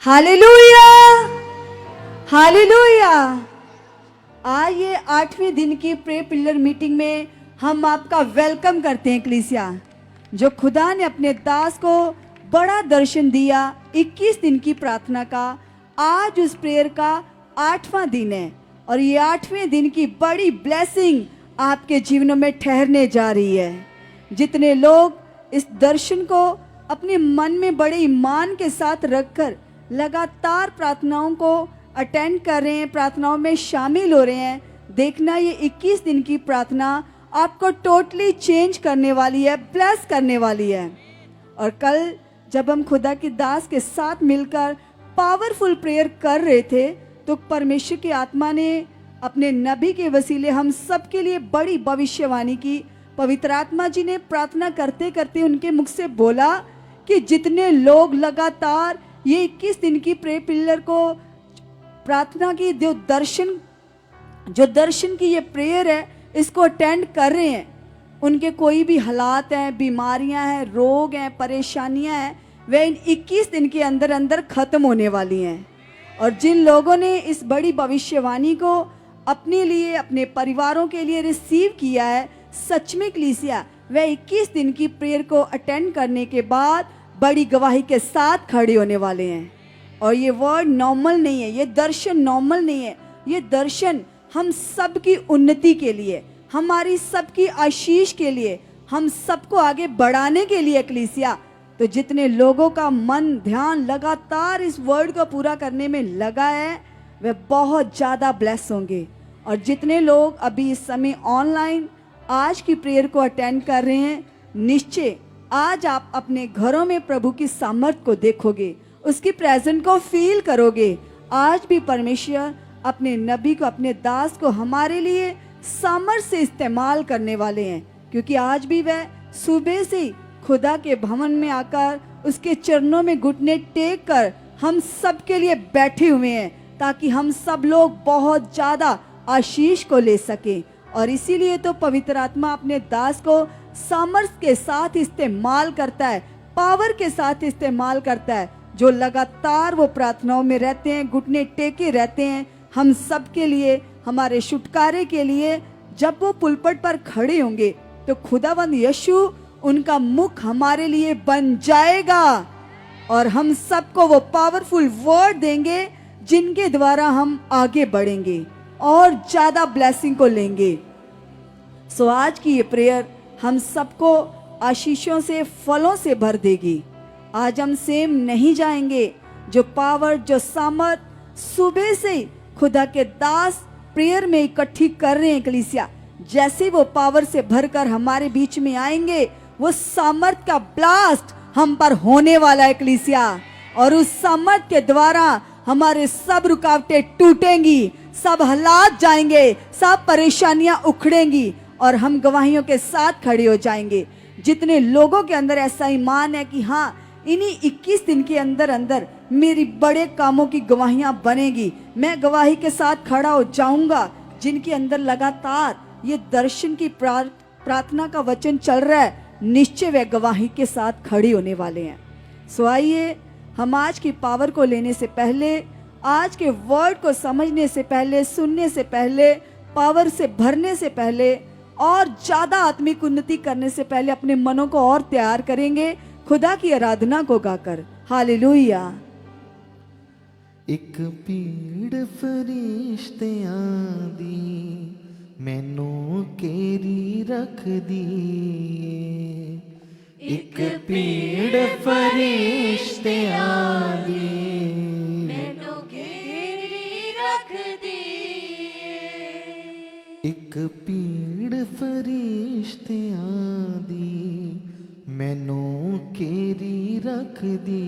Hallelujah, hallelujah. आज ये 8वें दिन की प्रे पिलर मीटिंग में हम आपका वेलकम करते हैं कलीसिया। जो खुदा ने अपने दास को बड़ा दर्शन दिया 21 दिन की प्रार्थना का, आज उस प्रेयर का 8वां दिन है और ये 8वें दिन की बड़ी ब्लेसिंग आपके जीवनों में ठहरने जा रही है। जितने लोग इस दर्शन को अपने मन में बड़े ईमान के साथ रखकर लगातार प्रार्थनाओं को अटेंड कर रहे हैं, प्रार्थनाओं में शामिल हो रहे हैं, देखना ये 21 दिन की प्रार्थना आपको टोटली चेंज करने वाली है, ब्लेस करने वाली है। और कल जब हम खुदा की दास के साथ मिलकर पावरफुल प्रेयर कर रहे थे तो परमेश्वर की आत्मा ने अपने नबी के वसीले हम सब के लिए बड़ी भविष्यवाणी की। पवित्र आत्मा जी ने प्रार्थना करते करते उनके मुख से बोला कि जितने लोग लगातार ये 21 दिन की प्रे पिलर को प्रार्थना की जो दर्शन की ये प्रेयर है इसको अटेंड कर रहे हैं, उनके कोई भी हालात हैं, बीमारियां हैं, रोग हैं, परेशानियां हैं, वे इन 21 दिन के अंदर अंदर खत्म होने वाली हैं। और जिन लोगों ने इस बड़ी भविष्यवाणी को अपने लिए, अपने परिवारों के लिए रिसीव किया है, सच में कलीसिया वे 21 दिन की प्रेयर को अटेंड करने के बाद बड़ी गवाही के साथ खड़े होने वाले हैं। और ये वर्ड नॉर्मल नहीं है, ये दर्शन नॉर्मल नहीं है, ये दर्शन हम सब की उन्नति के लिए, हमारी सबकी आशीष के लिए, हम सबको आगे बढ़ाने के लिए कलीसिया। तो जितने लोगों का मन ध्यान लगातार इस वर्ड को पूरा करने में लगा है वे बहुत ज़्यादा ब्लेस होंगे। और जितने लोग अभी इस समय ऑनलाइन आज की प्रेयर को अटेंड कर रहे हैं, निश्चय आज आप अपने घरों में प्रभु की सामर्थ को देखोगे, उसकी प्रेजेंट को फील करोगे। आज भी परमेश्वर अपने नबी को, अपने दास को हमारे लिए सामर्थ से इस्तेमाल करने वाले हैं, क्योंकि आज भी वह सुबह से खुदा के भवन में आकर उसके चरणों में घुटने टेक कर हम सब के लिए बैठे हुए हैं, ताकि हम सब लोग बहुत ज़्यादा आशीष को ले सकें। और इसीलिए तो पवित्र आत्मा अपने दास को सामर्थ्य के साथ इस्तेमाल करता है, पावर के साथ इस्तेमाल करता है। जो लगातार वो प्रार्थनाओं में रहते हैं, घुटने टेके रहते हैं, हम सब के लिए, हमारे छुटकारे के लिए, जब वो पुलपट पर खड़े होंगे तो खुदावंद यीशु उनका मुख हमारे लिए बन जाएगा और हम सबको वो पावरफुल वर्ड देंगे जिनके द्वारा हम आगे बढ़ेंगे और ज़्यादा ब्लेसिंग को लेंगे। सो आज की ये प्रेयर हम सबको आशीषों से, फलों से भर देगी। आज हम सेम नहीं जाएंगे। जो पावर, जो सामर्थ सुबह से खुदा के दास प्रेयर में इकट्ठी कर रहे हैं कलीसिया, जैसे वो पावर से भरकर हमारे बीच में आएंगे, वो सामर्थ का ब्लास्ट हम पर होने वाला है कलीसिया। और उस सामर्थ के द्वारा हमारे सब रुकावटें टूटेंगी, सब हालात जाएंगे, सब परेशानियां उखड़ेंगी और हम गवाहियों के साथ खड़े हो जाएंगे। जितने लोगों के अंदर ऐसा ईमान है कि हाँ, इन्हीं 21 दिन के अंदर अंदर मेरी बड़े कामों की गवाहियां बनेगी, मैं गवाही के साथ खड़ा हो जाऊंगा, जिनके अंदर लगातार ये दर्शन की प्रार्थना का वचन चल रहा है, निश्चय वे गवाही के साथ खड़े होने वाले हैं। सो आइए हम आज की पावर को लेने से पहले, आज के वर्ड को समझने से पहले, सुनने से पहले, पावर से भरने से पहले और ज़्यादा आत्मिक उन्नति करने से पहले अपने मनों को और तैयार करेंगे खुदा की आराधना को गाकर। हालेलुया। एक पीड़ फरिश्तियां दी मैनू केरी रख दी, एक पीड़ फरिश्तियां दी मैनू केरी रख दी, एक पीड़ फरिश्तियां दी मैनू केरी रख दी,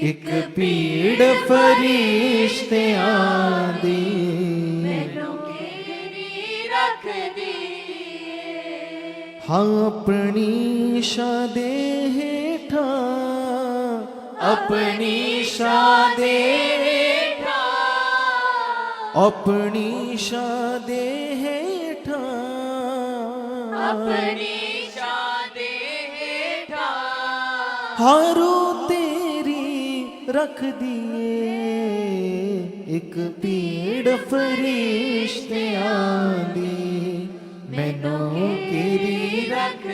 एक पीड़ फरिश्तियां दी मैनू केरी रख दी। हाँ अपनी शादे हेठा, अपनी शादे हेठा, अपनी शादे हेठा, अपनी शादे हेठा, हारू तेरी रख दिए एक भीड़ फरिश्तियां दी मैनू घेरी रख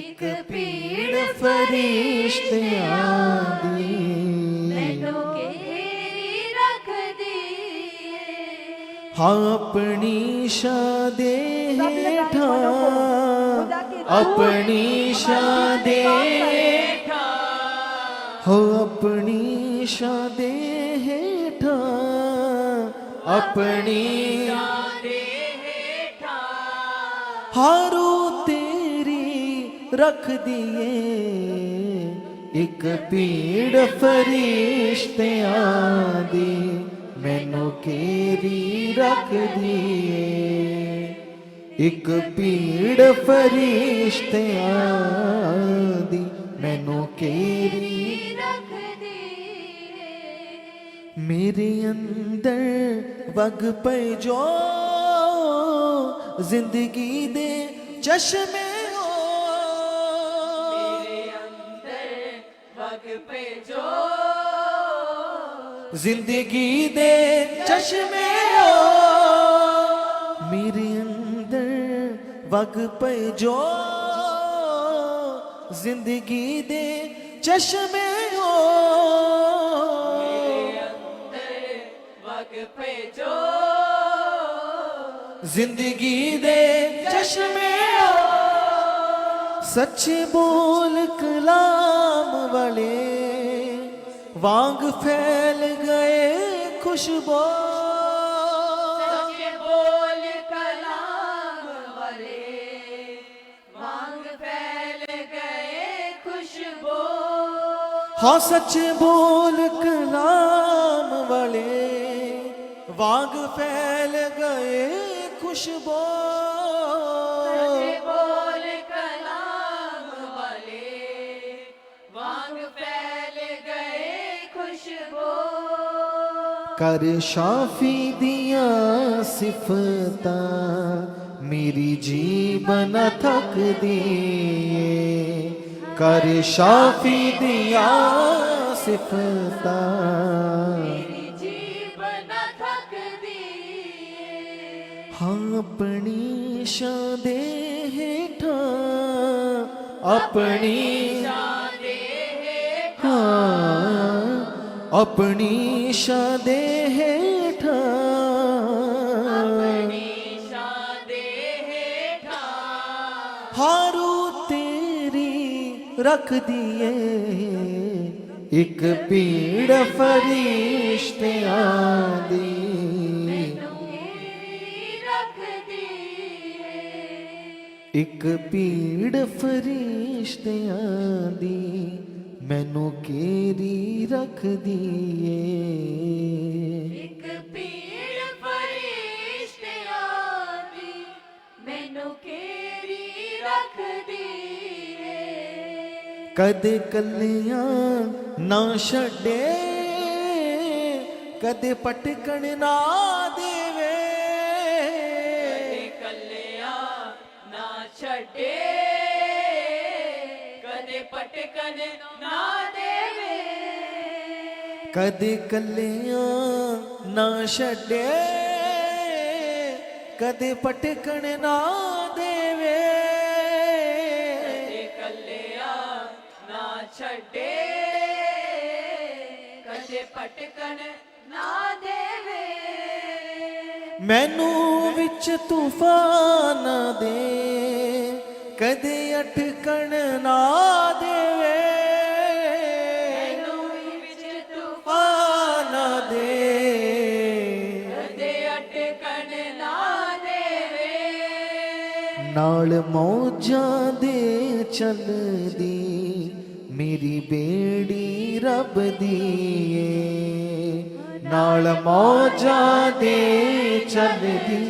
एक भीड़ फरिश्तियां दी हाँ अपनी शादे हेठा अपनी शादे हो अपनी शादे हेठा अपनी हारू तेरी रख दिए एक भीड़ फरिश्तियां दी मैनू घेरी रख दिए एक भीड़ फरिश्तियां दी मैनू घेरी मेरे अंदर वग पे जो जिंदगी दे चश्मे हो जिंदगी दे चश्मे हो मेरे अंदर वग पे जो जिंदगी दे चश्मे हो जिंदगी दे चश्मे हो सच्चे बोल कलाम वाले वांग फैल गए खुशबू हाँ सच्चे बोल कलाम वाले वांग फैल गए खुशबू कर शाफी दिया सिफता मेरी जीवन थक दिए कर शाफी दिया सिफता हाँ अपनी शादे हेठा अपनी हाँ अपनी शादे हेठा हारू तेरी रख दिए एक भीड़ फरिश्तियां दी एक भीड़ फरिश्तियां दी मैनू घेरी रख दिए कदे कलियां ना छड़े कदे पटकन ना देवे पटकन ना देवे कदे कलियां ना छड़े कदे पटकन ना देवे कलिया ना छड़े कदे पटकन ना देवे मैनू विच तूफान दे कदे अटकन ना देवे मैनू विच तूफान दे कदे अटकन ना देवे नाल मौजां दे चलदी मेरी बेड़ी रब दी नाल मौजां दे चलदी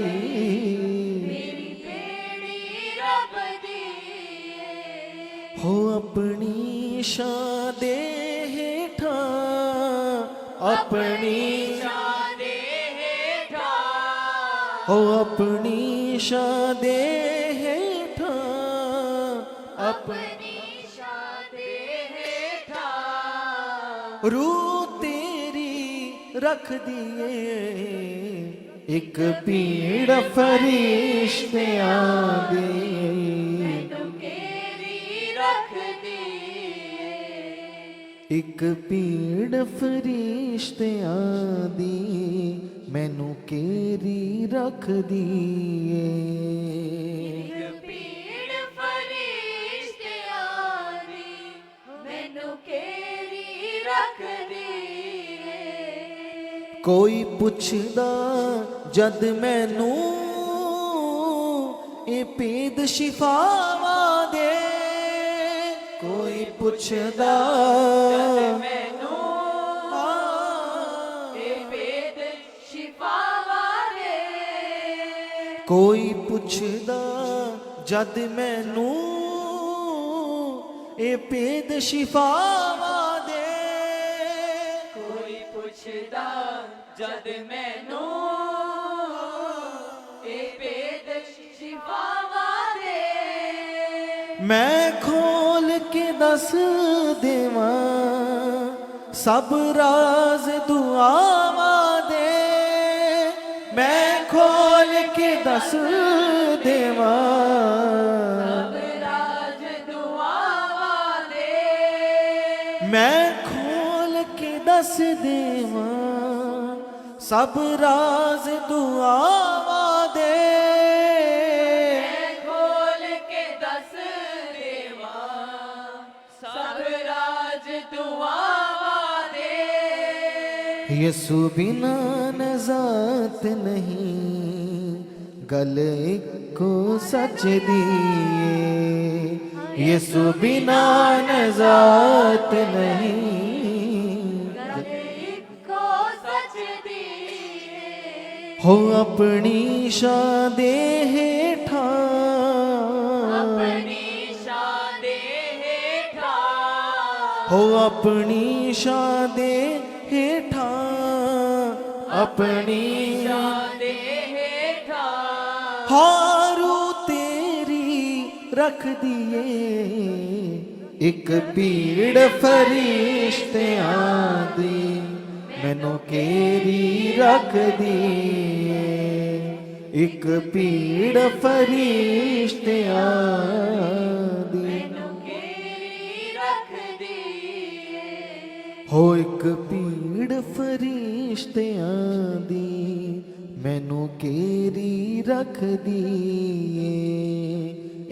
हो अपनी शादे हेठा अपनी शादे हेठा हो अपनी शादे हेठा अपनी शादे हेठा रूह तेरी रख दिए एक पीड़ फरिश्तियां दी केरी रख दिए एक पीड़ फरिश्तियां दी मैनू केरी रख दिए पीड़ फरिश्तियां दी मैनू केरी रख दिए कोई पुछदा जद मैनू ए पेद शिफावा दे कोई पुछदा मैनू ए भेद शिफावा दे कोई पुछदा जद मैनू ए पेद शिफावा दे कोई पुछदा जद मैनू ए भेद शिफावा दे मैं खोल के दस देवां सब राज दुआवा दे मैं खोल के दस देवां राज दुआवा दे मैं खोल के दस देवां सब राज दुआवा दे खोल के दस देवा सब राज दुआवा दे यसु बिना नजात नहीं गल को सच दिए यसु बिना नजात नहीं को सच दिए हो अपनी शादे हेठा अपनी शादे हेठा हो अपनी शादे हेठा अपनी शादे हेठा हारू तेरी रख दिए एक पीड़ फरिश्तियां दी मैनू केरी रख दिए एक पीड़ फरिश्तियां दी रख दिए हो एक पीड़ फरिश्तियां दी मैनू केरी रख दिए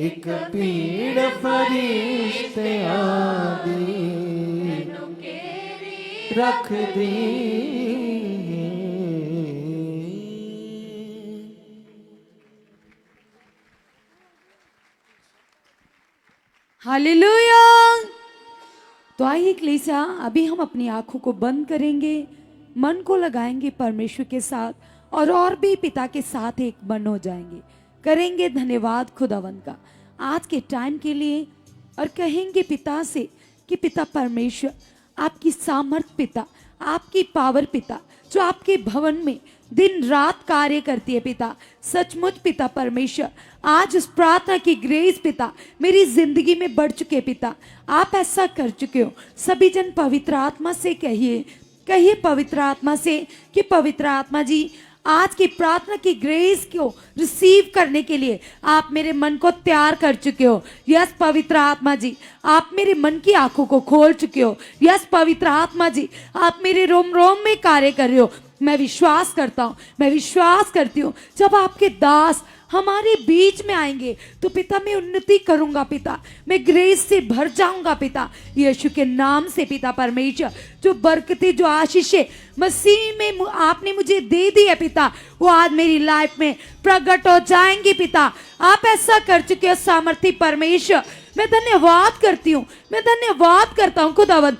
एक पीड़ फरिश्तियां दी रख दिए हालेलुया। तो आइए कलीसिया, अभी हम अपनी आंखों को बंद करेंगे, मन को लगाएंगे परमेश्वर के साथ और भी पिता के साथ एक मन हो जाएंगे। करेंगे धन्यवाद खुदावंत का आज के टाइम के लिए और कहेंगे पिता से कि पिता परमेश्वर, आपकी सामर्थ पिता, आपकी पावर पिता, जो आपके भवन में दिन रात कार्य करती है पिता, सचमुच पिता परमेश्वर, आज उस प्रार्थना की ग्रेस पिता मेरी जिंदगी में बढ़ चुके पिता, आप ऐसा कर चुके हो। सभी जन पवित्र आत्मा से कहिए पवित्र आत्मा से कि पवित्र आत्मा जी, आज की प्रार्थना की ग्रेस को रिसीव करने के लिए आप मेरे मन को तैयार कर चुके हो। यस पवित्र आत्मा जी, आप मेरे मन की आंखों को खोल चुके हो। यस पवित्र आत्मा जी, आप मेरे रोम रोम में कार्य कर रहे हो। मैं विश्वास करता हूँ, मैं विश्वास करती हूँ, जब आपके दास हमारे बीच में आएंगे तो पिता मैं उन्नति करूंगा पिता, मैं ग्रेस से भर जाऊंगा पिता, यीशु के नाम से पिता परमेश्वर। जो बरकतें, जो आशीषें मसीह में आपने मुझे दे दी है पिता, वो आज मेरी लाइफ में प्रकट हो जाएंगी पिता। आप ऐसा कर चुके हो सामर्थी परमेश्वर। मैं धन्यवाद करती हूँ, मैं धन्यवाद करता हूँ खुदावंद,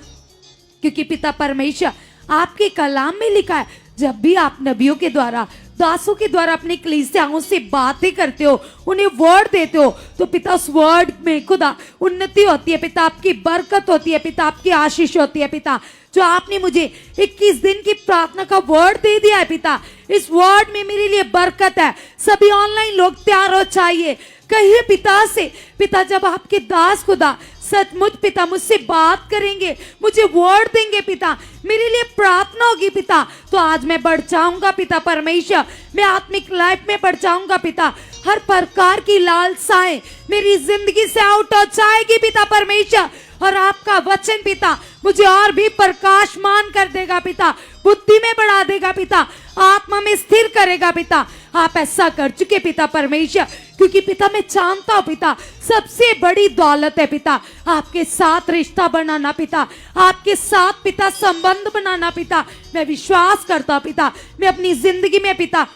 क्योंकि पिता परमेश्वर आपके कलाम में लिखा है, जब भी आप नबियों के द्वारा, दासों के द्वारा अपनी कलीसियाओं से बातें करते हो, उन्हें वर्ड देते हो, तो पिता उस वर्ड में खुदा उन्नति होती है पिता, आपकी बरकत होती है पिता, आपकी आशीष होती है पिता। जो आपने मुझे 21 दिन की प्रार्थना का वर्ड दे दिया है पिता, इस वर्ड में मेरे लिए बरकत है। सभी ऑनलाइन लोग तैयार हो चाहिए, कहिए पिता से, पिता जब आपके दास खुदा सचमुच पिता मुझसे बात करेंगे, मुझे वर्ड देंगे पिता, मेरे लिए प्रार्थना होगी पिता, तो आज मैं बढ़ जाऊंगा पिता परमेश्वर, मैं आत्मिक लाइफ में बढ़ जाऊंगा पिता। हर प्रकार की लालसाएं मेरी जिंदगी से आउट हो जाएगी पिता परमेश्वर, और आपका वचन पिता मुझे और भी प्रकाशमान कर देगा पिता, बुद्धि में बढ़ा देगा पिता, आत्मा में स्थिर करेगा पिता। आप ऐसा कर चुके पिता परमेश्वर, क्योंकि पिता मैं जानता हूं पिता सबसे बड़ी दौलत है पिता आपके साथ रिश्ता बनाना पिता, आपके साथ पिता संबंध बनाना पिता। मैं विश्वास करता हूं पिता, मैं अपनी जिंदगी में पिता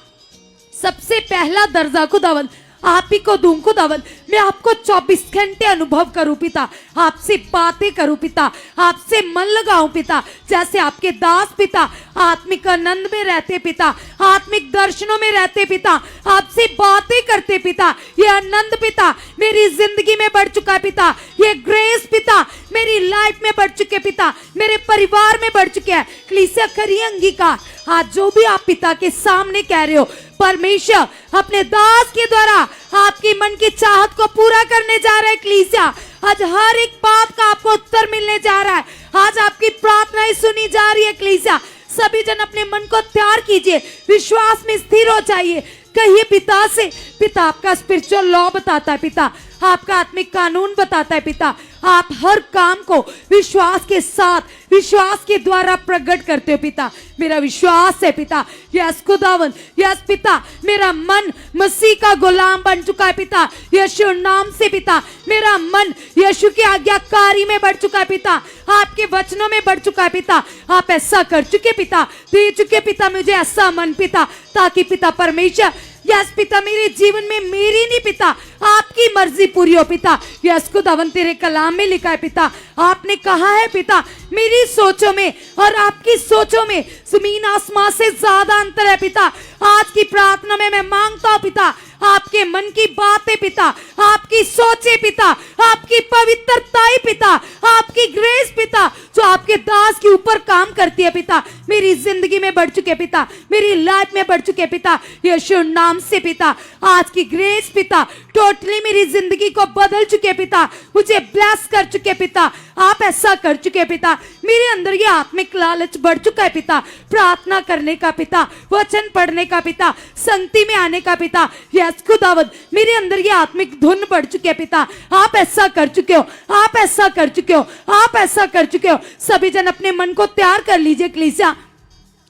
सबसे पहला दर्जा खुदावन आप ही को दूं खुदावन, मैं आपको 24 घंटे अनुभव करूं पिता, आपसे बातें करूं पिता, आपसे मन लगाऊं पिता, जैसे आपके दास पिता आत्मिक आनंद में रहते पिता, आत्मिक दर्शनों में रहते पिता, आपसे बातें करते पिता। ये आनंद पिता मेरी जिंदगी में बढ़ चुका है पिता, ये ग्रेस पिता मेरी लाइफ में बढ़ चुके पिता, मेरे परिवार में बढ़ चुके हैं। कलीसिया करिए अंगीकार, आज जो भी आप पिता के सामने कह रहे हो परमेश्वर अपने दास के द्वारा आपकी मन की चाहत को पूरा करने जा रहा है। कलीसिया आज हर एक बात का आपको उत्तर मिलने जा रहा है, आज आपकी प्रार्थनाएं सुनी जा रही है। कलीसिया सभी जन अपने मन को तैयार कीजिए, विश्वास में स्थिर हो जाइए, कहिए पिता से, पिता आपका स्पिरिचुअल लॉ बताता है पिता, आपका आत्मिक कानून बताता है पिता, आप हर काम को विश्वास के साथ विश्वास के द्वारा प्रकट करते हो पिता। मेरा विश्वास है पिता, यस खुदावन, यस पिता, मेरा मन मसीह का गुलाम बन चुका है पिता, यीशु नाम से पिता मेरा मन यीशु की आज्ञाकारी में बढ़ चुका है पिता, आपके वचनों में बढ़ चुका है पिता। आप ऐसा कर चुके पिता, दे चुके पिता मुझे ऐसा मन पिता, ताकि पिता परमेश्वर यस पिता मेरे जीवन में मेरी नहीं पिता आपकी मर्जी पूरी हो पिता। यस खुदावन तेरे कलाम में लिखा है पिता, आपने कहा है पिता मेरी सोचों में और आपकी सोचों में जमीन आसमान से ज्यादा अंतर है पिता। आज की प्रार्थना में मैं मांगता हूं पिता आपके मन की बातें पिता, आपकी सोचे पिता, आपकी पवित्रताएं पिता, आपकी ग्रेस पिता जो आपके दास के ऊपर काम करती है पिता, मेरी जिंदगी में बढ़ चुके पिता, मेरी लाइफ में बढ़ चुके पिता, यीशु नाम से पिता। आज की ग्रेस पिता टोटली मेरी जिंदगी को बदल चुके पिता, मुझे ब्लेस कर चुके पिता, आप ऐसा कर चुके पिता। मेरे अंदर ये आत्मिक लालच बढ़ चुका है पिता, प्रार्थना करने का पिता, वचन पढ़ने का पिता, संगति में आने का पिता। यस खुदावंद मेरे अंदर ये आत्मिक धुन बढ़ चुके पिता, आप ऐसा कर चुके हो, आप ऐसा कर चुके हो, आप ऐसा कर चुके हो। सभी जन अपने मन को तैयार कर लीजिए कलीसिया,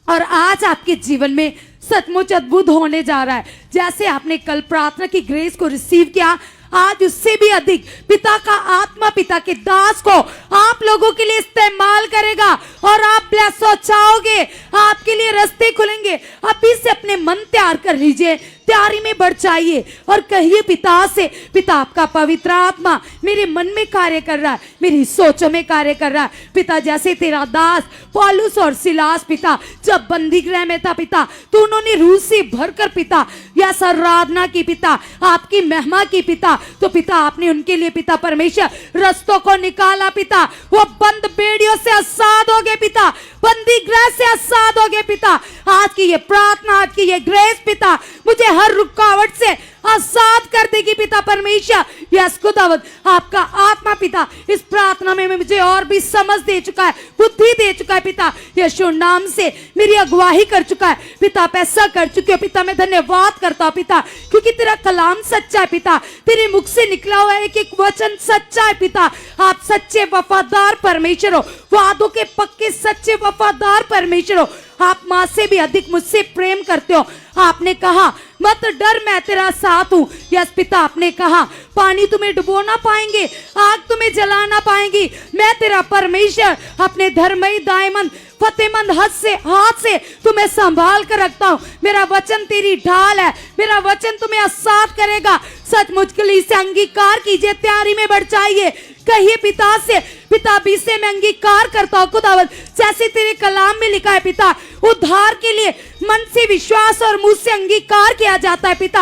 और आज आपके जीवन में सचमुच अद्भुत होने जा रहा है। जैसे आपने कल प्रार्थना की ग्रेस को रिसीव किया, आज उससे भी अधिक पिता का आत्मा पिता के दास को आप लोगों के लिए इस्तेमाल करेगा और आप ब्लेस हो जाओगे, आपके लिए रास्ते खुलेंगे। अभी से अपने मन तैयार कर लीजिए, तैयारी में बढ़ जाइए और कहिए पिता से, पिता आपका पवित्र आत्मा मेरे मन में कार्य कर रहा है, मेरी सोचों में कार्य कर रहा है पिता। जैसे तेरा दास पौलुस और सिलास पिता जब बंदी गृह में था पिता, तो उन्होंने रूह से भरकर पिता यस आराधना की पिता, आपकी महिमा की पिता। तो पिता आपने उनके लिए पिता परमेश्वर रस्तों को निकाला पिता, वो बंद बेड़ियों से आजाद हो गए पिता, बंदी गृह से आजाद हो गए पिता। आज की ये प्रार्थना, आज की ये ग्रेस पिता मुझे हर रुकावट से आजाद कर देगी पिता परमेश्वर। यस खुदावंद आपका आत्मा पिता इस प्रार्थना में मुझे और भी समझ दे चुका है, बुद्धि दे चुका है पिता, यीशु नाम से मेरी अगुवाही कर चुका है पिता। आप ऐसा कर चुके हो पिता, मैं धन्यवाद करता हूं पिता, क्योंकि तेरा कलाम सच्चा है पिता, तेरे मुख से निकला हुआ एक एक वचन सच्चा है पिता। आप सच्चे वफादार परमेश्वर हो, वादों के पक्के सच्चे वफादार परमेश्वर हो। आप मां से भी अधिक मुझसे प्रेम करते हो। आपने कहा मत डर, मैं तेरा साथ हूं। यस पिता आपने कहा पानी तुम्हें डुबो ना पाएंगे, आग तुम्हें जला ना पाएंगी, मैं तेरा परमेश्वर अपने धर्मई दाएमन फतेहमंद हाथ से तुम्हें संभाल कर रखता हूं। मेरा वचन तेरी ढाल है, मेरा वचन तुम्हें आजाद करेगा। सचमुच के लिए इसे अंगीकार कीजिए, तैयारी में बढ़ जाइए, कहिए पिता से, पिता भी से मैं अंगीकार करता हूं खुदावंद, जैसे तेरे कलाम में लिखा है पिता, उद्धार के लिए मन से विश्वास और मुंह से अंगीकार किया जाता है पिता।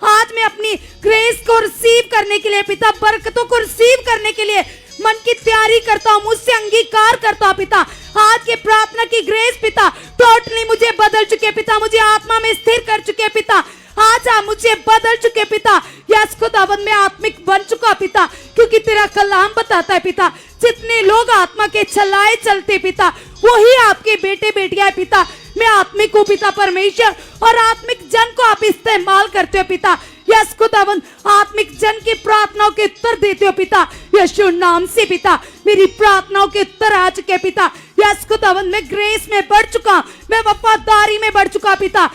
आज मैं अपनी ग्रेस को रिसीव करने के लिए पिता, बरकतों को रिसीव करने के लिए मन की तैयारी करता हूं, मुझसे अंगीकार करता हूं पिता। आज के प्रार्थना की ग्रेस पिता टोटली मुझे बदल चुके पिता, मुझे आत्मा में स्थिर कर चुके पिता। आज आप मुझे बदल चुके पिता। यस खुदावंद मैं आत्मिक बन चुका पिता, क्योंकि क्योंकि तेरा कलाम बताता है पिता, जितने लोग आत्मा के चलाए चलते पिता, वही आपके बेटे बेटियां है पिता। मैं आत्मिक हूँ पिता परमेश्वर, और आत्मिक जन को आप इस्तेमाल करते हो पिता। यस खुदावन, आत्मिक जन की प्रार्थनाओं के उत्तर देते हो पिता, यीशु नाम से पिता। मेरी प्रार्थनाओं के उत्तर आ चुके पिता। यस खुदावन, मैं ग्रेस में बढ़ चुका, मैं वफादारी में बढ़ चुका पिता।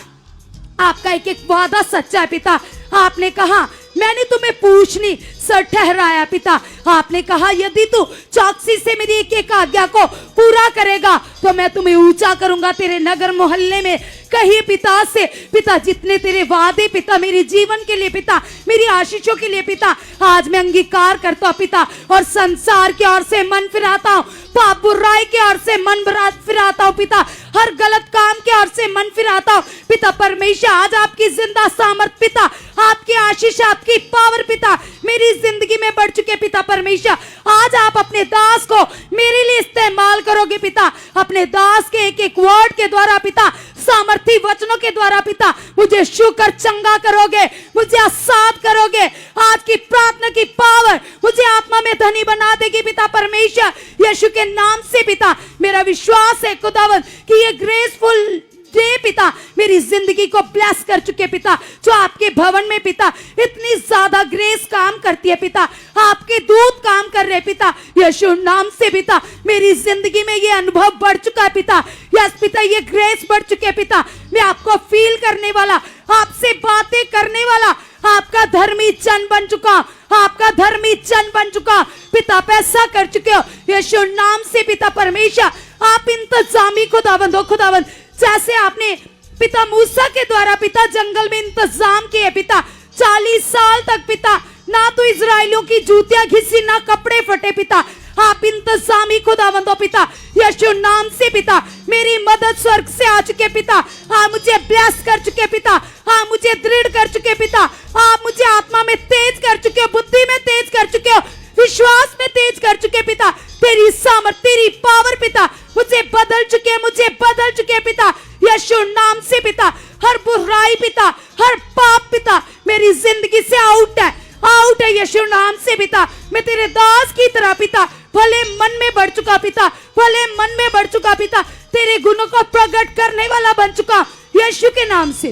आपका एक एक वादा सच्चा है पिता। आपने कहा मैंने तुम्हें पूछनी सर ठहराया पिता। आपने कहा यदि तू चौकसी से मेरी एक एक आज्ञा को पूरा करेगा तो मैं तुम्हें ऊंचा करूंगा तेरे नगर मोहल्ले में। कहिए पिता से, पिता जितने तेरे वादे पिता मेरे जीवन के लिए पिता, मेरी आशीषों के लिए पिता, आज मैं अंगीकार करता हूँ पिता, और संसार की ओर से मन फिराता हूँ, पाप बुराई की ओर से मन फिराता हूँ पिता, हर गलत काम की ओर से मन फिराता हूँ पिता परमेश्वर। आज आपकी जिंदा सामर्थ पिता, आपकी आशीष, आपकी पावर पिता मेरी जिंदगी में बढ़ चुके पिता परमेश्वर। आज आप अपने दास को मेरे लिए इस्तेमाल करोगे पिता, अपने दास के एक एक वर्ड के द्वारा पिता, सामर्थी वचनों के द्वारा पिता, मुझे शुकर चंगा करोगे, मुझे आसाद करोगे। आज की प्रार्थना की पावर मुझे आत्मा में धनी बना देगी पिता परमेश्वर, यीशु के नाम से पिता। मेरा विश्वास है खुदावन कि ये ग्रेसफुल डे पिता मेरी जिंदगी को ब्लेस कर चुके पिता। जो आपके भवन में पिता इतनी ज्यादा ग्रेस काम करती है पिता, आपके दूत काम कर रहे पिता, यीशु नाम से पिता मेरी जिंदगी में ये अनुभव बढ़ चुका है पिता। यस पिता, ये ग्रेस बढ़ चुके पिता। मैं आपको फील करने वाला, आपसे बातें करने वाला आपका धर्मी जन बन चुका, आपका धर्मी जन बन चुका पिता। पैसा कर चुके हो यीशु नाम से पिता परमेश्वर। आप इंतजामी खुदावंद हो खुदावंद, जैसे आपने पिता मूसा के द्वारा पिता जंगल में इंतजाम किए पिता, 40 साल तक पिता ना तो इजराइलियों की जूतियां घिसी ना कपड़े फटे पिता। आप इंतजामी खुदावंद हो पिता, यीशु नाम से पिता मेरी मदद स्वर्ग से आ चुके पिता। आप मुझे ब्लेस कर चुके पिता, आप मुझे दृढ़ कर चुके पिता, आप मुझे आत्मा में तेज कर चुके हो, बुद्धि में तेज कर चुके हो, विश्वास में तेज कर चुके पिता। तेरी सामर्थ, तेरी पावर पिता मुझे बदल चुके, मुझे बदल चुके पिता, यीशु नाम से पिता। हर बुराई पिता, हर पाप पिता मेरी जिंदगी से आउट है, आउट है यीशु नाम से पिता। मैं तेरे दास की तरह पिता भले मन में बढ़ चुका पिता, भले मन में बढ़ चुका पिता, तेरे गुणों को प्रकट करने वाला बन चुका यीशु के नाम से।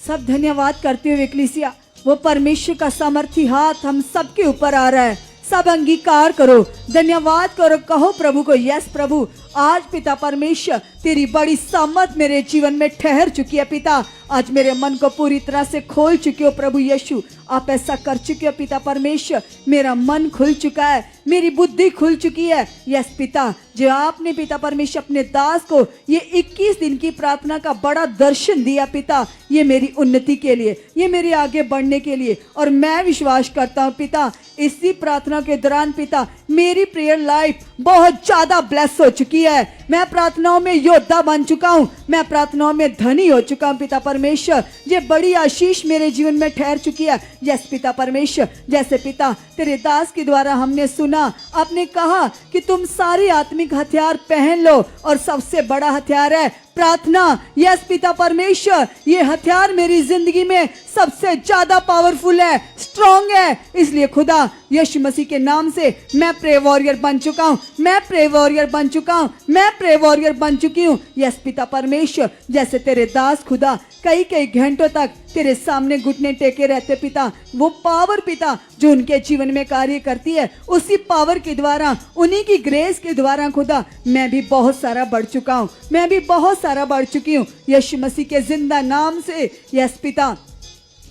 सब धन्यवाद करते हुए इक्लेसिया, वो परमेश्वर का सामर्थी हाथ हम सबके ऊपर आ रहा है। सब अंगीकार करो, धन्यवाद करो, कहो प्रभु को, यस प्रभु आज पिता परमेश्वर तेरी बड़ी सामर्थ मेरे जीवन में ठहर चुकी है पिता। आज मेरे मन को पूरी तरह से खोल चुके हो प्रभु यीशु, आप ऐसा कर चुके हो पिता परमेश्वर। मेरा मन खुल चुका है, मेरी बुद्धि खुल चुकी है। यस पिता, जो आपने पिता परमेश्वर अपने दास को ये 21 दिन की प्रार्थना का बड़ा दर्शन दिया पिता, ये मेरी उन्नति के लिए, ये मेरे आगे बढ़ने के लिए। और मैं विश्वास करता हूँ पिता इसी प्रार्थना के दौरान पिता मेरी प्रेयर लाइफ बहुत ज्यादा ब्लेस हो चुकी है। मैं प्रार्थनाओं में योद्धा बन चुका हूँ, मैं प्रार्थनाओं में धनी हो चुका हूँ पिता परमेश्वर। ये बड़ी आशीष मेरे जीवन में ठहर चुकी है। यस पिता परमेश्वर, जैसे पिता तेरे दास के द्वारा हमने सुना, आपने कहा कि तुम सारी आत्मिक हथियार पहन लो और सबसे बड़ा हथियार है प्रार्थना। यस पिता परमेश्वर, ये हथियार मेरी जिंदगी में सबसे ज्यादा पावरफुल है, स्ट्रॉन्ग है। इसलिए खुदा यीशु मसीह के नाम से मैं प्रे वॉरियर बन चुका हूँ, मैं प्रे वॉरियर बन चुका हूँ, मैं प्रे वॉरियर बन चुकी हूँ। यस पिता परमेश्वर, जैसे तेरे दास खुदा कई कई घंटों तक तेरे सामने घुटने टेके रहते पिता, वो पावर पिता जो उनके जीवन में कार्य करती है, उसी पावर के द्वारा, उन्हीं की ग्रेस के द्वारा खुदा मैं भी बहुत सारा बढ़ चुका हूँ, मैं भी बहुत सारा बढ़ चुकी हूँ यीशु मसीह के जिंदा नाम से। यस पिता,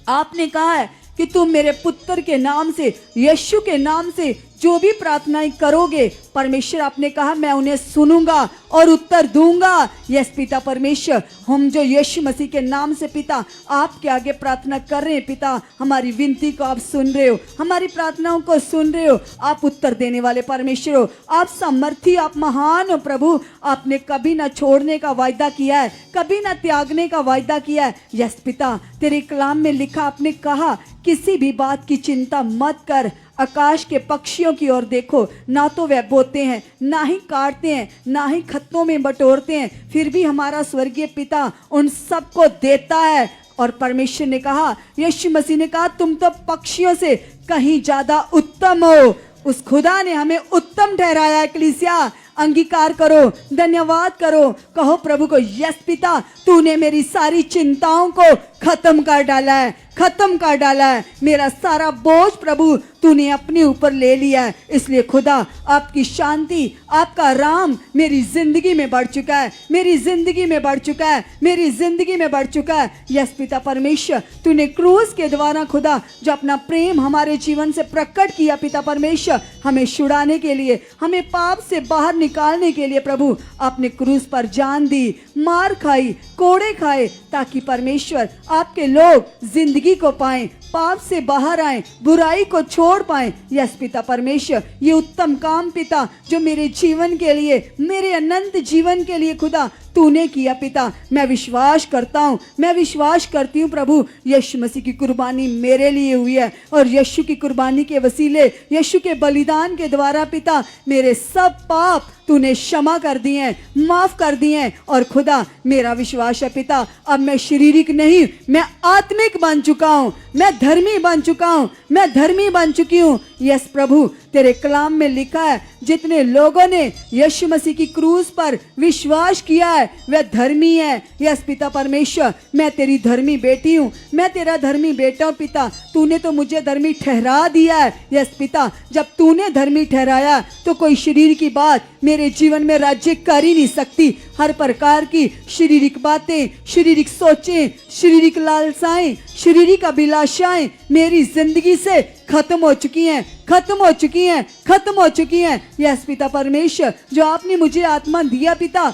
आपने कहा है कि तुम मेरे पुत्र के नाम से, यीशु के नाम से जो भी प्रार्थनाएं करोगे परमेश्वर, आपने कहा मैं उन्हें सुनूंगा और उत्तर दूंगा। यस पिता परमेश्वर, हम जो यीशु मसीह के नाम से पिता आपके आगे प्रार्थना कर रहे हैं पिता, हमारी विनती को आप सुन रहे हो, हमारी प्रार्थनाओं को सुन रहे हो, आप उत्तर देने वाले परमेश्वर हो, आप सामर्थी, आप महान हो प्रभु। आपने कभी ना छोड़ने का वायदा किया है, कभी ना त्यागने का वायदा किया है। यस पिता, तेरे कलाम में लिखा, आपने कहा किसी भी बात की चिंता मत कर, आकाश के पक्षियों की ओर देखो, ना तो वह बोते हैं, ना ही काटते हैं, ना ही खत्तों में बटोरते हैं, फिर भी हमारा स्वर्गीय पिता उन सबको देता है। और परमेश्वर ने कहा, यीशु मसीह ने कहा, तुम तो पक्षियों से कहीं ज्यादा उत्तम हो। उस खुदा ने हमें उत्तम ठहराया है। कलीसिया, अंगीकार करो, धन्यवाद करो, कहो प्रभु को, यस पिता, तूने मेरी सारी चिंताओं को खत्म कर डाला है, खत्म कर डाला है। मेरा सारा बोझ प्रभु तूने अपने ऊपर ले लिया है। इसलिए खुदा, आपकी शांति, आपका आराम मेरी जिंदगी में बढ़ चुका है, मेरी जिंदगी में बढ़ चुका है, मेरी जिंदगी में बढ़ चुका है। यस पिता परमेश्वर, तूने क्रूस के द्वारा खुदा जो अपना प्रेम हमारे जीवन से प्रकट किया पिता परमेश्वर, हमें छुड़ाने के लिए, हमें पाप से बाहर निकालने के लिए प्रभु आपने क्रूस पर जान दी, मार खाई, कोड़े खाए, ताकि परमेश्वर आपके लोग जिंदगी को पाएं, पाप से बाहर आए, बुराई को छोड़ पाए। यस पिता परमेश्वर, ये उत्तम काम पिता जो मेरे जीवन के लिए, मेरे अनंत जीवन के लिए खुदा तूने किया पिता, मैं विश्वास करता हूँ, मैं विश्वास करती हूँ प्रभु, यीशु मसीह की कुर्बानी मेरे लिए हुई है और यीशु की कुर्बानी के वसीले, यीशु के बलिदान के द्वारा पिता मेरे सब पाप तूने क्षमा कर दिए हैं, माफ कर दिए हैं। और खुदा मेरा विश्वास है पिता, अब मैं शारीरिक नहीं, मैं आत्मिक बन चुका हूँ, मैं धर्मी बन चुका हूँ, मैं धर्मी बन चुकी हूँ। यस प्रभु, तेरे कलाम में लिखा है, जितने लोगों ने यीशु मसीह की क्रूस पर विश्वास किया है वह धर्मी है। यस पिता परमेश्वर, मैं तेरी धर्मी बेटी हूँ, मैं तेरा धर्मी बेटा हूँ पिता, तूने तो मुझे धर्मी ठहरा दिया है। यस पिता, जब तूने धर्मी ठहराया तो कोई शरीर की बात मेरे जीवन में राज्य कर ही नहीं सकती। हर प्रकार की शारीरिक बातें, शारीरिक सोचें, शारीरिक लालसाएं, शारीरिक अभिलाषाएं मेरी जिंदगी से खत्म हो चुकी हैं, खत्म हो चुकी हैं, खत्म हो चुकी हैं। यस पिता परमेश्वर, जो आपने मुझे आत्मा दिया पिता,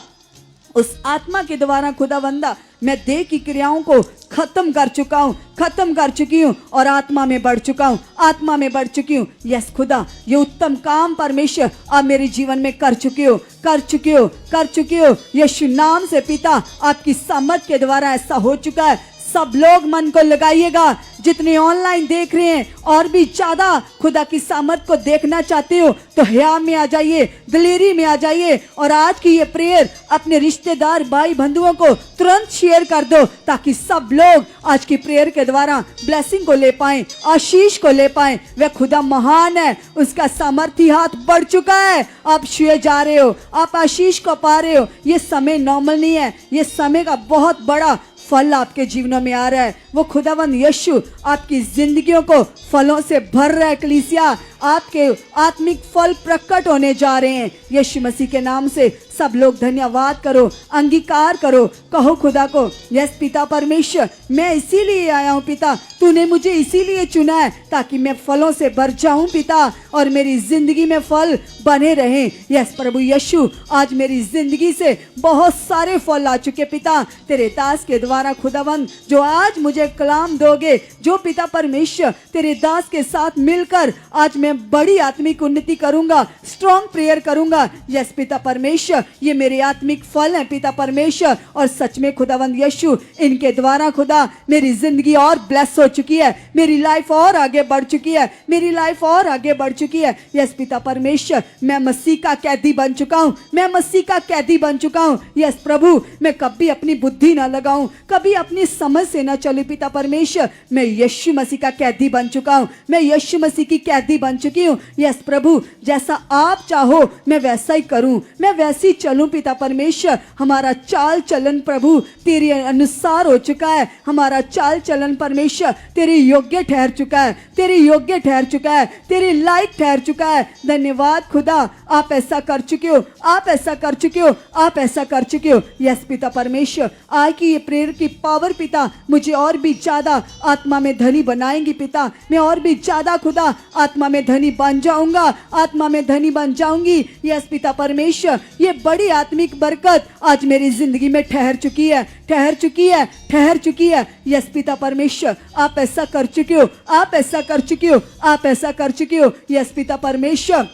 उस आत्मा के द्वारा खुदावंदा मैं देह की क्रियाओं को खत्म कर चुका हूँ, खत्म कर चुकी हूँ और आत्मा में बढ़ चुका हूँ, आत्मा में बढ़ चुकी हूँ। यस खुदा, ये उत्तम काम परमेश्वर आप मेरे जीवन में कर चुके हो, कर चुके हो, कर चुके हो। यीशु नाम से पिता आपकी सामर्थ के द्वारा ऐसा हो चुका है। सब लोग मन को लगाइएगा, जितने ऑनलाइन देख रहे हैं और भी ज्यादा खुदा की सामर्थ को देखना चाहते हो तो हया में आ जाइए, दिलेरी में आ जाइए और आज की ये प्रेयर अपने रिश्तेदार, भाई बंधुओं को तुरंत शेयर कर दो, ताकि सब लोग आज की प्रेयर के द्वारा ब्लेसिंग को ले पाएं, आशीष को ले पाएं। वह खुदा महान है, उसका सामर्थी हाथ बढ़ चुका है। आप छुए जा रहे हो, आप आशीष को पा रहे हो। ये समय नॉर्मल नहीं है, ये समय का बहुत बड़ा फल आपके जीवनों में आ रहा है। वो खुदावंद यीशु आपकी जिंदगियों को फलों से भर रहा है। कलीसिया, आपके आत्मिक फल प्रकट होने जा रहे हैं यीशु मसीह के नाम से। सब लोग धन्यवाद करो, अंगीकार करो, कहो खुदा को, यस पिता परमेश्वर, मैं इसीलिए आया हूँ पिता, तूने मुझे इसीलिए चुना है ताकि मैं फलों से भर जाऊं पिता और मेरी जिंदगी में फल बने रहें। यस प्रभु यीशु, आज मेरी जिंदगी से बहुत सारे फल आ चुके पिता, तेरे दास के द्वारा खुदावंद, जो आज मुझे कलाम दोगे, जो पिता परमेश्वर तेरे दास के साथ मिलकर आज मैं बड़ी आत्मिक उन्नति करूंगा, स्ट्रॉन्ग प्रेयर करूंगा। यस पिता परमेश्वर, ये मेरे आत्मिक फल हैं पिता परमेश्वर, और सच में खुदावंद यीशु, इनके द्वारा खुदा मेरी जिंदगी और ब्लेस हो चुकी है, मेरी लाइफ और आगे बढ़ चुकी है, मेरी लाइफ और आगे बढ़ चुकी है। यस पिता परमेश्वर, मैं मसीह का कैदी बन चुका हूँ, मैं मसीह का कैदी बन चुका हूँ। यस प्रभु, मैं कभी अपनी बुद्धि ना लगाऊं, कभी अपनी समझ से ना चलूं पिता परमेश्वर, मैं यीशु मसीह का कैदी बन चुका हूँ, मैं यीशु मसीह की कैदी बन चुकी हूँ। यस प्रभु, जैसा आप चाहो मैं वैसा ही करूं, मैं वैसी चलूं पिता परमेश्वर। हमारा चाल चलन प्रभु तेरे अनुसार हो चुका है, हमारा चाल चलन परमेश्वर तेरे योग्य ठहर चुका है, तेरे योग्य ठहर चुका है, तेरे लायक ठहर चुका है। धन्यवाद खुदा, आप ऐसा कर चुके हो, आप ऐसा कर चुके हो, आप ऐसा कर चुके हो। यस पिता परमेश्वर, आज की ये प्रेयर की पावर पिता मुझे और भी ज्यादा आत्मा में धनी बनाएंगी पिता, मैं और भी ज्यादा खुदा आत्मा में धनी बन जाऊंगा, आत्मा में धनी बन जाऊंगी। यस पिता परमेश्वर, ये बड़ी आत्मिक बरकत आज मेरी जिंदगी में ठहर चुकी है, ठहर चुकी है, ठहर चुकी है। यस पिता परमेश्वर, आप ऐसा कर चुके हो, आप ऐसा कर चुके हो, आप ऐसा कर चुके हो। यस पिता परमेश्वर,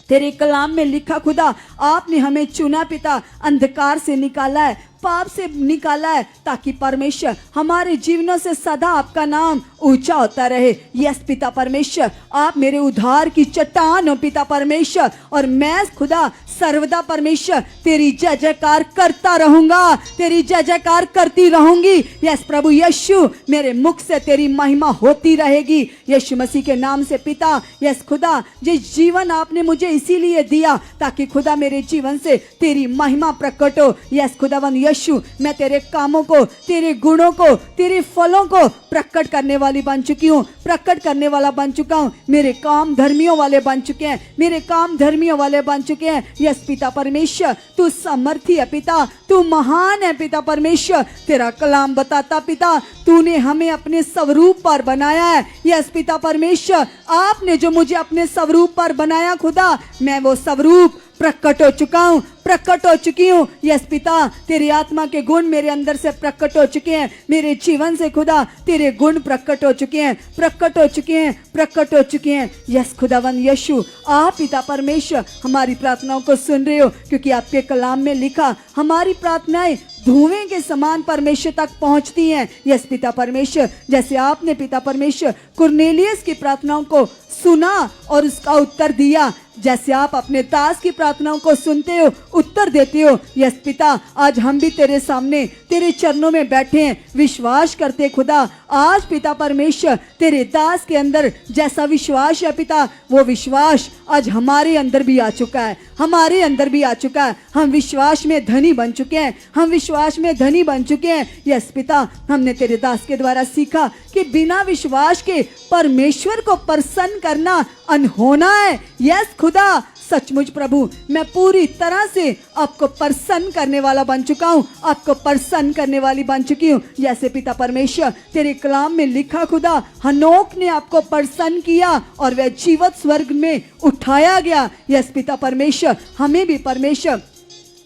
तेरे कलाम में लिखा खुदा, आपने हमें चुना पिता, अंधकार से निकाला है, पाप से निकाला है, ताकि परमेश्वर हमारे जीवनों से सदा आपका नाम ऊंचा होता रहे। यस पिता परमेश्वर, आप मेरे उद्धार की चट्टान हो पिता परमेश्वर, और मैं खुदा सर्वदा परमेश्वर तेरी जय जयकार करता रहूंगा, तेरी जय जयकार करती रहूंगी। यस प्रभु यीशु, मेरे मुख से तेरी महिमा होती रहेगी यीशु मसीह के नाम से पिता। यस खुदा, जिस जीवन आपने मुझे इसीलिए दिया ताकि खुदा मेरे जीवन से तेरी महिमा प्रकट हो। यस खुदावन यीशु, मैं तेरे कामों को, तेरे गुणों को, तेरे फलों को प्रकट करने वाली बन चुकी हूँ, प्रकट करने वाला बन चुका हूँ। मेरे काम धर्मियों वाले बन चुके हैं, मेरे काम धर्मियों वाले बन चुके हैं। यस पिता परमेश्वर, तू सामर्थी है पिता, तू महान है पिता परमेश्वर। तेरा कलाम बताता पिता, तूने हमें अपने स्वरूप पर बनाया है। यस पिता परमेश्वर, आपने जो मुझे अपने स्वरूप पर बनाया खुदा, मैं वो स्वरूप प्रकट हो चुका हूँ, प्रकट हो चुकी हूँ। यस पिता, तेरी आत्मा के गुण मेरे अंदर से प्रकट हो चुके हैं, मेरे जीवन से खुदा तेरे गुण प्रकट हो चुके हैं, प्रकट हो चुके हैं, प्रकट हो चुके हैं। यस खुदावन यीशु, आप पिता परमेश्वर हमारी प्रार्थनाओं को सुन रहे हो, क्योंकि आपके कलाम में लिखा हमारी प्रार्थनाएं धुएं के समान परमेश्वर तक पहुंचती हैं। यस पिता परमेश्वर, जैसे आपने पिता परमेश्वर कुरनेलियस की प्रार्थनाओं को सुना और उसका उत्तर दिया, जैसे आप अपने दास की प्रार्थनाओं को सुनते हो, उत्तर देते हो। यस पिता, आज हम भी तेरे सामने तेरे चरणों में बैठे हैं, विश्वास करते खुदा। आज पिता परमेश्वर तेरे दास के अंदर जैसा विश्वास है पिता, वो विश्वास आज हमारे अंदर भी आ चुका है, हमारे अंदर भी आ चुका है। हम विश्वास में धनी बन चुके हैं, हम विश्वास में धनी बन चुके हैं। यस पिता, हमने तेरे दास के द्वारा सीखा कि बिना विश्वास के परमेश्वर को प्रसन्न करना अनहोना है। यस खुदा, सचमुच प्रभु, मैं पूरी तरह से आपको प्रसन्न करने वाला बन चुका हूँ, आपको प्रसन्न करने वाली बन चुकी हूँ। जैसे पिता परमेश्वर तेरे कलाम में लिखा खुदा, हनोक ने आपको प्रसन्न किया और वह जीवित स्वर्ग में उठाया गया। यस पिता परमेश्वर, हमें भी परमेश्वर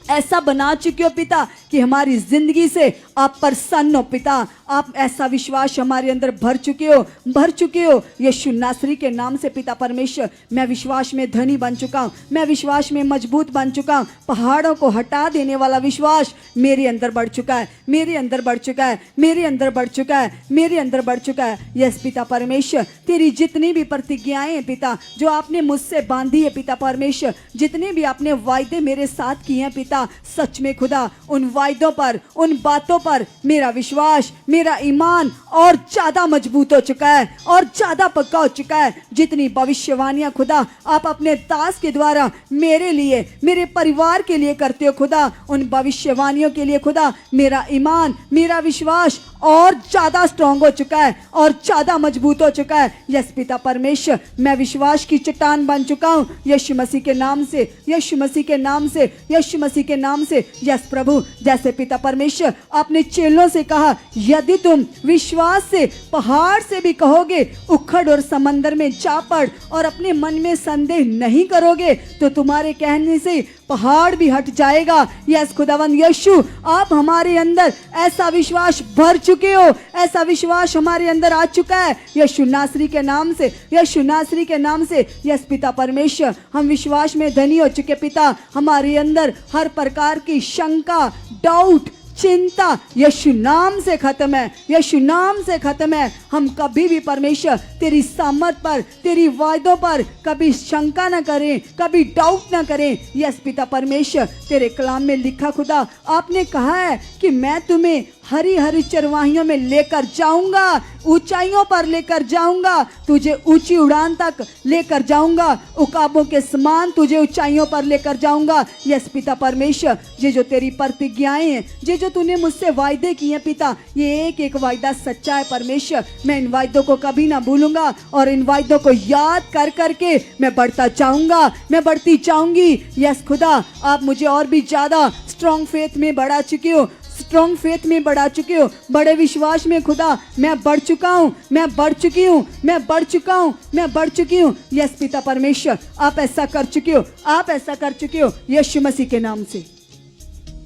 ऐसा बना चुके हो पिता कि हमारी जिंदगी से आप प्रसन्न हो पिता। आप ऐसा विश्वास हमारे अंदर भर चुके हो यीशु नासरी के नाम से पिता परमेश्वर। मैं विश्वास में धनी बन चुका हूँ, मैं विश्वास में मजबूत बन चुका हूँ। पहाड़ों को हटा देने वाला विश्वास मेरे अंदर बढ़ चुका है, मेरे अंदर बढ़ चुका है, मेरे अंदर बढ़ चुका है, मेरे अंदर बढ़ चुका है। यस पिता परमेश्वर, तेरी जितनी भी प्रतिज्ञाएं हैं पिता, जो आपने मुझसे बांधी है पिता परमेश्वर, जितने भी आपने वायदे मेरे साथ किए हैं पिता, सच में खुदा उन वायदों पर, उन बातों पर मेरा विश्वास, मेरा ईमान और ज्यादा मजबूत हो चुका है, और ज्यादा पक्का हो चुका है। जितनी भविष्यवाणियां खुदा आप अपने दास के द्वारा मेरे लिए, मेरे परिवार के लिए करते हो खुदा, उन भविष्यवाणियों के लिए खुदा मेरा ईमान, मेरा विश्वास और ज्यादा स्ट्रांग हो चुका है, और ज्यादा मजबूत हो चुका है। यस पिता परमेश्वर, मैं विश्वास की चट्टान बन चुका हूँ यीशु मसीह के नाम से, यीशु मसीह के नाम से, यीशु मसीह के नाम से। यस प्रभु, जैसे पिता परमेश्वर आपने चेलों से कहा, यदि तुम विश्वास से पहाड़ से भी कहोगे उखड़ और समंदर में जा पड़, और अपने मन में संदेह नहीं करोगे, तो तुम्हारे कहने से पहाड़ भी हट जाएगा। यस खुदावन यीशु, आप हमारे अंदर ऐसा विश्वास भर चुके हो, ऐसा विश्वास हमारे अंदर आ चुका है यीशु नासरी के नाम से, यीशु नासरी के नाम से। यस पिता परमेश्वर, हम विश्वास में धनी हो चुके पिता। हमारे अंदर हर प्रकार की शंका, डाउट, चिंता यीशु नाम से खत्म है, यीशु नाम से खत्म है। हम कभी भी परमेश्वर तेरी सामर्थ पर, तेरी वायदों पर कभी शंका ना करें, कभी डाउट ना करें। यस पिता परमेश्वर, तेरे कलाम में लिखा खुदा, आपने कहा है कि मैं तुम्हें हरी हरी चरवाहियों में लेकर जाऊंगा, ऊंचाइयों पर लेकर जाऊंगा, तुझे ऊंची उड़ान तक लेकर जाऊंगा, उकाबों के समान तुझे ऊंचाइयों पर लेकर जाऊंगा। यस पिता परमेश्वर, ये जो तेरी प्रतिज्ञाएं हैं, ये जो तूने मुझसे वायदे किए हैं पिता, ये एक एक वायदा सच्चा है परमेश्वर। मैं इन वायदों को कभी ना भूलूंगा, और इन वायदों को याद कर करके मैं बढ़ता जाऊंगा, मैं बढ़ती जाऊंगी। यस खुदा, आप मुझे और भी ज्यादा स्ट्रॉन्ग फेथ में बढ़ा चुके हो, स्ट्रॉन्ग फेथ में बढ़ा चुके हो, बड़े विश्वास में खुदा मैं बढ़ चुका हूँ, मैं बढ़ चुकी हूँ, मैं बढ़ चुका हूँ, मैं बढ़ चुकी हूँ। यस पिता परमेश्वर, आप ऐसा कर चुके हो, आप ऐसा कर चुके हो यीशु मसीह के नाम से।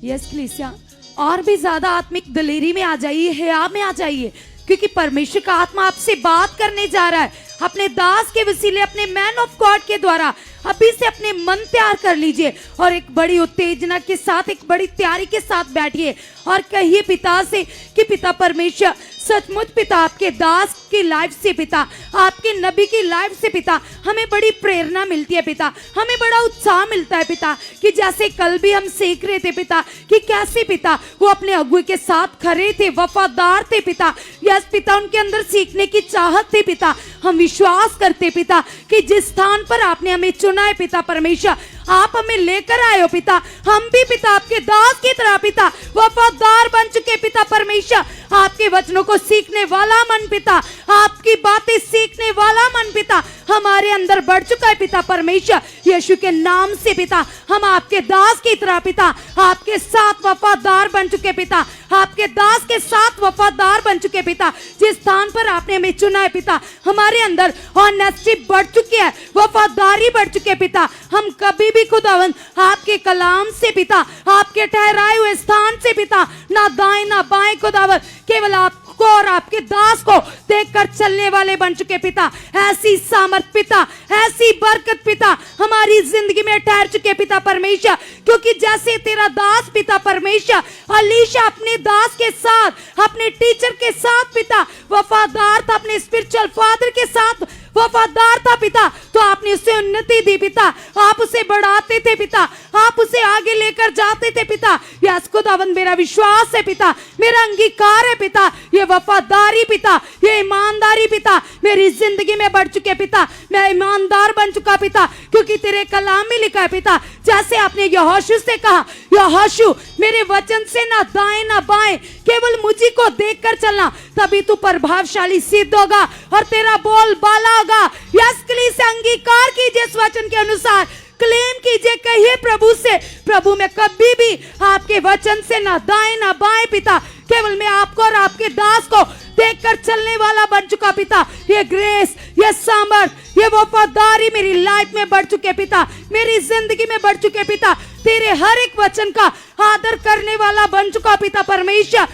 यस कलीसिया, और भी ज्यादा आत्मिक दलेरी में आ जाइए, हया में आ जाइए, क्योंकि परमेश्वर का आत्मा आपसे बात करने जा रहा है। अपने दास के वसीले, अपने मैन ऑफ गॉड के द्वारा अभी से अपने मन तैयार कर लीजिए और एक बड़ी उत्तेजना के साथ, एक बड़ी तैयारी के साथ बैठिए और कहिए पिता से कि पिता परमेश्वर, सचमुच पिता आपके दास की लाइफ से पिता, आपके नबी की लाइफ से पिता हमें बड़ी प्रेरणा मिलती है पिता, हमें बड़ा उत्साह मिलता है पिता, कि जैसे कल भी हम सीख रहे थे पिता कि कैसे पिता वो अपने अगुए के साथ खड़े थे, वफादार थे पिता। यस पिता, उनके अंदर सीखने की चाहत थी पिता। हम विश्वास करते पिता कि जिस स्थान पर आपने हमें चुना है पिता परमेश्वर, आप हमें लेकर आए हो पिता। हम भी पिता आपके दास की तरह पिता वफादार बन चुके पिता परमेश्वर। आपके वचनों को सीखने वाला मन पिता, आपकी बातें सीखने वाला मन पिता हमारे अंदर बढ़ चुका है पिता परमेश्वर। यीशु के नाम से पिता हम आपके दास की तरह पिता आपके साथ वफादार बन चुके पिता, आपके दास के साथ वफादार बन चुके पिता। जिस स्थान पर आपने हमें चुना है पिता, हमारे अंदर ऑनेस्टी बढ़ चुकी है, वफादारी बढ़ चुके पिता। हम कभी भी खुदावन आपके कलाम से पिता, आपके ठहराए हुए स्थान से पिता ना दाएं ना बाएं खुदावन, केवल आपको और आपके दास को देखकर चलने वाले बन चुके पिता। ऐसी सामर्थ पिता, ऐसी बरकत पिता हमारी जिंदगी में ठहर चुके पिता परमेश्वर, क्योंकि जैसे तेरा दास पिता परमेश्वर अलीशा अपने दास के साथ, अपने टीचर के साथ पिता वफादार था, अपने स्पिरिचुअल फादर के साथ वफादार था पिता, तो आपने उसे उन्नति दी पिता, आप उसे बढ़ाते थे पिता, आप उसे आगे लेकर जाते थे पिता। यस खुदावन, मेरा विश्वास है पिता, मेरा अंगीकार है पिता, ये वफादारी पिता, ये ईमानदारी पिता मेरी जिंदगी में बढ़ चुके पिता। मैं ईमानदार बन चुका पिता, क्योंकि तेरे कलाम में लिखा है पिता, जैसे आपने यहोशू से कहा, यहोशू मेरे वचन से ना दाएं ना बाएं, केवल मुझी को देखकर चलना, तभी तू प्रभावशाली सिद्ध होगा और तेरा बोल बाला होगा। यस कलीसिया, अंगीकार कीजिए इस वचन के अनुसार, क्लेम कीजिए, कहिए प्रभु से, प्रभु मैं कभी भी आपके वचन से ना दाएं ना बाएं पिता, केवल मैं आपको और आपके दास को देखकर चलने वाला बन चुका पिता। ये ग्रेस, ये सामर्थ, ये वफादारी मेरी लाइफ में बढ़ चुके पिता, मेरी जिंदगी में बढ़ चुके पिता। तेरे हर एक वचन का आदर करने वाला बन चुका पिता परमेश्वर।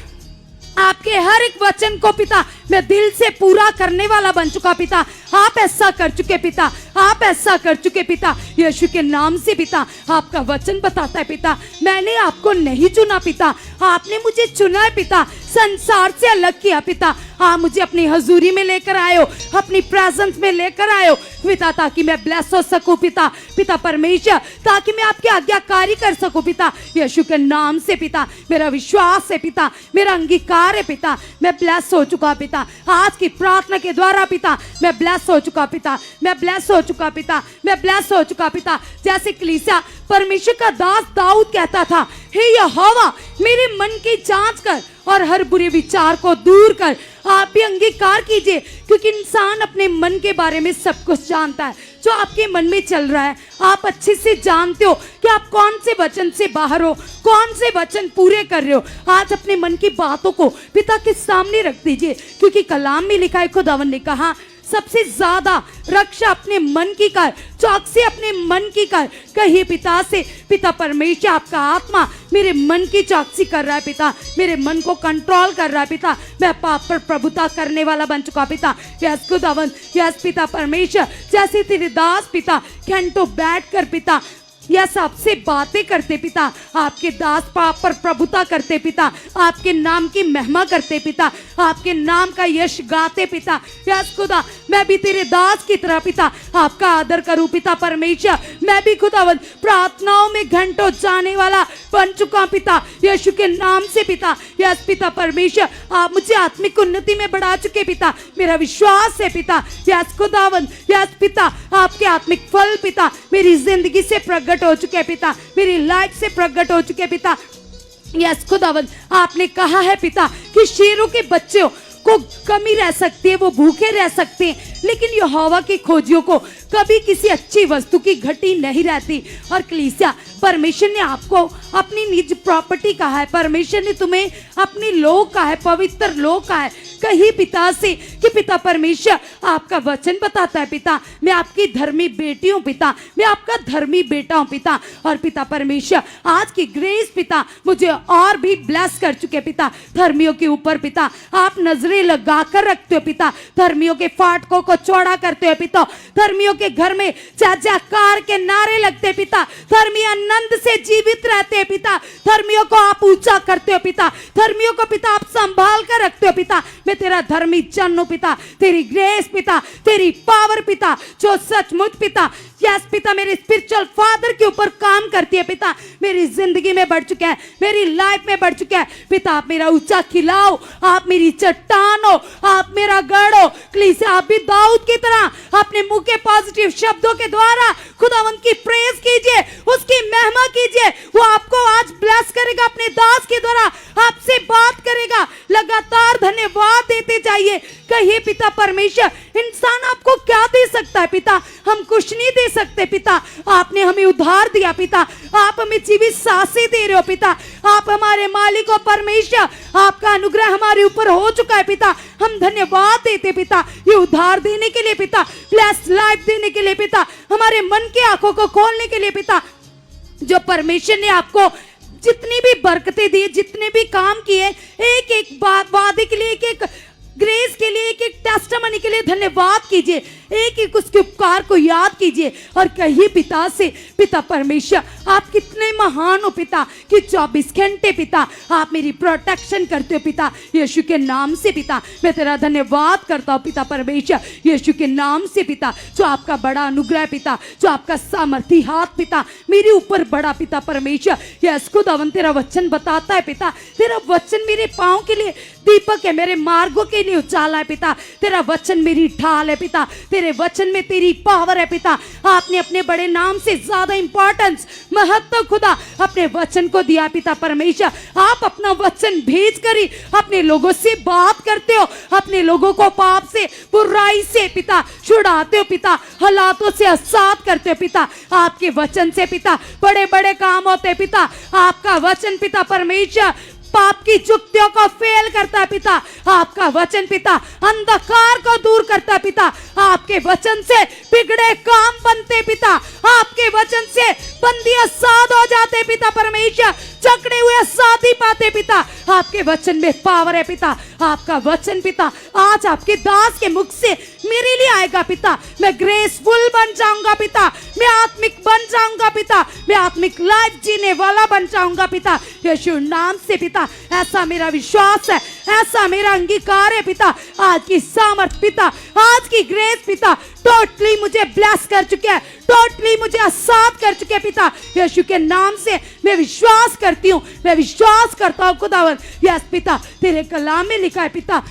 आपके हर एक वचन को पिता मैं दिल से पूरा करने वाला बन चुका पिता। आप ऐसा कर चुके पिता, आप ऐसा कर चुके पिता। यीशु के नाम से पिता आपका वचन बताता है पिता, मैंने आपको नहीं चुना पिता, आपने मुझे चुना है पिता, संसार से अलग किया पिता। आप मुझे अपनी हजूरी में लेकर आए हो, अपनी प्रेजेंस में लेकर आए हो पिता, ताकि मैं ब्लेस हो सकूं पिता, पिता परमेश्वर, ताकि मैं आपकी आज्ञाकारी कर सकूं पिता। यीशु के नाम से पिता मेरा विश्वास है पिता, मेरा अंगीकार है पिता, मैं ब्लेस हो चुका पिता। आज की प्रार्थना के द्वारा पिता मैं ब्लेस हो चुका पिता, मैं ब्लेस हो चुका पिता, मैं ब्लेस हो चुका पिता। जैसे कलीसिया परमेश्वर का दास दाऊद कहता था, हे यहोवा मेरे मन की जांच कर और हर बुरे विचार को दूर कर। आप भी अंगीकार कीजिए, क्योंकि इंसान अपने मन के बारे में सब कुछ जानता है। जो आपके मन में चल रहा है आप अच्छे से जानते हो कि आप कौन से वचन से बाहर हो, कौन से वचन पूरे कर रहे हो। आज अपने मन की बातों को पिता के सामने रख दीजिए, क्योंकि कलाम में लिखा है, खुदावन ने कहा सबसे ज्यादा रक्षा अपने मन की कर, चौकसी अपने मन की कर। कहिए पिता से, पिता परमेश्वर आपका आत्मा मेरे मन की चौकसी कर रहा है पिता, मेरे मन को कंट्रोल कर रहा है पिता, मैं पाप पर प्रभुता करने वाला बन चुका पिता। यस खुदावन, यस पिता परमेश्वर, जैसे तेरे दास पिता घंटों बैठ कर पिता यस आपसे बातें करते पिता, आपके दास पाप पर प्रभुता करते पिता, आपके नाम की महिमा करते पिता, आपके नाम का यश गाते पिता। यस खुदा, मैं भी तेरे दास की तरह पिता आपका आदर करूं पिता परमेश्वर। मैं भी खुदावन प्रार्थनाओं में घंटों जाने वाला बन चुका पिता, यीशु के नाम से पिता। यस पिता परमेश्वर, आप मुझे आत्मिक उन्नति में बढ़ा चुके पिता, मेरा विश्वास है पिता। यस खुदावन, यस पिता आपके आत्मिक फल पिता मेरी जिंदगी से प्रकट हो चुके पिता, मेरी लाइफ से प्रकट हो चुके पिता। यस खुदावन, आपने कहा है पिता कि शेरों के बच्चों को कमी रह सकती है, वो भूखे रह सकते हैं, लेकिन यहोवा के खोजियों को कभी किसी अच्छी वस्तु की घटी नहीं रहती। और कलीसिया, परमेश्वर ने आपको अपनी निज प्रॉपर्टी कहा है, परमेश्वर ने तुम्हें अपनी लोग कहा है, पवित्र लोग कहा है। कही पिता से कि पिता परमेश्वर आपका वचन बताता है पिता मैं आपकी धर्मी बेटी हूँ पिता, मैं आपका धर्मी बेटा हूँ पिता। और पिता परमेश्वर, आज की ग्रेस पिता मुझे और भी ब्लेस कर चुके पिता। धर्मियों के ऊपर पिता आप नजरें लगा कर रखते हो पिता, धर्मियों के फाटकों को चौड़ा करते हो पिता। धर्मियों के घर में जय जयकार के नारे लगते पिता। धर्मी आनंद से जीवित रहते हैं पिता। धर्मियों को आप ऊंचा करते हो पिता। धर्मियों को पिता आप संभाल कर रखते हो पिता। मैं तेरा धर्मी जन हूं पिता। तेरी ग्रेस पिता, तेरी पावर पिता, जो सचमुच पिता यस पिता मेरे स्पिरिचुअल फादर के ऊपर काम करती है पिता। मेरी जिंदगी में बढ़ चुका है, मेरी लाइफ में बढ़ चुका है पिता। आप मेरा ऊंचा खिलाओ, आप मेरी चट्टान हो, आप मेरा गढ़ हो। कलीसिया आप भी दाऊद की तरह अपने मुंह के पॉजिटिव शब्दों के द्वारा खुदावंत की प्रेज कीजिए, उसकी महिमा कीजिए। वो आपको आज ब्लेस करेगा, अपने दास के द्वारा आपसे बात करेगा। लगातार धन्यवाद देते जाइए। कहिए पिता परमेश्वर, इंसान आपको क्या दे सकता है पिता? हम कुछ नहीं दे सकते पिता। आपने हमें उधार दिया पिता। आप हमें जीवित सांसें दे रहे हो पिता। आप हमारे मालिक हो परमेश्वर। आपका अनुग्रह हमारे ऊपर हो चुका है पिता। हम धन्यवाद देते पिता, ये उधार देने के लिए पिता, ब्लेस लाइफ देने के लिए पिता, हमारे मन की आंखों को खोलने के लिए पिता। जो परमेश्वर ने आपको जितनी भी बरकतें दी, जितने भी काम किए, एक एक वादे के लिए, एक एक ग्रेस के लिए, एक एक टेस्टिमनी के लिए धन्यवाद कीजिए। एक एक उसके उपकार को याद कीजिए और कहिए पिता से, पिता परमेश्वर आप कितने महान हो पिता कि 24 घंटे पिता आप मेरी प्रोटेक्शन करते हो पिता। यीशु के नाम से पिता मैं तेरा धन्यवाद करता हूँ पिता परमेश्वर, यीशु के नाम से पिता। जो आपका बड़ा अनुग्रह पिता, जो आपका सामर्थी हाथ पिता मेरे ऊपर बड़ा पिता परमेश्वर। यस खुदावन तेरा वचन बताता है पिता, तेरा वचन मेरे पाँव के लिए दीपक है, मेरे मार्गों के लिए उजाला है पिता। तेरा वचन मेरी ढाल है पिता। तेरे वचन में तेरी पावर है पिता। आपने अपने बड़े नाम से ज्यादा इंपॉर्टेंस, महत्व खुदा अपने वचन को दिया पिता परमेश्वर। आप अपना वचन भेज कर ही अपने लोगों से बात करते हो, अपने लोगों को पाप से, बुराई से पिता छुड़ाते हो पिता, हालातों से आजाद करते हो पिता। आपके वचन से पिता बड़े बड़े काम होते हैं पिता। आपका वचन पिता परमेश्वर पाप की जुक्तियों को फेल करता है पिता। आपका वचन पिता अंधकार को दूर करता है पिता। आपके वचन से बिगड़े काम बनते पिता। आपके वचन से बंदी आजाद हो जाते पिता परमेश्वर, जकड़े हुए आजादी पाते पिता। आपके वचन में पावर है पिता। आपका वचन पिता आज आपके दास के मुख से मेरे लिए आएगा पिता। मैं ग्रेसफुल बन जाऊंगा पिता, मैं आत्मिक बन जाऊंगा पिता, मैं आत्मिक लाइफ जीने वाला बन जाऊंगा पिता यीशु नाम से पिता। ऐसा मेरा विश्वास है, ऐसा मेरा अंगीकार है पिता। आज की सामर्थ पिता, आज की ग्रेस पिता टोटली मुझे ब्लेस कर चुके हैं, टोटली मुझे आजाद कर चुके हैं पिता यीशु के नाम से। मैं विश्वास करती हूँ, मैं विश्वास करता हूँ खुदावन। यस पिता तेरे कलाम में लिखा है पिता,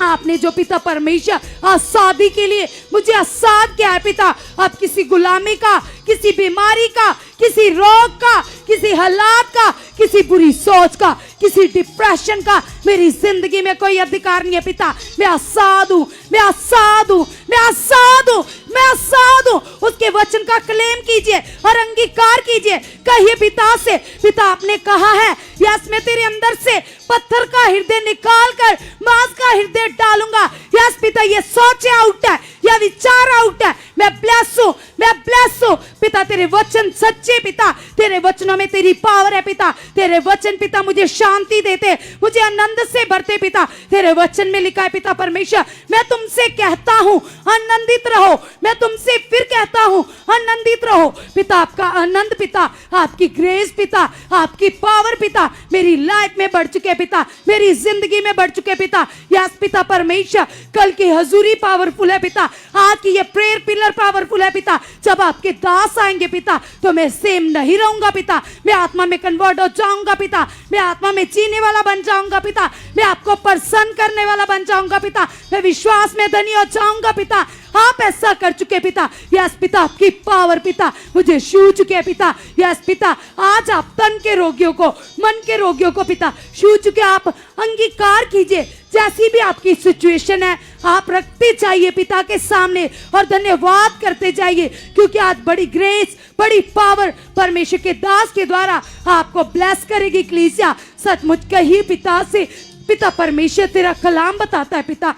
आपने जो पिता परमेश्वर आजादी के लिए मुझे आजाद किया है पिता। अब किसी गुलामी का, किसी बीमारी का, किसी रोग का, किसी हालात का, किसी बुरी सोच का, किसी डिप्रेशन का मेरी जिंदगी में कोई अधिकार नहीं है पिता। मैं आजाद हूँ, मैं आजाद हूँ, मैं आजाद हूँ, मैं आजाद हूँ। उसके वचन का क्लेम कीजिए और अंगीकार कीजिए। कहिए पिता से, पिता आपने कहा है यस मैं तेरे अंदर से पत्थर का हृदय निकाल कर मांस का हृदय डालूंगा। यस पिता ये सोच आउट है, यह विचार आउट है। मैं ब्लेस हूँ, मैं ब्लेस हूँ पिता। तेरे वचन सच्चे पिता, तेरे वचनों में तेरी पावर है पिता। तेरे वचन पिता मुझे शांति देते, मुझे आनंद से भरते पिता। तेरे वचन में लिखा है पिता परमेश्वर, मैं तुमसे कहता हूँ आनंदित रहो। मैं तुमसे फिर कहता हूँ आनंदित रहो पिता। आपका आनंद पिता, आपकी ग्रेस पिता, आपकी पावर पिता मेरी लाइफ में बढ़ चुके पिता, मेरी जिंदगी में बढ़ चुके पिता। यस पिता परमेश्वर कल की हजूरी पावरफुल है पिता, आज की ये प्रेयर पिलर पावरफुल है पिता। जब आपके दास आएंगे पिता तो मैं सेम नहीं रहूंगा पिता। मैं आत्मा में कन्वर्ट हो जाऊंगा पिता, मैं आत्मा में जीने वाला बन जाऊंगा पिता, मैं आपको प्रसन्न करने वाला बन जाऊंगा पिता, मैं विश्वास में धनी हो जाऊंगा पिता। आप ऐसा कर चुके पिता। यस पिता आपकी पावर पिता मुझे छू चुके पिता। यस पिता आज आप तन के रोगियों को, मन के रोगियों को पिता छू चुके। आप अंगीकार कीजिए, जैसी भी आपकी सिचुएशन है आप रखते जाइए पिता के सामने और धन्यवाद करते जाइए, क्योंकि आज बड़ी ग्रेस, बड़ी पावर परमेश्वर के दास के द्वारा आपको ब्लेस करेगी कलीसिया। सचमुच कहिए पिता से, पिता परमेश्वर तेरा कलाम बताता है पिता,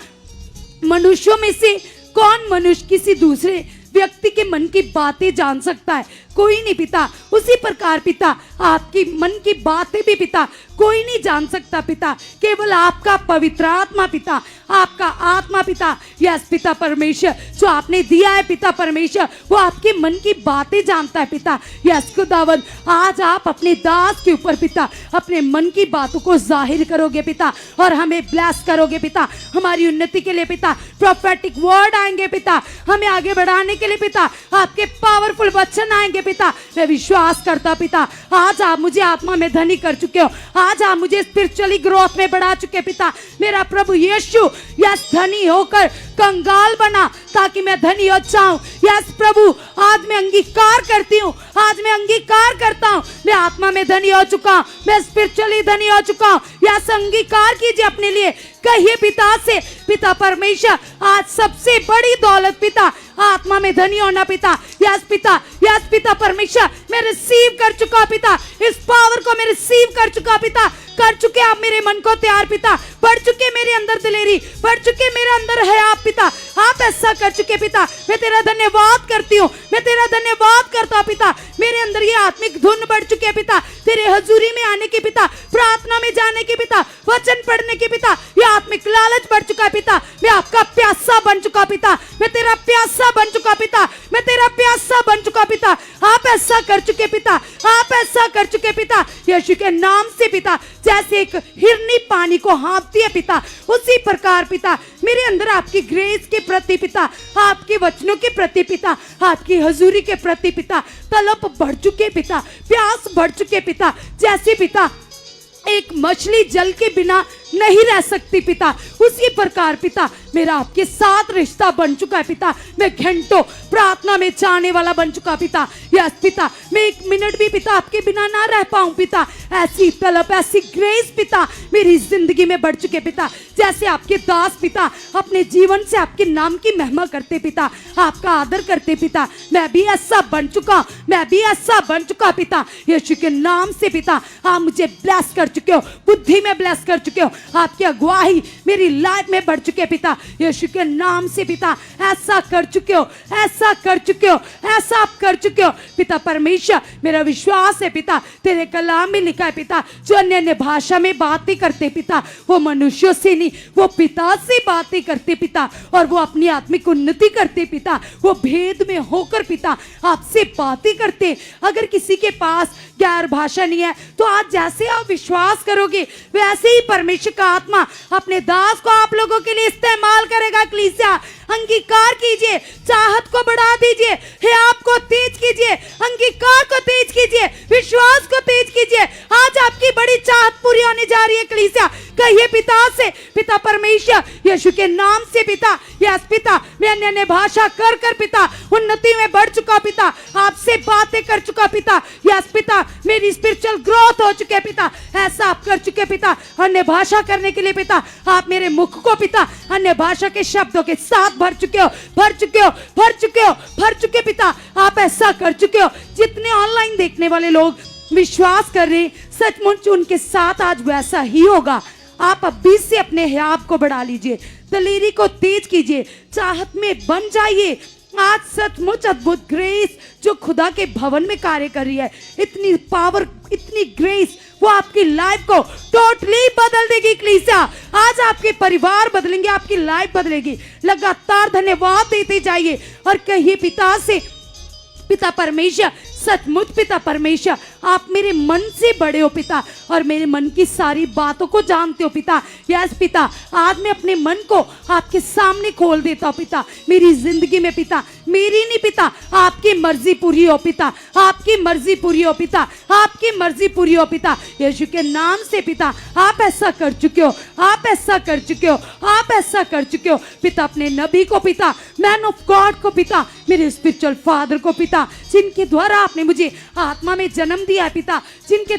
मनुष्यों में से कौन मनुष्य किसी दूसरे व्यक्ति के मन की बातें जान सकता है, कोई नहीं पिता। उसी प्रकार पिता आपकी मन की बातें भी पिता कोई नहीं जान सकता पिता, केवल आपका पवित्र आत्मा पिता, आपका आत्मा पिता। यस पिता परमेश्वर, जो आपने दिया है पिता परमेश्वर, वो आपके मन की बातें जानता है पिता। यस खुदावन, आज आप अपने दास के ऊपर पिता अपने मन की बातों को जाहिर करोगे पिता, और हमें ब्लेस करोगे पिता, हमारी उन्नति के लिए पिता। प्रोफेटिक वर्ड आएंगे पिता, हमें आगे बढ़ाने के लिए पिता। आपके पावरफुल वचन आएंगे पिता। मैं विश्वास करता पिता, आज आप मुझे आत्मा में धनी कर चुके हो, आज आप मुझे स्पिरिचुअली ग्रोथ में बढ़ा चुके पिता। मेरा प्रभु यीशु यस धनी होकर कंगाल बना ताकि मैं धनी हो जाऊं। यस प्रभु, आज मैं अंगीकार करती हूँ, आज मैं अंगीकार करता हूँ, मैं आत्मा में धनी हो चुका हूँ, मैं स्पिरिचुअली धनी हो चुका हूँ। यस अंगीकार कीजिए अपने लिए, कहिए पिता से, पिता परमेश्वर आज सबसे बड़ी दौलत पिता आत्मा में धनी होना पिता। यस पिता परमेश्वर, मैं रिसीव कर चुका पिता, इस पावर को मैं रिसीव कर चुका पिता। कर चुके आप मेरे मन को तैयार पिता, बढ़ चुके मेरे अंदर दिलेरी, बढ़ चुके मेरे अंदर है आप पिता। आप ऐसा कर चुके पिता, मैं तेरा धन्यवाद करती हूँ, मैं तेरा धन्यवाद करता हूँ पिता। मेरे अंदर ये आत्मिक धुन बढ़ चुकी है पिता, तेरे हजूरी में आने की पिता, प्रार्थना में जाने की पिता, वचन पढ़ने की पिता, ये आत्मिक लालच बढ़ चुका है पिता। मैं आपका प्यासा बन चुका पिता, मैं तेरा प्यासा बन चुका पिता, मैं तेरा प्यासा बन चुका पिता। आप ऐसा कर चुके पिता, आप ऐसा कर चुके पिता, यीशु के नाम से पिता। जैसे एक हिरनी पानी को हाँफती है पिता, उसी प्रकार पिता मेरे अंदर आपकी ग्रेस के प्रति पिता, आपके वचनों के प्रति पिता, आपकी हजूरी के प्रति पिता तलब बढ़ चुके पिता, प्यास बढ़ चुके पिता। जैसे पिता एक मछली जल के बिना नहीं रह सकती पिता, उसी प्रकार पिता मेरा आपके साथ रिश्ता बन चुका है पिता। मैं घंटों प्रार्थना में जाने वाला बन चुका पिता। यस पिता, मैं एक मिनट भी पिता आपके बिना ना रह पाऊं पिता। ऐसी तलब, ऐसी ग्रेस पिता मेरी जिंदगी में बढ़ चुके पिता। जैसे आपके दास पिता अपने जीवन से आपके नाम की महिमा करते पिता, आपका आदर करते पिता, मैं भी ऐसा बन चुका, मैं भी ऐसा बन चुका पिता। यीशु के नाम से पिता आप मुझे ब्लेस कर चुके हो, बुद्धि में ब्लेस कर चुके हो, आपकी अगुवाई मेरी लाइफ में बढ़ चुके पिता। यीशु के नाम से पिता ऐसा कर चुके हो, ऐसा कर चुके हो, ऐसा आप कर चुके हो पिता परमेश्वर। मेरा विश्वास है पिता, तेरे कलाम में लिखा है पिता, जो अन्य अन्य भाषा में बातें करते पिता, वो मनुष्यों से नहीं, वो पिता से बातें करते पिता, और वो अपनी आत्मिक उन्नति करते पिता, वो भेद में होकर पिता आपसे बातें करते। अगर किसी के पास गैर भाषा नहीं है, तो आज जैसे आप विश्वास करोगे वैसे ही परमेश्वर का आत्मा अपने दास को आप लोगों के लिए इस्तेमाल करेगा। कलीसिया अंगीकार कीजिए, चाहत को बढ़ा दीजिए, है आपको तेज कीजिए, अंगीकार को तेज कीजिए, विश्वास को तेज कीजिए। आज आपकी बड़ी चाहत पूरी होने जा रही है। कलीसिया कहिए पिता से, पिता परमेश्वर यीशु के नाम से पिता, यस पिता मैं अन्य अन्य भाषा कर कर पिता उन्नति में बढ़ चुका पिता, आपसे बातें कर चुका पिता। यस पिता मेरी स्पिरिचुअल ग्रोथ हो चुके पिता, ऐसा आप कर चुके पिता। अन्य भाषा करने के लिए पिता आप मेरे मुख को पिता अन्य भाषा के शब्दों के साथ भर चुके हो, भर चुके हो, भर चुके हो, भर चुके पिता। आप ऐसा कर चुके हो। जितने ऑनलाइन देखने वाले लोग विश्वास कर रहे, सचमुच उनके साथ आज वैसा ही होगा। आप अभी से अपने आप को बढ़ा लीजिए, दलेरी को तेज कीजिए, चाहत में बन जाइए। आज सचमुच अद्भुत ग्रेस जो खुदा के भवन में कार्य कर रही है, इतनी पावर, इतनी ग्रेस, वो आपकी लाइफ को टोटली बदल देगी। कलीसिया आज आपके परिवार बदलेंगे, आपकी लाइफ बदलेगी। लगातार धन्यवाद देते जाइए और कहिए पिता से, पिता परमेश्वर सचमुच पिता परमेश्वर आप मेरे मन से बड़े हो पिता, और मेरे मन की सारी बातों को जानते हो पिता। यस पिता आज मैं अपने मन को आपके सामने खोल देता हूँ पिता। मेरी जिंदगी में पिता मेरी नहीं पिता, आपकी मर्जी पूरी हो पिता, आपकी मर्जी पूरी हो पिता, आपकी मर्जी पूरी हो पिता। यीशु के नाम से पिता आप ऐसा कर चुके हो, आप ऐसा कर चुके हो, आप ऐसा कर चुके हो पिता। अपने नबी को पिता, मैन ऑफ गॉड को पिता, मेरे स्पिरिचुअल फादर को पिता, जिनके द्वारा आपने मुझे आत्मा में जन्म दिया है पिता, जिनके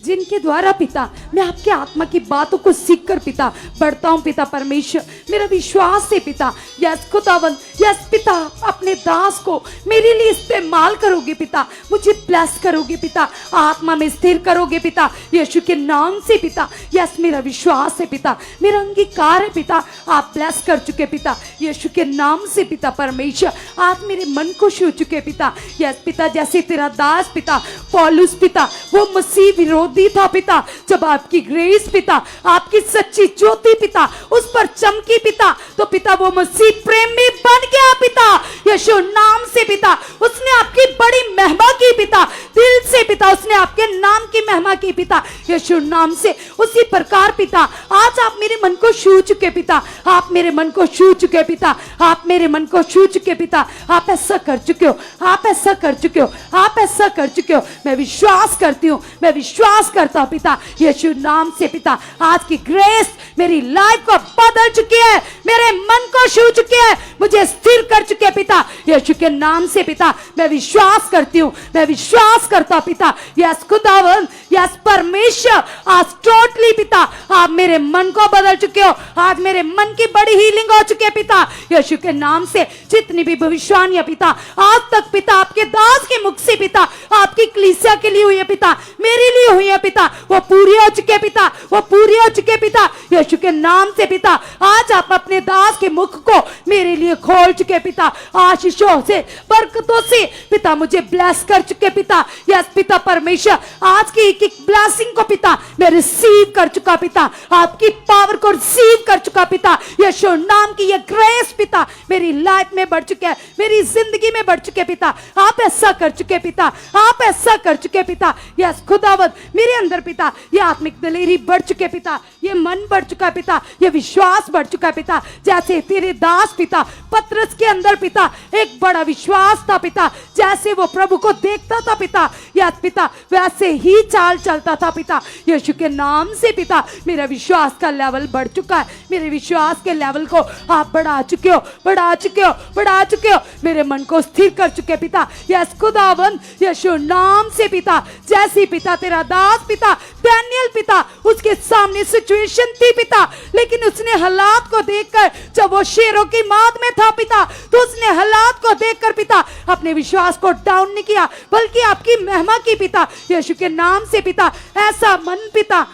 जिनके द्वारा पिता मैं आपके आत्मा की बातों को सीखकर पिता बढ़ता हूँ पिता परमेश्वर। मेरा विश्वास है पिता, यस खुदावन, यस पिता, अपने दास को मेरे लिए इस्तेमाल करोगे पिता, मुझे ब्लेस करोगे पिता, आत्मा में स्थिर करोगे पिता, यीशु के नाम से पिता। यस मेरा विश्वास है पिता, मेरा अंगीकार है पिता, आप ब्लेस कर चुके पिता, यीशु के नाम से पिता परमेश्वर। आज मेरे मन को छू चुके पिता, यस पिता, जैसे तेरा दास पिता पौलुस पिता वो मसीह विरोधी था पिता, जब आपकी ग्रेस पिता, आपकी सच्ची ज्योति पिता उस पर चमकी पिता, तो पिता वो मसीह प्रेमी बन गया पिता, यीशु नाम से पिता। उसने आपकी बड़ी महिमा की पिता, दिल से पिता उसने आपके नाम की महिमा की पिता, यीशु नाम से। उसी प्रकार पिता आज आप मेरे मन को छू चुके पिता, आप मेरे मन को छू चुके पिता, आप मेरे मन को छू चुके पिता। आप ऐसा कर चुके हो, आप ऐसा कर चुके हो, आप ऐसा कर चुके हो। मैं विश्वास करती हूँ, मैं विश्वास करता हूँ पिता, यीशु नाम से पिता। आज की ग्रेस मेरी लाइफ को बदल चुकी है, मेरे मन को छू चुकी है, मुझे स्थिर कर चुके पिता, यीशु के नाम से पिता। मैं विश्वास करती हूँ, मैं विश्वास करता हूँ पिता, यस खुदावन, यस परमेश्वर। आज टोटली पिता आप मेरे मन को बदल चुके हो, आज मेरे मन की बड़ी हीलिंग हो चुकी है पिता, यीशु के नाम से। जितनी भी भविष्यवाणियां पिता आज तक पिता आपके दास के मुख से पिता आपकी कलीसिया के लिए हुई है पिता, मेरे लिए हुई है पिता, वो पूरी हो चुके पिता, वो पूरी हो चुके पिता, यीशु के नाम से पिता। आज आप अपने दास के मुख को मेरे लिए खोल चुके पिता, आशीषों से बरकतों से पिता मुझे ब्लेस कर चुके पिता, यस पिता परमेश्वर। आज की एक एक ब्लेसिंग को पिता मैं रिसीव कर चुका पिता, आपकी पावर को रिसीव कर चुका पिता, यीशु नाम की ये ग्रेस पिता मेरी लाइफ में बढ़ चुके हैं, मेरी जिंदगी में बढ़ चुके पिता। आप ऐसा कर चुके पिता, आप ऐसा कर चुके पिता, यस खुदावंद। मेरे अंदर पिता ये आत्मिक दलेरी बढ़ चुके पिता, ये मन बढ़ चुका पिता, ये विश्वास बढ़ चुका पिता। जैसे तेरे दास पिता पतरस के अंदर पिता एक बड़ा विश्वास था पिता, जैसे वो प्रभु को देखता था पिता, यस पिता वैसे ही चाल चलता था पिता, यीशु के नाम से पिता। मेरा विश्वास का लेवल बढ़ चुका है, मेरे विश्वास के लेवल को आप बढ़ा चुके हो, बढ़ा चुके हो, बढ़ा चुके हो। मेरे मन को स्थिर कर चुके पिता, यस खुदावंद, यीशु नाम से पिता। जैसे पिता तेरा दास पिता दानियल पिता उसके सामने सिचुएशन थी पिता, लेकिन उसने हालात को देखकर, जब वो शेरों की माद में था पिता, तो उसने हालात को देखकर पिता अपने विश्वास को डाउन नहीं किया, बल्कि आपकी महिमा की पिता, यीशु के नाम से पिता। ऐसा मन पिता,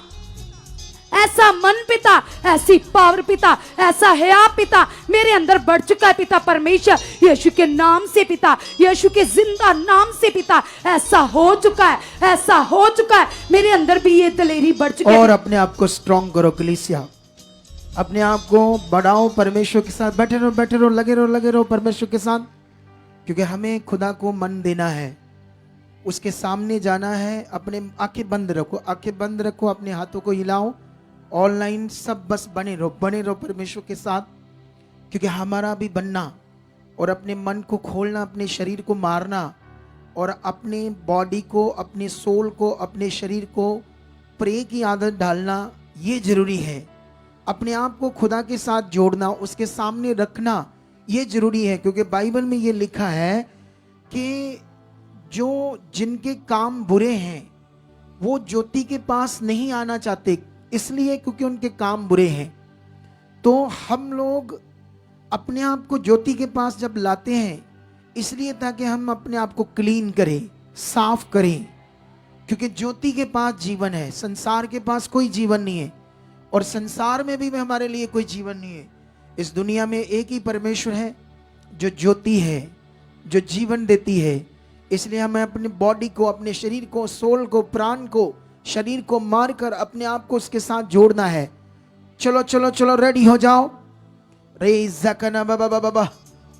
ऐसा मन पिता, ऐसी पावर पिता, ऐसा हया पिता मेरे अंदर बढ़ चुका है पिता परमेश्वर, यीशु के नाम से पिता, यीशु के जिंदा नाम से पिता। ऐसा हो चुका है, ऐसा हो चुका है, मेरे अंदर भी ये दलेरी बढ़ चुकी है। और अपने आप को स्ट्रॉन्ग करो कलीसिया, अपने आप को बढ़ाओ परमेश्वर के साथ। बैठे रहो, बैठे रहो, लगे रहो, लगे रहो परमेश्वर के साथ, क्योंकि हमें खुदा को मन देना है, उसके सामने जाना है। अपने आंखें बंद रखो, आंखें बंद रखो, अपने हाथों को हिलाओ। ऑनलाइन सब बस बने रहो परमेश्वर के साथ, क्योंकि हमारा भी बनना और अपने मन को खोलना, अपने शरीर को मारना और अपने बॉडी को, अपने सोल को, अपने शरीर को प्रे की आदत डालना, ये जरूरी है। अपने आप को खुदा के साथ जोड़ना, उसके सामने रखना, ये जरूरी है। क्योंकि बाइबल में ये लिखा है कि जो जिनके काम बुरे हैं वो ज्योति के पास नहीं आना चाहते, इसलिए क्योंकि उनके काम बुरे हैं। तो हम लोग अपने आप को ज्योति के पास जब लाते हैं, इसलिए ताकि हम अपने आप को क्लीन करें, साफ करें, क्योंकि ज्योति के पास जीवन है, संसार के पास कोई जीवन नहीं है, और संसार में भी हमारे लिए कोई जीवन नहीं है। इस दुनिया में एक ही परमेश्वर है जो ज्योति है, जो जीवन देती है। इसलिए हमें अपने बॉडी को, अपने शरीर को, सोल को, प्राण को, शरीर को मारकर अपने आप को उसके साथ जोड़ना है। चलो चलो चलो, रेडी हो जाओ। रेज़कना बाबा बाबा,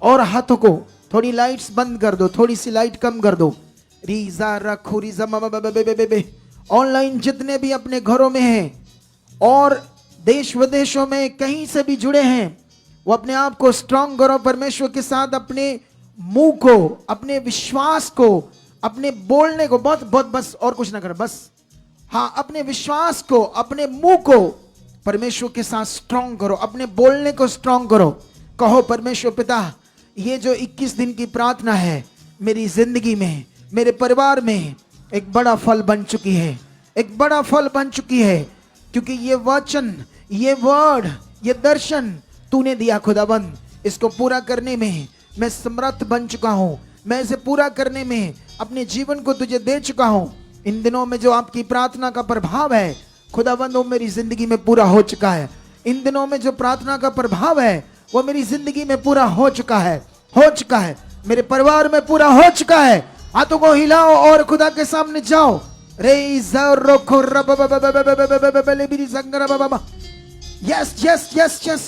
और हाथों को थोड़ी लाइट्स बंद कर दो, थोड़ी सी लाइट कम कर दो। रीजा रखो, रीजा बे। ऑनलाइन जितने भी अपने घरों में हैं और देश विदेशों में कहीं से भी जुड़े हैं, वो अपने आप को स्ट्रांग करो परमेश्वर के साथ। अपने मुंह को, अपने विश्वास को, अपने बोलने को, बस और कुछ ना करो, बस हाँ, अपने विश्वास को, अपने मुंह को परमेश्वर के साथ स्ट्रांग करो, अपने बोलने को स्ट्रांग करो। कहो परमेश्वर पिता, ये जो 21 दिन की प्रार्थना है मेरी जिंदगी में, मेरे परिवार में एक बड़ा फल बन चुकी है। एक बड़ा फल बन चुकी है, क्योंकि ये वचन, ये वर्ड, ये दर्शन तूने दिया खुदाबंद। इसको पूरा करने में मैं समर्थ बन चुका हूं, मैं इसे पूरा करने में अपने जीवन को तुझे दे चुका हूं। इन दिनों में जो आपकी प्रार्थना का प्रभाव है खुदाबंद, वो मेरी जिंदगी में पूरा हो चुका है। इन दिनों में जो प्रार्थना का प्रभाव है वो मेरी जिंदगी में पूरा हो चुका है, हो चुका है, मेरे परिवार में पूरा हो चुका है। हाथों को हिलाओ और खुदा के सामने जाओ। यस यस यस यस,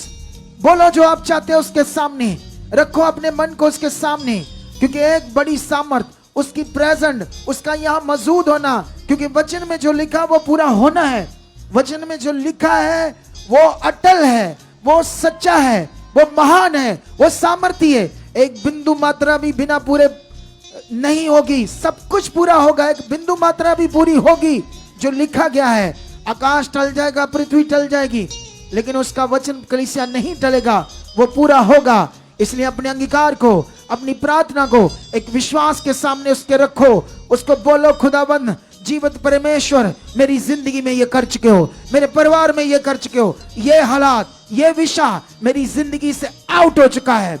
बोलो जो आप चाहते हो उसके सामने, रखो अपने मन को उसके सामने, क्योंकि एक बड़ी सामर्थ उसकी प्रेजेंट, उसका यहाँ मौजूद होना, क्योंकि वचन में जो लिखा वो पूरा होना है। वचन में जो लिखा है वो अटल है, वो सच्चा है, वो महान है, वो सामर्थी है। एक बिंदु मात्रा भी बिना पूरे नहीं होगी, सब कुछ पूरा होगा, एक बिंदु मात्रा भी पूरी होगी। जो लिखा गया है, आकाश टल जाएगा, पृथ्वी टल जाएगी, लेकिन उसका वचन कलीसिया नहीं टलेगा, वो पूरा होगा। इसलिए अपने अंगीकार को, अपनी प्रार्थना को एक विश्वास के सामने उसके रखो, उसको बोलो खुदाबंद जीवित परमेश्वर मेरी जिंदगी में ये कर चुके हो, मेरे परिवार में ये कर चुके हो, ये हालात, ये विषय मेरी जिंदगी से आउट हो चुका है।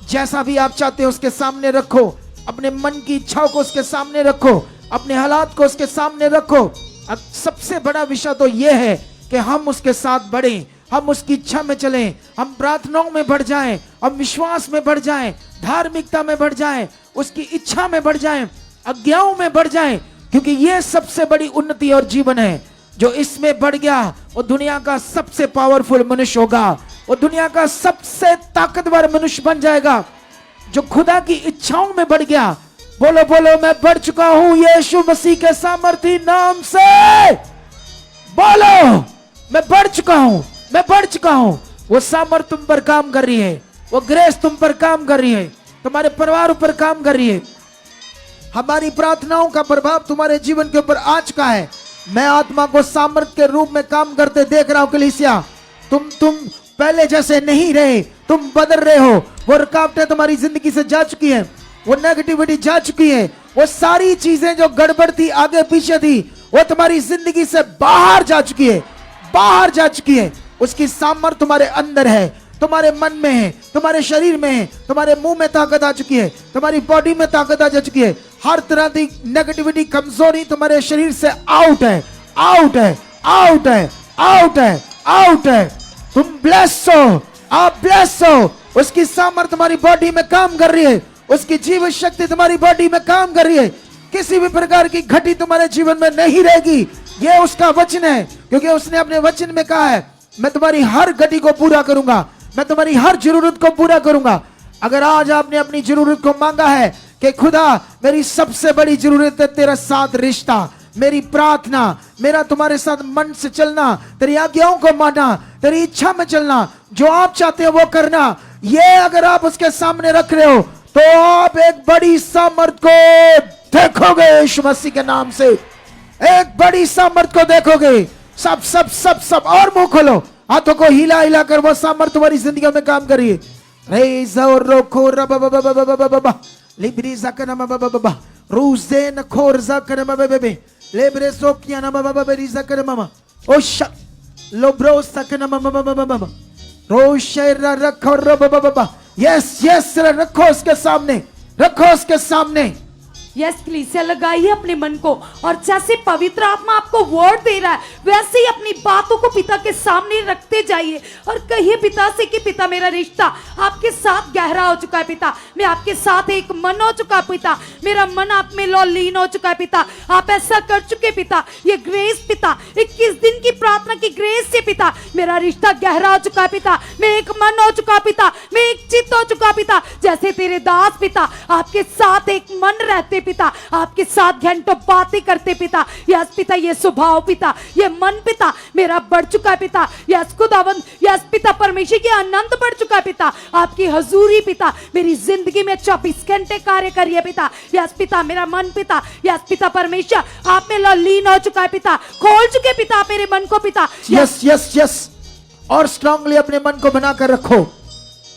जैसा भी आप चाहते हो उसके सामने रखो, अपने मन की इच्छाओं को उसके सामने रखो, अपने हालात को उसके सामने रखो। अब सबसे बड़ा विषय तो ये है कि हम उसके साथ बढ़ें, हम उसकी इच्छा में चलें, हम प्रार्थनाओं में बढ़ जाएं, हम विश्वास में बढ़ जाएं, धार्मिकता में बढ़ जाएं, उसकी इच्छा में बढ़ जाएं, आज्ञाओं में बढ़ जाएं, क्योंकि ये सबसे बड़ी उन्नति और जीवन है। जो इसमें बढ़ गया वो दुनिया का सबसे पावरफुल मनुष्य होगा, वो दुनिया का सबसे ताकतवर मनुष्य बन जाएगा। जो खुदा की इच्छाओं में बढ़ गया, बोलो बोलो मैं बढ़ चुका हूं यीशु मसीह के सामर्थी नाम से, बोलो मैं बढ़ चुका हूं, मैं बढ़ चुका हूं। वो सामर्थ तुम पर काम कर रही है, वो ग्रेस तुम पर काम कर रही है, तुम्हारे परिवार पर काम कर रही है। हमारी प्रार्थनाओं का प्रभाव तुम्हारे जीवन के ऊपर आ चुका है। मैं आत्मा को सामर्थ के रूप में काम करते देख रहा हूं कलीसिया। तुम पहले जैसे नहीं रहे, तुम बदल रहे हो। वो रुकावटें तुम्हारी जिंदगी से जा चुकी है, वो नेगेटिविटी जा चुकी है, वो सारी चीजें जो गड़बड़ थी, आगे पीछे थी, वो तुम्हारी जिंदगी से बाहर जा चुकी है, बाहर जा चुकी है। उसकी सामर्थ तुम्हारे अंदर है, तुम्हारे मन में है, तुम्हारे शरीर में है, तुम्हारे मुंह में ताकत आ चुकी है, तुम्हारी बॉडी में ताकत आ जा चुकी है। हर तरह की नेगेटिविटी, कमजोरी तुम्हारे शरीर से आउट है, आउट है, आउट है, आउट है, आउट है। तुम ब्लेस हो, आप ब्लेस हो। उसकी सामर्थ तुम्हारी बॉडी में काम कर रही है, उसकी जीवन शक्ति तुम्हारी बॉडी में काम कर रही है। किसी भी प्रकार की घटी तुम्हारे जीवन में नहीं रहेगी। ये उसका वचन है, क्योंकि उसने अपने वचन में कहा है मैं तुम्हारी हर घटी को पूरा करूंगा, मैं तुम्हारी हर जरूरत को पूरा करूंगा। अगर आज आपने अपनी जरूरत को मांगा है कि खुदा मेरी सबसे बड़ी जरूरत है तेरा साथ रिश्ता, मेरी प्रार्थना, मेरा तुम्हारे साथ मन से चलना, तेरी आज्ञाओं को मानना, तेरी इच्छा में चलना, जो आप चाहते हो वो करना, ये अगर आप उसके सामने रख रहे हो तो आप एक बड़ी सामर्थ को देखोगे यीशु मसीह के नाम से। एक बड़ी सामर्थ को देखोगे। सब सब सब सब और मुंह खोलो, हाथों को हिला हिला कर वो सामर्थ तुम्हारी जिंदगी में काम करिए। यस यस, रखो उसके सामने, रखो उसके सामने। यस कलीसिया, लगाइए अपने मन को, और जैसे पवित्र आत्मा आपको वर्ड दे रहा है वैसे ही अपनी बातों को पिता के सामने रखते जाइए और कहिए पिता से कि पिता मेरा रिश्ता आपके साथ गहरा हो चुका है पिता, मैं आपके साथ एक मन हो चुका है पिता, मेरा मन आप में लीन हो चुका है पिता, आप ऐसा कर चुके पिता। ये ग्रेस पिता, 21 दिन की प्रार्थना की ग्रेस से पिता मेरा रिश्ता गहरा हो चुका है पिता, मैं एक मन हो चुका पिता, मैं एक चित्त हो चुका पिता। जैसे तेरे दास पिता आपके साथ एक मन रहते पिता, आपके साथ घंटों बातें करते पिता। यस पिता, ये स्वभाव पिता, ये मन पिता मेरा बढ़ चुका है पिता। यस खुदावंद, यस पिता परमेश्वर की आनंद बढ़ चुका है पिता। आपकी हजूरी पिता मेरी जिंदगी में 24 घंटे कार्य करिए पिता। यस पिता, मेरा मन पिता, यस पिता परमेश्वर आप में लीन हो चुका है पिता, खोल चुके पिता मेरे मन को पिता। यस यस यस, और स्ट्रांगली अपने मन को बनाकर रखो,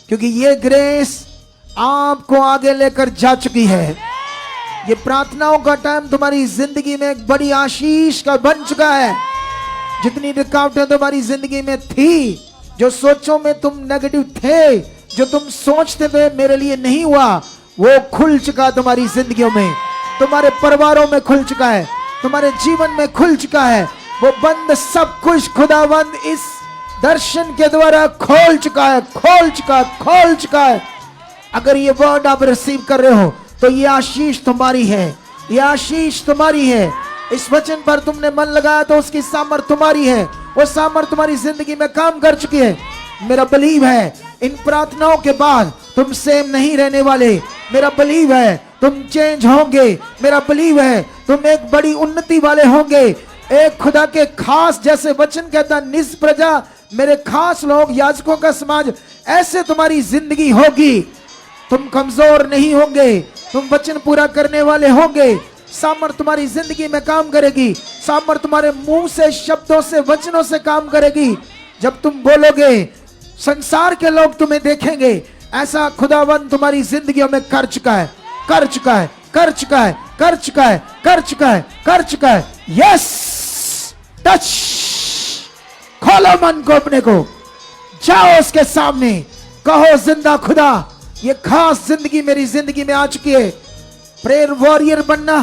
क्योंकि ये ग्रेस आपको आगे लेकर जा चुकी है। ये प्रार्थनाओं का टाइम तुम्हारी जिंदगी में एक बड़ी आशीष का बन चुका है। जितनी रुकावटें तुम्हारी जिंदगी में थी, जो सोचों में तुम नेगेटिव थे, जो तुम सोचते थे मेरे लिए नहीं हुआ, वो खुल चुका तुम्हारी जिंदगियों में, तुम्हारे परिवारों में खुल चुका है, तुम्हारे जीवन में खुल चुका है। वो बंद सब कुछ खुदावंद इस दर्शन के द्वारा खोल चुका है, खोल चुका, खोल चुका है। अगर ये वर्ड आप रिसीव कर रहे हो तो ये आशीष तुम्हारी है, ये आशीष तुम्हारी है। इस वचन पर तुमने मन लगाया तो उसकी सामर्थ तुम्हारी है, वो सामर्थ तुम्हारी जिंदगी में काम कर चुकी है। मेरा बिलीव है इन प्रार्थनाओं के बाद तुम सेम नहीं रहने वाले। मेरा बिलीव है तुम चेंज होंगे। मेरा बिलीव है तुम एक बड़ी उन्नति वाले होंगे। एक खुदा के खास, जैसे वचन कहता, निज प्रजा मेरे खास लोग, याजकों का समाज, ऐसे तुम्हारी जिंदगी होगी। तुम कमजोर नहीं होंगे, तुम वचन पूरा करने वाले होंगे। सामर्थ तुम्हारी जिंदगी में काम करेगी, सामर्थ तुम्हारे मुंह से, शब्दों से, वचनों से काम करेगी। जब तुम बोलोगे संसार के लोग तुम्हें देखेंगे। ऐसा खुदावन तुम्हारी जिंदगियों में कर चुका है, कर चुका है, कर चुका है, कर चुका है, कर चुका है, कर चुका है। यस, टच, खोलो मन को अपने को, जाओ उसके सामने, कहो जिंदा खुदा, ये खास जिंदगी मेरी जिंदगी में आ चुकी है। प्रेयर वॉरियर बनना,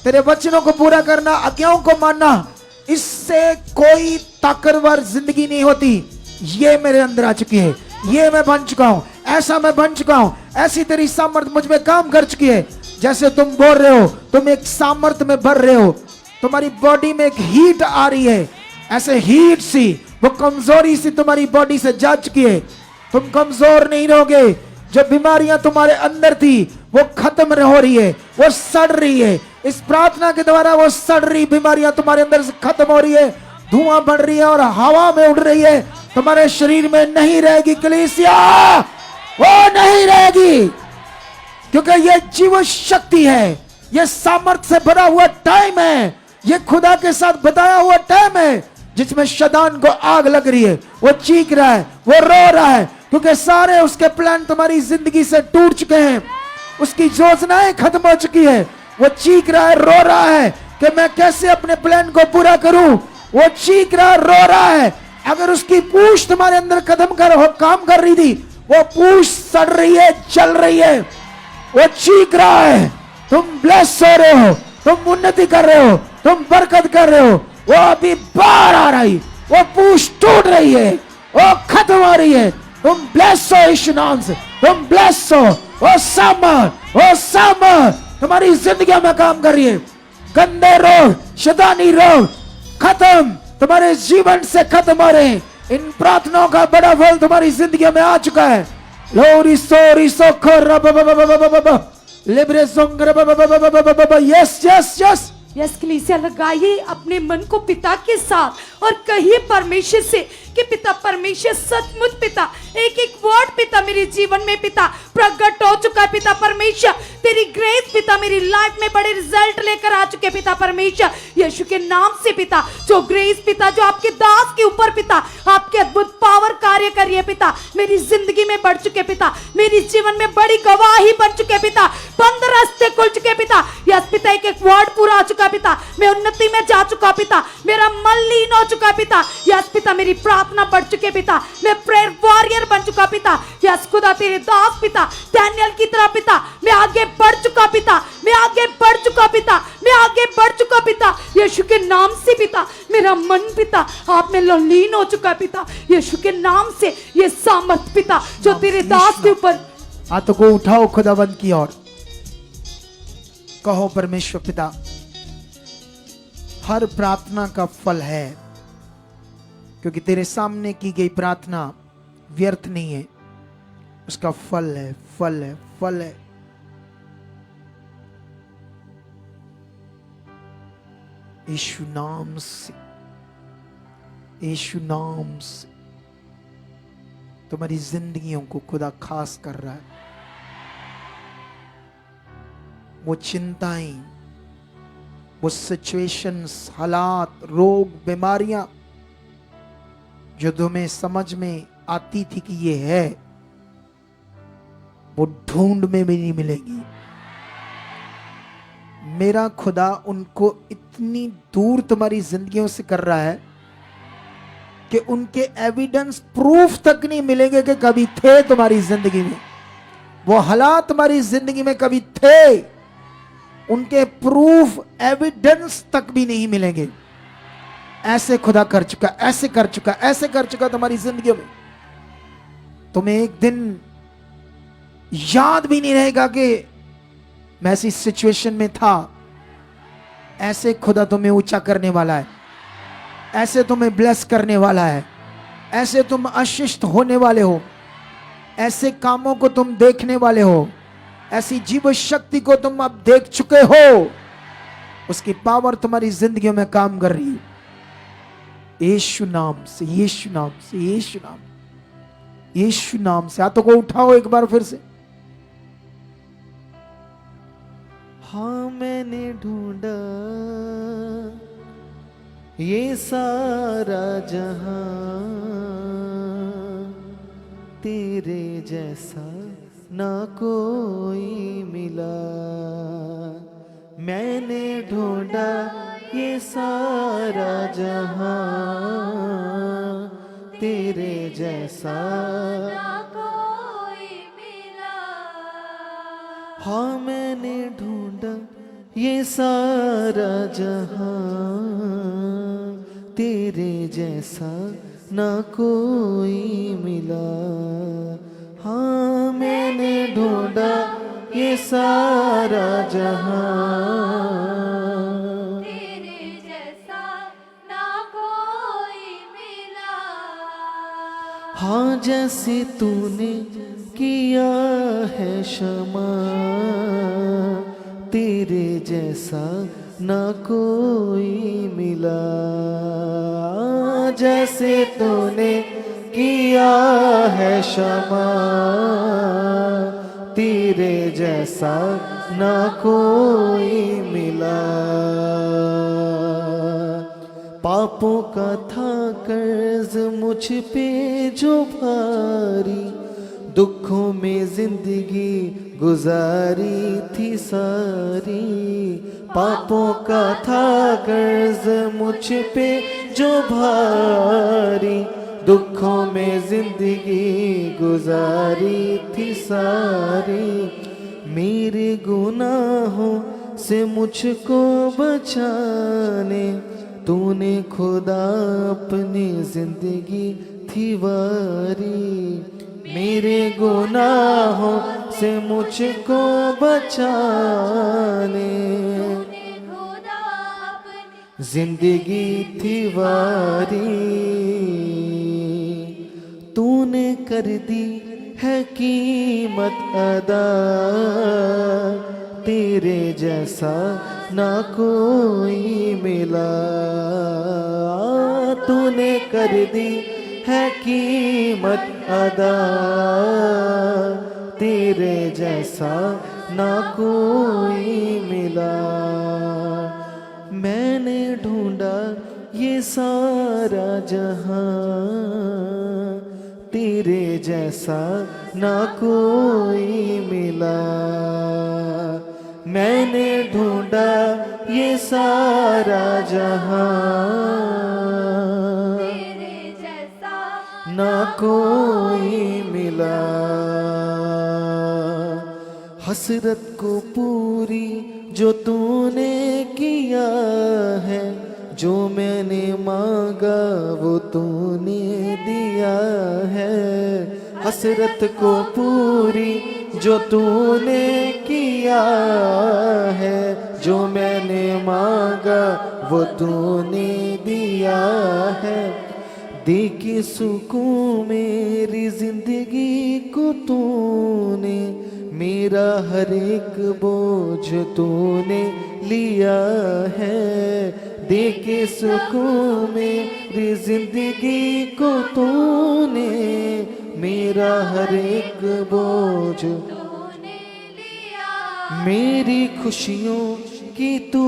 तेरे वचनों को पूरा करना, आज्ञाओं को मानना, इससे कोई ताकतवर जिंदगी नहीं होती। ये मेरे अंदर आ चुकी है, ये मैं बन चुका हूं, ऐसा मैं बन चुका हूं, ऐसी तेरी सामर्थ मुझ में काम कर चुकी है। जैसे तुम बोल रहे हो, तुम एक सामर्थ में भर रहे हो, तुम्हारी बॉडी में एक हीट आ रही है, ऐसे हीट सी, वो कमजोरी सी तुम्हारी बॉडी से जा चुकी है। तुम कमजोर नहीं रहोगे। जो बीमारियां तुम्हारे अंदर थी वो खत्म हो रही है, वो सड़ रही है। इस प्रार्थना के द्वारा वो सड़ रही बीमारियां तुम्हारे अंदर से खत्म हो रही है, धुआं बढ़ रही है और हवा में उड़ रही है, तुम्हारे शरीर में नहीं रहेगी। कलीसिया, वो नहीं रहेगी, क्योंकि ये जीव शक्ति है, ये सामर्थ से भरा हुआ टाइम है, ये खुदा के साथ बताया हुआ टाइम है, जिसमें शैतान को आग लग रही है, वो चीख रहा है, वो रो रहा है, क्योंकि सारे उसके प्लान तुम्हारी जिंदगी से टूट चुके हैं, उसकी योजनाएं खत्म हो चुकी है। वो चीख रहा है, रो रहा है कि मैं कैसे अपने प्लान को पूरा करूं। वो चीख रहा, रो रहा है। अगर उसकी पूंछ तुम्हारे अंदर काम कर रही थी, वो पूंछ सड़ रही है, जल रही है, वो चीख रहा है। तुम ब्लेस हो रहे हो, तुम उन्नति कर रहे हो, तुम बरकत कर रहे हो, वो अभी बाहर आ रही, वो पूंछ टूट रही है, वो खत्म हो रही है। तुम ब्लेस हो यीशु नाम से, तुम ब्लेस हो। वो सामर तुम्हारी जिंदगी में काम कर रही है। गंदे रोग, शैतानी रोग खत्म, तुम्हारे जीवन से खत्म हो रहे हैं। इन प्रार्थनाओं का बड़ा फल तुम्हारी जिंदगी में आ चुका है। लोरी सोरी सोखर लिब्रे सोंगर, यस यस यस यस कलीसिया, लगाइए अपने मन को पिता के साथ और कहिए परमेश्वर से कि पिता परमेश्वर, सचमुच पिता, एक एक वर्ड पिता मेरे जीवन में पिता प्रकट हो चुका है। पिता परमेश्वर, तेरी ग्रेस पिता मेरी लाइफ में बड़े रिजल्ट लेकर आ चुके पिता परमेश्वर, यीशु के नाम से पिता। जो ग्रेस पिता जो आपके दास के ऊपर पिता आपके अद्भुत पावर कार्य करिए पिता, मेरी जिंदगी में बढ़ चुके पिता, मेरी जीवन में बड़ी गवाही बन चुके पिता, बंद रास्ते खुल चुके पिता। यस पिता, एक एक वर्ड पूरा आ चुका पिता, मैं उन्नति में जा चुका पिता, मेरा मन लीन हो चुका पिता। यस पिता, मेरी प्रार्थना बढ़ चुके पिता, मैं प्रेयर वॉरियर बन चुका पिता। यस खुदा, तेरे दास पिता डैनियल की तरह पिता मैं आगे बढ़ चुका पिता, मैं आगे बढ़ चुका पिता, मैं आगे बढ़ चुका पिता। यीशु के नाम से पिता मेरा मन पिता आप में लीन हो चुका पिता। यीशु के नाम से ये सामर्थ पिता जो तेरे दास के ऊपर। हाथों को उठाओ खुदावंद की ओर, कहो परमेश्वर पिता, हर प्रार्थना का फल है, क्योंकि तेरे सामने की गई प्रार्थना व्यर्थ नहीं है, उसका फल है, फल है, फल है। यीशु नाम से, यीशु नाम से तुम्हारी जिंदगियों को खुदा खास कर रहा है। वो चिंताएं, वो सिचुएशंस, हालात, रोग, बीमारियां जो तुम्हें समझ में आती थी कि ये है, वो ढूंढ में भी नहीं मिलेगी। मेरा खुदा उनको इतनी दूर तुम्हारी जिंदगियों से कर रहा है कि उनके एविडेंस प्रूफ तक नहीं मिलेंगे कि कभी थे तुम्हारी जिंदगी में, वो हालात तुम्हारी जिंदगी में कभी थे, उनके प्रूफ एविडेंस तक भी नहीं मिलेंगे। ऐसे खुदा कर चुका, ऐसे कर चुका, ऐसे कर चुका तुम्हारी जिंदगी में। तुम्हें एक दिन याद भी नहीं रहेगा कि मैं ऐसी सिचुएशन में था। ऐसे खुदा तुम्हें ऊंचा करने वाला है, ऐसे तुम्हें ब्लेस करने वाला है, ऐसे तुम आशीषित होने वाले हो, ऐसे कामों को तुम देखने वाले हो, ऐसी जीव शक्ति को तुम अब देख चुके हो। उसकी पावर तुम्हारी जिंदगी में काम कर रही है। यीशु नाम से, यीशु नाम से, यीशु नाम, यीशु नाम से। हाथों को उठाओ एक बार फिर से। हाँ मैंने ढूंढा ये सारा जहां, तेरे जैसा ना कोई मिला। मैंने ढूंढा ये सारा जहां, तेरे जैसा ना कोई मिला। हाँ मैंने ढूंढा ये सारा जहां, तेरे जैसा ना कोई मिला। हाँ मैंने ढूंढा ये सारा जहां, तेरे जैसा ना कोई मिला। हाँ जैसे तूने किया है क्षमा, तेरे जैसा ना कोई मिला। जैसे तूने किया है क्षमा, तेरे जैसा ना कोई मिला। पापों का था कर्ज मुझ पे जो भारी, दुखों में जिंदगी गुजारी थी सारी। पापों का था कर्ज मुझ पे जो भारी, दुखों में जिंदगी गुजारी थी सारी। मेरे गुनाहों से मुझको बचाने, तूने खुदा अपनी जिंदगी थी वारी। मेरे गुनाहों से मुझको बचाने, खुदा अपनी जिंदगी थी वारी। तूने कर दी है कीमत अदा, तेरे जैसा ना कोई मिला। तूने कर दी है कीमत अदा, तेरे जैसा ना कोई मिला। मैंने ढूंढा ये सारा जहां, तेरे जैसा ना कोई मिला। मैंने ढूंढा ये सारा जहां, तेरे जैसा ना कोई मिला। हसरत को पूरी जो तूने किया है, जो मैंने मांगा वो तूने दिया है। हसरत को पूरी जो तूने किया है, जो मैंने मांगा वो तूने दिया है। दे के सुकून मेरी जिंदगी को तूने, मेरा हर एक बोझ तूने लिया है। दे के सुकून मेरी जिंदगी को तूने, मेरा हर एक बोझ तूने लिया। मेरी खुशियों की तू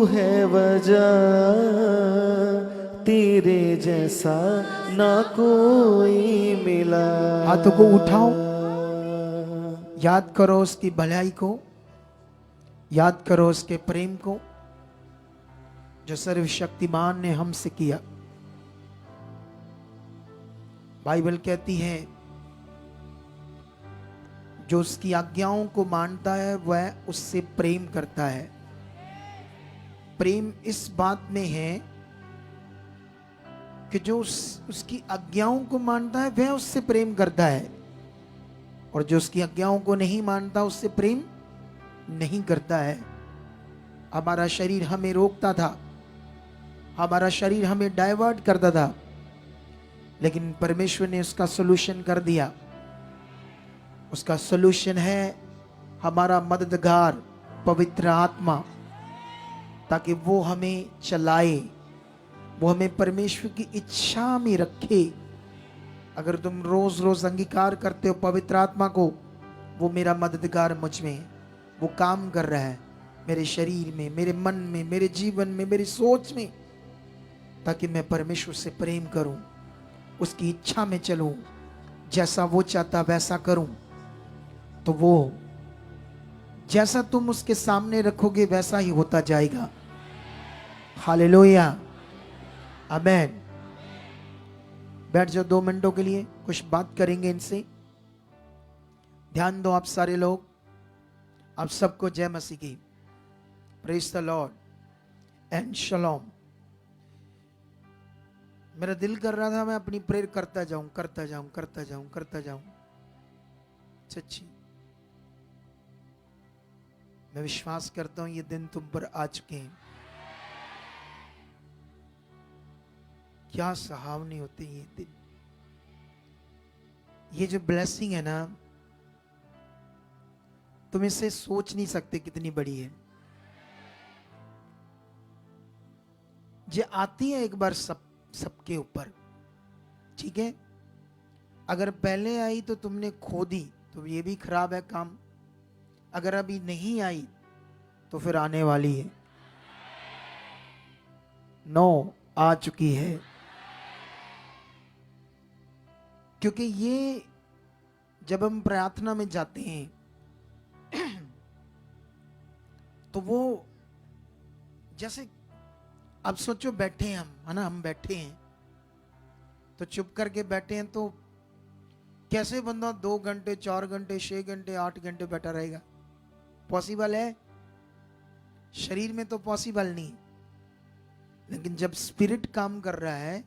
है वजह, तेरे जैसा ना कोई मिला। हाथों को उठाओ, याद करो उसकी भलाई को। याद करो उसके प्रेम को जो सर्वशक्तिमान ने हमसे किया। बाइबल कहती है जो उसकी आज्ञाओं को मानता है वह उससे प्रेम करता है। प्रेम इस बात में है कि जो उसकी आज्ञाओं को मानता है वह उससे प्रेम करता है, और जो उसकी आज्ञाओं को नहीं मानता उससे प्रेम नहीं करता है। हमारा शरीर हमें रोकता था, हमारा शरीर हमें डाइवर्ट करता था, लेकिन परमेश्वर ने उसका सॉल्यूशन कर दिया। उसका सॉल्यूशन है हमारा मददगार पवित्र आत्मा, ताकि वो हमें चलाए, वो हमें परमेश्वर की इच्छा में रखे। अगर तुम रोज रोज अंगीकार करते हो पवित्र आत्मा को, वो मेरा मददगार मुझ में है, वो काम कर रहा है मेरे शरीर में, मेरे मन में, मेरे जीवन में, मेरी सोच में, ताकि मैं परमेश्वर से प्रेम करूं, उसकी इच्छा में चलूं, जैसा वो चाहता वैसा करूं। तो वो जैसा तुम उसके सामने रखोगे वैसा ही होता जाएगा। हालेलुया, आमेन। बैठ जाओ 2 मिनटों के लिए, कुछ बात करेंगे इनसे। ध्यान दो आप सारे लोग, आप सबको जय मसीह की। Praise the lord and shalom. मेरा दिल कर रहा था मैं अपनी प्रेयर करता जाऊं, करता जाऊं, करता जाऊं, करता जाऊं। सच्ची मैं विश्वास करता हूं ये दिन तुम पर आ चुके हैं। क्या सुहावनी होते हैं ये दिन। ये जो ब्लेसिंग है ना, तुम इसे सोच नहीं सकते कितनी बड़ी है। ये आती है एक बार सबके ऊपर, ठीक है। अगर पहले आई तो तुमने खो दी तो ये भी खराब है काम। अगर अभी नहीं आई तो फिर आने वाली है। 9 आ चुकी है, क्योंकि ये जब हम प्रार्थना में जाते हैं तो वो जैसे अब सोचो बैठे हैं हम, है ना, हम बैठे हैं तो चुप करके बैठे हैं, तो कैसे बंदा 2 घंटे 4 घंटे 6 घंटे 8 घंटे बैठा रहेगा? पॉसिबल है? शरीर में तो पॉसिबल नहीं, लेकिन जब स्पिरिट काम कर रहा है,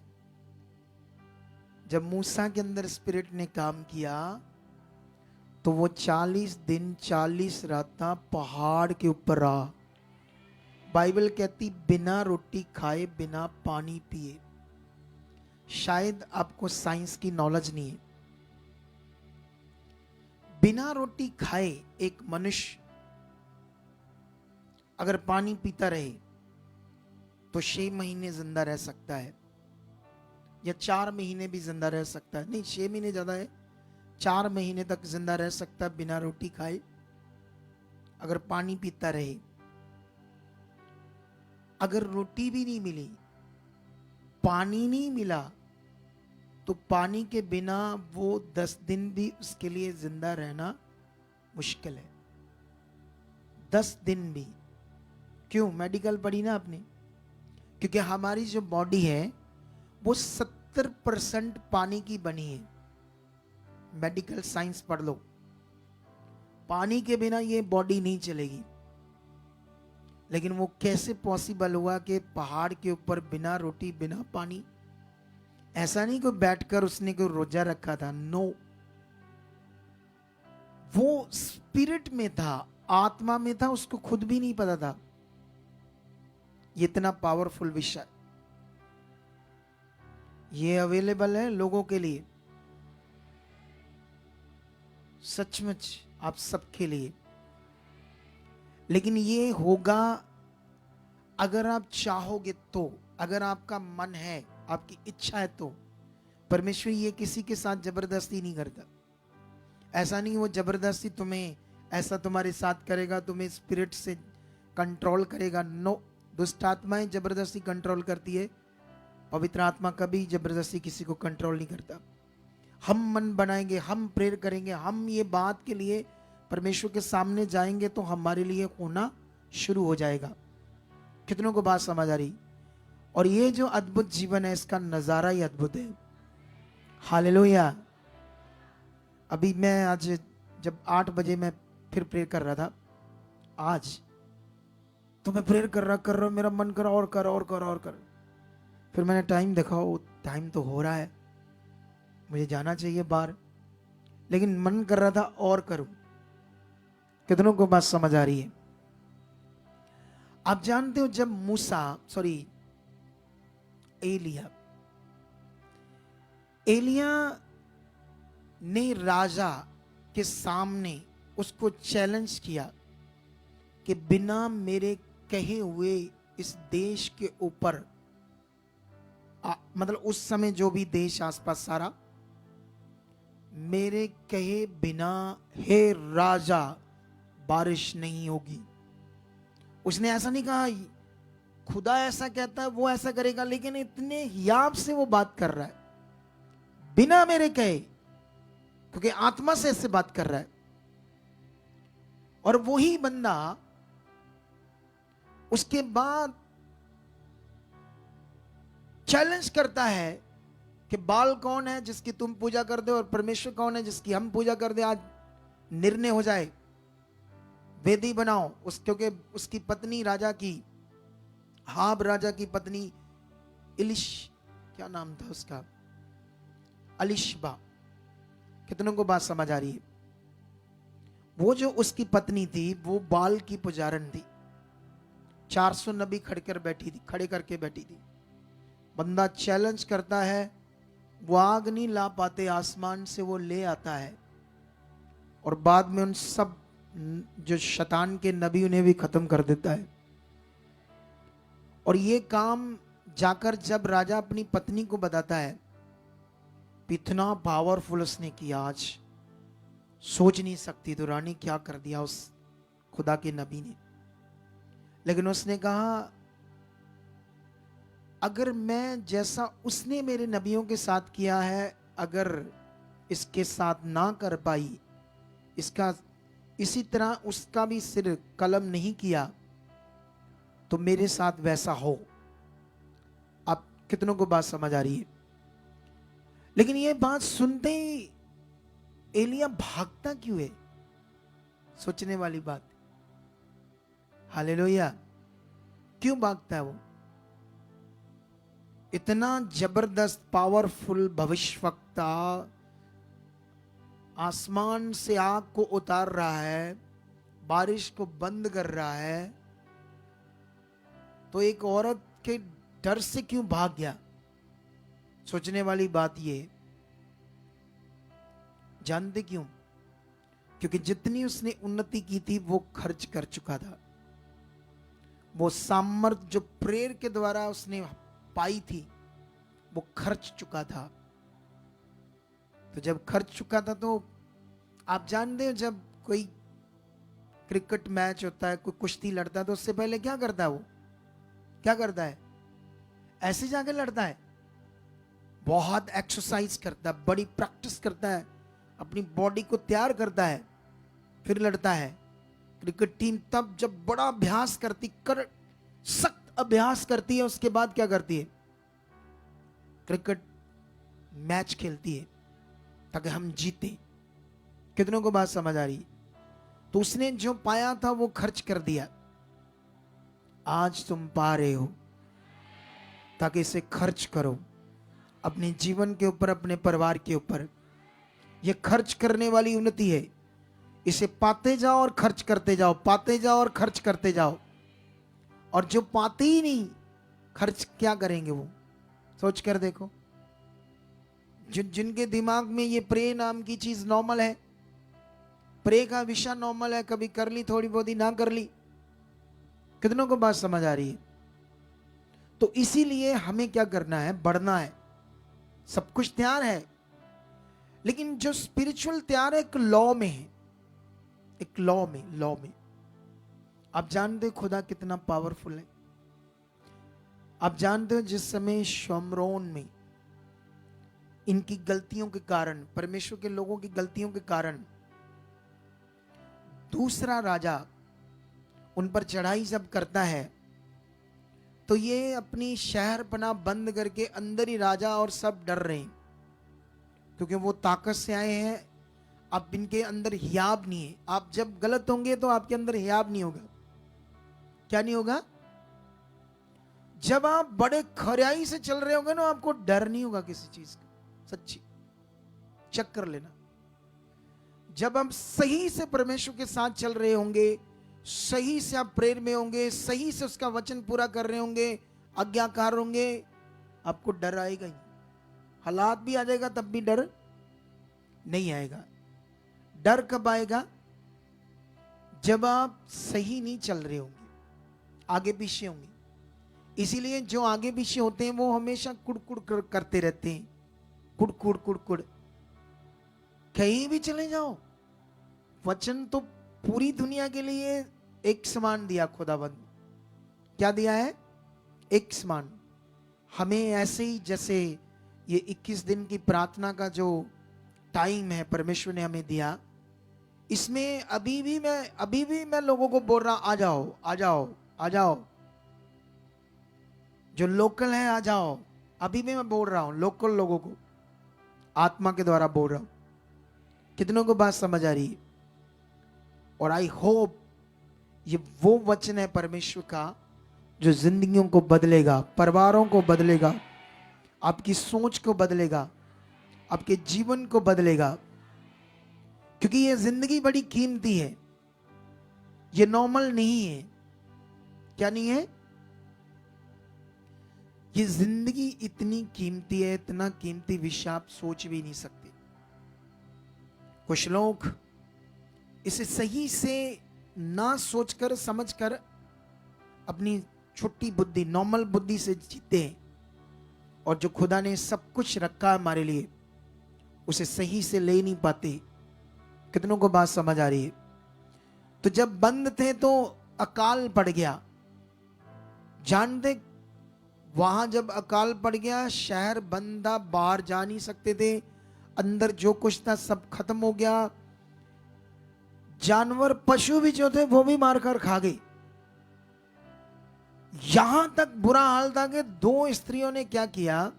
जब मूसा के अंदर स्पिरिट ने काम किया तो वो 40 दिन 40 रातां पहाड़ के ऊपर रहा। बाइबल कहती बिना रोटी खाए बिना पानी पिए। शायद आपको साइंस की नॉलेज नहीं है। बिना रोटी खाए एक मनुष्य अगर पानी पीता रहे तो 6 महीने जिंदा रह सकता है, या 4 महीने भी जिंदा रह सकता है। नहीं, 6 महीने ज्यादा है, 4 महीने तक जिंदा रह सकता है बिना रोटी खाए, अगर पानी पीता रहे। अगर रोटी भी नहीं मिली, पानी नहीं मिला, तो पानी के बिना वो 10 दिन भी उसके लिए जिंदा रहना मुश्किल है। 10 दिन भी। क्यों? मेडिकल पढ़ी ना आपने? क्योंकि हमारी जो बॉडी है वो 70% पानी की बनी है। मेडिकल साइंस पढ़ लो, पानी के बिना ये बॉडी नहीं चलेगी। लेकिन वो कैसे पॉसिबल हुआ कि पहाड़ के ऊपर बिना रोटी बिना पानी? ऐसा नहीं कोई बैठकर उसने कोई रोजा रखा था, नो। वो स्पिरिट में था, आत्मा में था, उसको खुद भी नहीं पता था। ये इतना पावरफुल विषय ये अवेलेबल है लोगों के लिए, सचमुच आप सबके लिए। लेकिन ये होगा अगर आप चाहोगे तो, अगर आपका मन है, आपकी इच्छा है तो। परमेश्वर ये किसी के साथ जबरदस्ती नहीं करता। ऐसा नहीं वो जबरदस्ती तुम्हें ऐसा तुम्हारे साथ करेगा, तुम्हें स्पिरिट से कंट्रोल करेगा, नो। दुष्ट आत्माएं जबरदस्ती कंट्रोल करती है, पवित्र आत्मा कभी जबरदस्ती किसी को कंट्रोल नहीं करता। हम मन बनाएंगे, हम प्रेयर करेंगे, हम ये बात के लिए परमेश्वर के सामने जाएंगे तो हमारे लिए होना शुरू हो जाएगा। कितनों को बात समझ आ रही? और ये जो अद्भुत जीवन है इसका नजारा ही अद्भुत है। हालेलुया। अभी मैं आज जब 8 बजे मैं फिर प्रेयर कर रहा था आज, तो मैं प्रेयर कर रहा मेरा मन कर और कर। फिर मैंने टाइम देखा, वो टाइम तो हो रहा है, मुझे जाना चाहिए बाहर, लेकिन मन कर रहा था और करूं। कितनों को बात समझ आ रही है? आप जानते हो जब एलिया ने राजा के सामने उसको चैलेंज किया कि बिना मेरे कहे हुए इस देश के ऊपर, मतलब उस समय जो भी देश आसपास सारा, मेरे कहे बिना हे राजा बारिश नहीं होगी। उसने ऐसा नहीं कहा खुदा ऐसा कहता है वो ऐसा करेगा, लेकिन इतने हियाब से वो बात कर रहा है बिना मेरे कहे, क्योंकि आत्मा से ऐसे बात कर रहा है। और वही बंदा उसके बाद चैलेंज करता है कि बाल कौन है जिसकी तुम पूजा कर दो और परमेश्वर कौन है जिसकी हम पूजा कर दे। आज निर्णय हो जाए, वेदी बनाओ। क्योंकि उसकी पत्नी राजा की, हाब राजा की पत्नी क्या नाम था उसका, अलिशबा। कितनों को बात समझ आ रही है? वो जो उसकी पत्नी थी वो बाल की पुजारन थी। 400 नबी खड़े करके बैठी थी। बंदा चैलेंज करता है, वो आग नहीं ला पाते, आसमान से वो ले आता है और बाद में उन सब जो शैतान के नबी उन्हें भी खत्म कर देता है। और ये काम जाकर जब राजा अपनी पत्नी को बताता है, इतना पावरफुल उसने किया, आज सोच नहीं सकती तो रानी क्या कर दिया उस खुदा के नबी ने। लेकिन उसने कहा अगर मैं जैसा उसने मेरे नबियों के साथ किया है अगर इसके साथ ना कर पाई, इसका इसी तरह उसका भी सिर कलम नहीं किया, तो मेरे साथ वैसा हो। आप कितनों को बात समझ आ रही है? लेकिन ये बात सुनते ही एलिया भागता क्यों है? सोचने वाली बात। हालेलुया। क्यों भागता है वो? इतना जबरदस्त पावरफुल भविष्यवक्ता आसमान से आग को उतार रहा है, बारिश को बंद कर रहा है, तो एक औरत के डर से क्यों भाग गया? सोचने वाली बात ये। जानते क्यों? क्योंकि जितनी उसने उन्नति की थी वो खर्च कर चुका था। वो सामर्थ जो प्रेयर के द्वारा उसने पाई थी वो खर्च चुका था। तो जब खर्च चुका था तो आप जानते हो जब कोई क्रिकेट मैच होता है, कोई कुश्ती लड़ता है, तो उससे पहले क्या करता है? वो क्या करता है? ऐसे जाके लड़ता है, बहुत एक्सरसाइज करता है, बड़ी प्रैक्टिस करता है, अपनी बॉडी को तैयार करता है, फिर लड़ता है। क्रिकेट टीम तब जब बड़ा अभ्यास करती, सख्त अभ्यास करती है, उसके बाद क्या करती है? क्रिकेट मैच खेलती है ताकि हम जीते। कितनों को बात समझ आ रही? तो उसने जो पाया था वो खर्च कर दिया। आज तुम पा रहे हो ताकि इसे खर्च करो अपने जीवन के ऊपर, अपने परिवार के ऊपर। ये खर्च करने वाली उन्नति है। इसे पाते जाओ और खर्च करते जाओ, पाते जाओ और खर्च करते जाओ। और जो पाते ही नहीं, खर्च क्या करेंगे वो? सोच कर देखो। जिनके दिमाग में ये प्रे नाम की चीज नॉर्मल है, प्रे का विषय नॉर्मल है, कभी कर ली थोड़ी बहुत ही, ना कर ली। कितनों को बात समझ आ रही है? तो इसीलिए हमें क्या करना है? बढ़ना है। सब कुछ तैयार है, लेकिन जो स्पिरिचुअल तैयार है एक लॉ में है, एक लॉ में। आप जानते हो खुदा कितना पावरफुल है? आप जानते हो जिस समय शमरोन में इनकी गलतियों के कारण, परमेश्वर के लोगों की गलतियों के कारण दूसरा राजा उन पर चढ़ाई जब करता है तो ये अपनी शहरपना बंद करके अंदर ही राजा और सब डर रहे हैं, क्योंकि वो ताकत से आए हैं। अब इनके अंदर हियाब नहीं है। आप जब गलत होंगे तो आपके अंदर हियाब नहीं होगा। क्या नहीं होगा? जब आप बड़े खराई से चल रहे होंगे ना, आपको डर नहीं होगा किसी चीज का। सच्ची चेक कर लेना। जब हम सही से परमेश्वर के साथ चल रहे होंगे, सही से आप प्रेयर में होंगे, सही से उसका वचन पूरा कर रहे होंगे, आज्ञाकार होंगे, आपको डर आएगा ही। हालात भी आ जाएगा तब भी डर नहीं आएगा। डर कब आएगा? जब आप सही नहीं चल रहे होंगे, आगे पीछे होंगे। इसीलिए जो आगे पीछे होते हैं वो हमेशा कुड़कुड़ करते रहते हैं। कुड़कुड़ कुड़कुड़। कहीं भी चले जाओ, वचन तो पूरी दुनिया के लिए एक समान दिया खुदाबंद। क्या दिया है? एक समान। हमें ऐसे ही जैसे ये 21 दिन की प्रार्थना का जो टाइम है परमेश्वर ने हमें दिया, इसमें अभी भी मैं लोगों को बोल रहा, आ जाओ आ जाओ आ जाओ। जो लोकल है आ जाओ। अभी भी मैं बोल रहा हूं लोकल लोगों को, आत्मा के द्वारा बोल रहा हूं। कितनों को बात समझ आ रही है? और आई होप ये वो वचन है परमेश्वर का जो जिंदगियों को बदलेगा, परिवारों को बदलेगा, आपकी सोच को बदलेगा, आपके जीवन को बदलेगा। क्योंकि ये जिंदगी बड़ी कीमती है, ये नॉर्मल नहीं है। क्या नहीं है? ये जिंदगी इतनी कीमती है, इतना कीमती विषय आप सोच भी नहीं सकते। कुछ लोग इसे सही से ना सोचकर समझकर अपनी छोटी बुद्धि, नॉर्मल बुद्धि से जीते हैं, और जो खुदा ने सब कुछ रखा हमारे लिए उसे सही से ले नहीं पाते। कितनों को बात समझ आ रही है? तो जब बंद थे तो अकाल पड़ गया। जानते, वहां जब अकाल पड़ गया, शहर बंदा, बाहर जा नहीं सकते थे, अंदर जो कुछ था सब खत्म हो गया। जानवर, पशु भी जो थे वो भी मारकर खा गए। यहां तक बुरा हाल था कि 2 स्त्रियों ने क्या किया,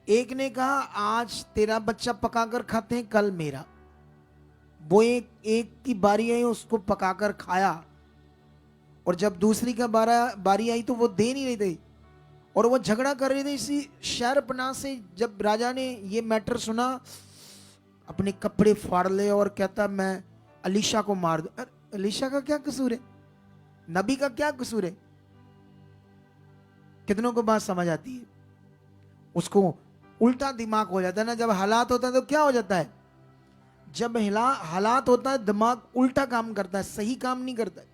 एक ने कहा आज तेरा बच्चा पकाकर खाते हैं, कल मेरा। वो एक की बारी आई, उसको पकाकर खाया, और जब दूसरी का बारी आई तो वो दे नहीं रही थी, और वो झगड़ा कर रही थी। इसी शहरपनाह से जब राजा ने ये मैटर सुना, अपने कपड़े फाड़ ले और कहता मैं अलीशा को मार दूं। अलीशा का क्या कसूर है? नबी का क्या कसूर है? कितनों को बात समझ आती है? उसको उल्टा दिमाग हो जाता है ना, जब हालात होता है तो क्या हो जाता है? जब हालात होता है दिमाग उल्टा काम करता है, सही काम नहीं करता है।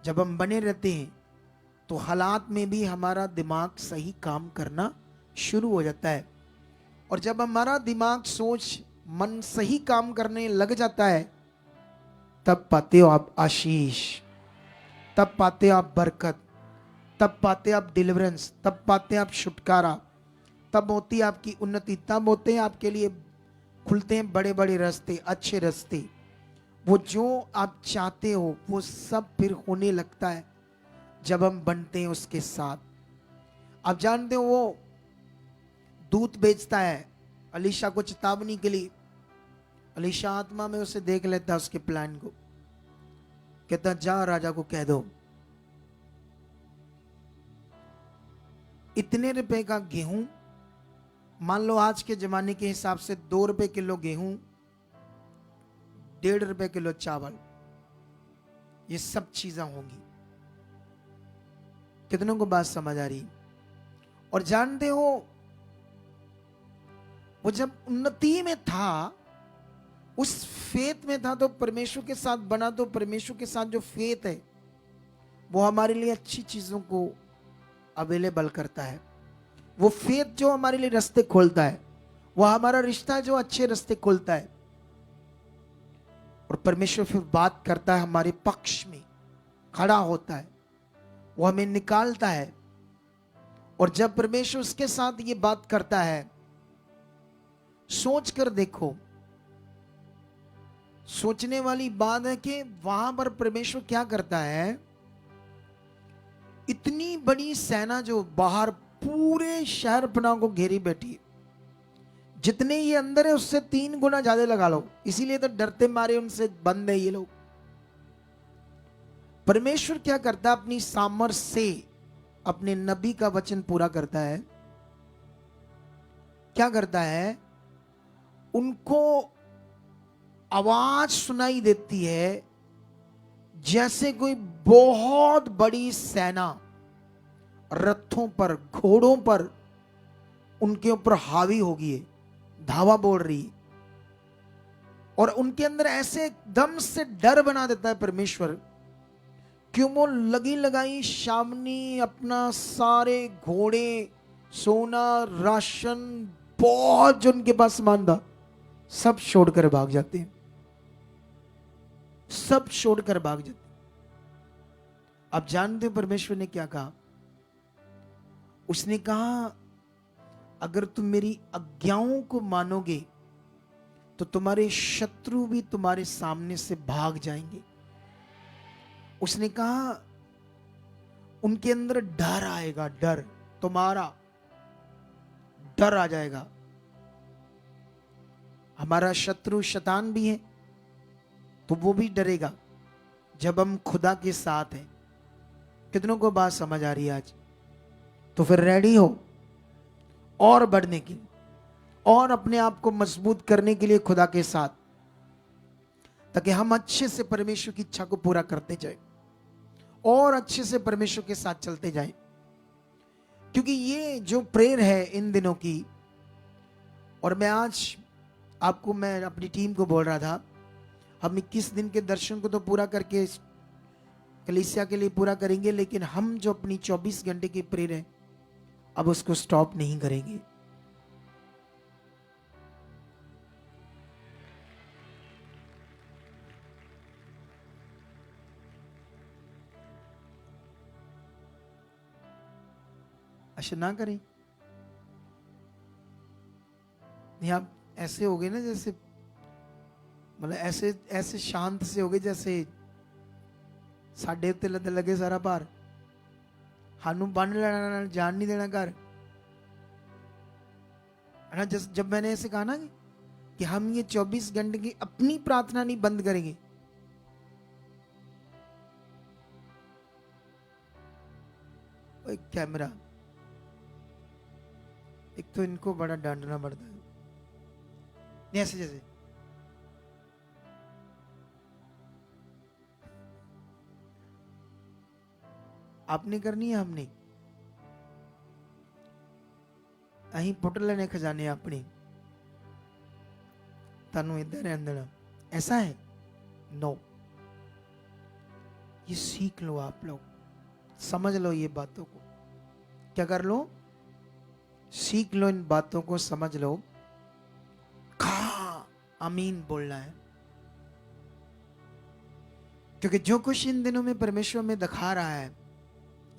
जब हम बने रहते हैं तो हालात में भी हमारा दिमाग सही काम करना शुरू हो जाता है, और जब हमारा दिमाग, सोच, मन सही काम करने लग जाता है, तब पाते हो आप आशीष, तब पाते हो आप बरकत, तब पाते आप डिलीवरेंस, तब पाते आप छुटकारा, तब होती आपकी उन्नति, तब होते हैं आपके लिए खुलते हैं बड़े बड़े रास्ते, अच्छे रास्ते। वो जो आप चाहते हो वो सब फिर होने लगता है जब हम बनते हैं उसके साथ। आप जानते हो वो दूत बेचता है अलीशा को चेतावनी के लिए। अलीशा आत्मा में उसे देख लेता है, उसके प्लान को, कहता जा राजा को कह दो इतने रुपए का गेहूं, मान लो आज के जमाने के हिसाब से 2 रुपए किलो गेहूं, 1.5 रुपए किलो चावल, ये सब चीजें होंगी। कितनों को बात समझ आ रही? और जानते हो वो जब उन्नति में था, उस फेथ में था, तो परमेश्वर के साथ बना, तो परमेश्वर के साथ जो फेथ है वो हमारे लिए अच्छी चीजों को अवेलेबल करता है। वो फेथ जो हमारे लिए रास्ते खोलता है, वो हमारा रिश्ता जो अच्छे रास्ते खोलता है, और परमेश्वर फिर बात करता है हमारे पक्ष में, खड़ा होता है, वो हमें निकालता है। और जब परमेश्वर उसके साथ ये बात करता है, सोच कर देखो, सोचने वाली बात है कि वहां पर परमेश्वर क्या करता है, इतनी बड़ी सेना जो बाहर पूरे शहर पनाह को घेरी बैठी है, जितने ये अंदर है उससे 3 गुना ज्यादा लगा लो, इसीलिए तो डरते मारे उनसे बंद है ये लोग। परमेश्वर क्या करता है, अपनी सामर्थ से अपने नबी का वचन पूरा करता है। क्या करता है, उनको आवाज सुनाई देती है जैसे कोई बहुत बड़ी सेना रथों पर, घोड़ों पर उनके ऊपर हावी होगी है, धावा बोल रही है। और उनके अंदर ऐसे एकदम से डर बना देता है परमेश्वर, क्यों वो लगी लगाई शामनी अपना सारे घोड़े, सोना, राशन, बहुत जो उनके पास सामान था सब छोड़कर भाग जाते हैं, सब छोड़कर भाग जाते। आप जानते हो परमेश्वर ने क्या कहा? उसने कहा अगर तुम मेरी आज्ञाओं को मानोगे तो तुम्हारे शत्रु भी तुम्हारे सामने से भाग जाएंगे। उसने कहा उनके अंदर डर आएगा, डर, तुम्हारा डर आ जाएगा। हमारा शत्रु शैतान भी है तो वो भी डरेगा जब हम खुदा के साथ हैं। कितनों को बात समझ आ रही है आज? तो फिर रेडी हो और बढ़ने की, और अपने आप को मजबूत करने के लिए खुदा के साथ, ताकि हम अच्छे से परमेश्वर की इच्छा को पूरा करते जाए और अच्छे से परमेश्वर के साथ चलते जाएं। क्योंकि ये जो प्रेयर है इन दिनों की, और मैं आज आपको, मैं अपनी टीम को बोल रहा था, हम 21 दिन के दर्शन को तो पूरा करके कलीसिया के लिए पूरा करेंगे, लेकिन हम जो अपनी 24 घंटे की प्रेयर है अब उसको स्टॉप नहीं करेंगे। अच्छा ना करें। नहीं, आप ऐसे हो गए ना, जैसे मतलब ऐसे ऐसे शांत से हो गए जैसे साढ़े उत्ते लगे सारा भार, हानू बन लेना, जान नहीं देना घर है ना। जब मैंने ऐसे कहा ना कि हम ये 24 घंटे की अपनी प्रार्थना नहीं बंद करेंगे, एक कैमरा, एक तो इनको बड़ा डांटना पड़ता है, नहीं ऐसे जैसे आपने करनी है, हमने अही पुट लेने खजाने अपने, तनु इधर रहने देना, ऐसा है? नो, ये सीख लो, आप लोग समझ लो ये बातों को। क्या कर लो? सीख लो, इन बातों को समझ लो। कहा आमीन बोलना है, क्योंकि जो कुछ इन दिनों में परमेश्वर में दिखा रहा है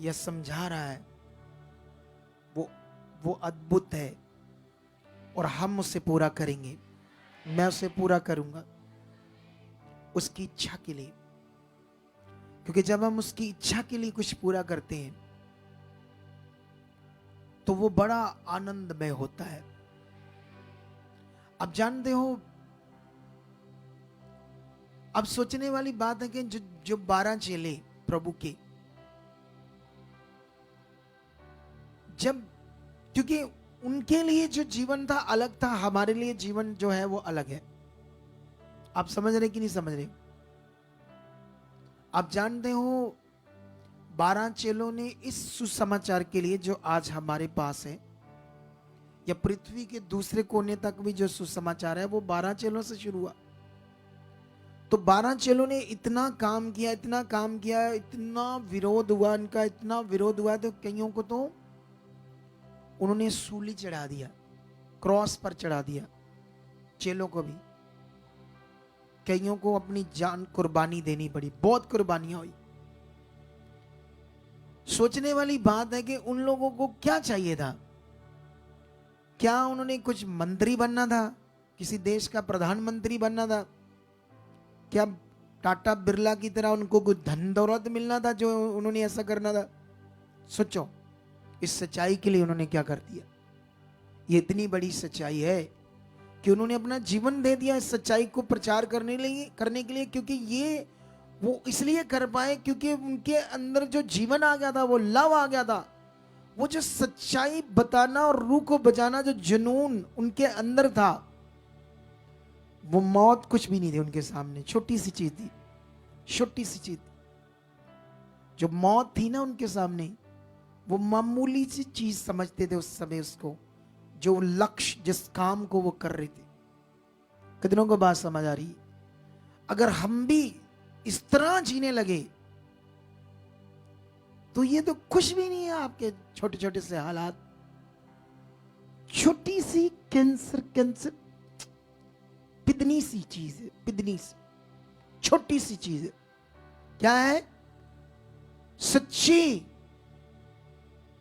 या समझा रहा है वो अद्भुत है, और हम उसे पूरा करेंगे। मैं उसे पूरा करूंगा उसकी इच्छा के लिए, क्योंकि जब हम उसकी इच्छा के लिए कुछ पूरा करते हैं तो वो बड़ा आनंदमय होता है। आप जानते हो, अब सोचने वाली बात है कि जो 12 चेले प्रभु के, जब, क्योंकि उनके लिए जो जीवन था अलग था, हमारे लिए जीवन जो है वो अलग है। आप समझ रहे कि नहीं समझ रहे? आप जानते हो 12 चेलों ने इस सुसमाचार के लिए जो आज हमारे पास है, या पृथ्वी के दूसरे कोने तक भी जो सुसमाचार है वो 12 चेलों से शुरू हुआ। तो 12 चेलों ने इतना काम किया, इतना काम किया, इतना विरोध हुआ इनका, इतना विरोध हुआ, तो कईयों को तो उन्होंने सूली चढ़ा दिया, क्रॉस पर चढ़ा दिया, चेलों को भी, कईयों को अपनी जान कुर्बानी देनी पड़ी, बहुत कुर्बानियां हुई। सोचने वाली बात है कि उन लोगों को क्या चाहिए था? क्या उन्होंने कुछ मंत्री बनना था, किसी देश का प्रधानमंत्री बनना था? क्या टाटा बिरला की तरह उनको कोई धन दौलत मिलना था जो उन्होंने ऐसा करना था? सोचो इस सच्चाई के लिए उन्होंने क्या कर दिया। ये इतनी बड़ी सच्चाई है कि उन्होंने अपना जीवन दे दिया इस सच्चाई को प्रचार करने के लिए, क्योंकि ये वो इसलिए कर पाए क्योंकि उनके अंदर जो जीवन आ गया था, वो लव आ गया था, वो जो सच्चाई बताना और रूह को बचाना जो जुनून उनके अंदर था, वो मौत कुछ भी नहीं थी उनके सामने। छोटी सी चीज थी, छोटी सी चीज। जो मौत थी ना उनके सामने, वो मामूली सी चीज समझते थे उस समय उसको, जो लक्ष्य जिस काम को वो कर रहे थे। कितनों को बात समझ आ रही है? अगर हम भी इस तरह जीने लगे तो ये तो कुछ भी नहीं है आपके छोटे छोटे से हालात। छोटी सी कैंसर पिदनी सी चीज है, पिदनी सी छोटी सी चीज है। क्या है? सच्ची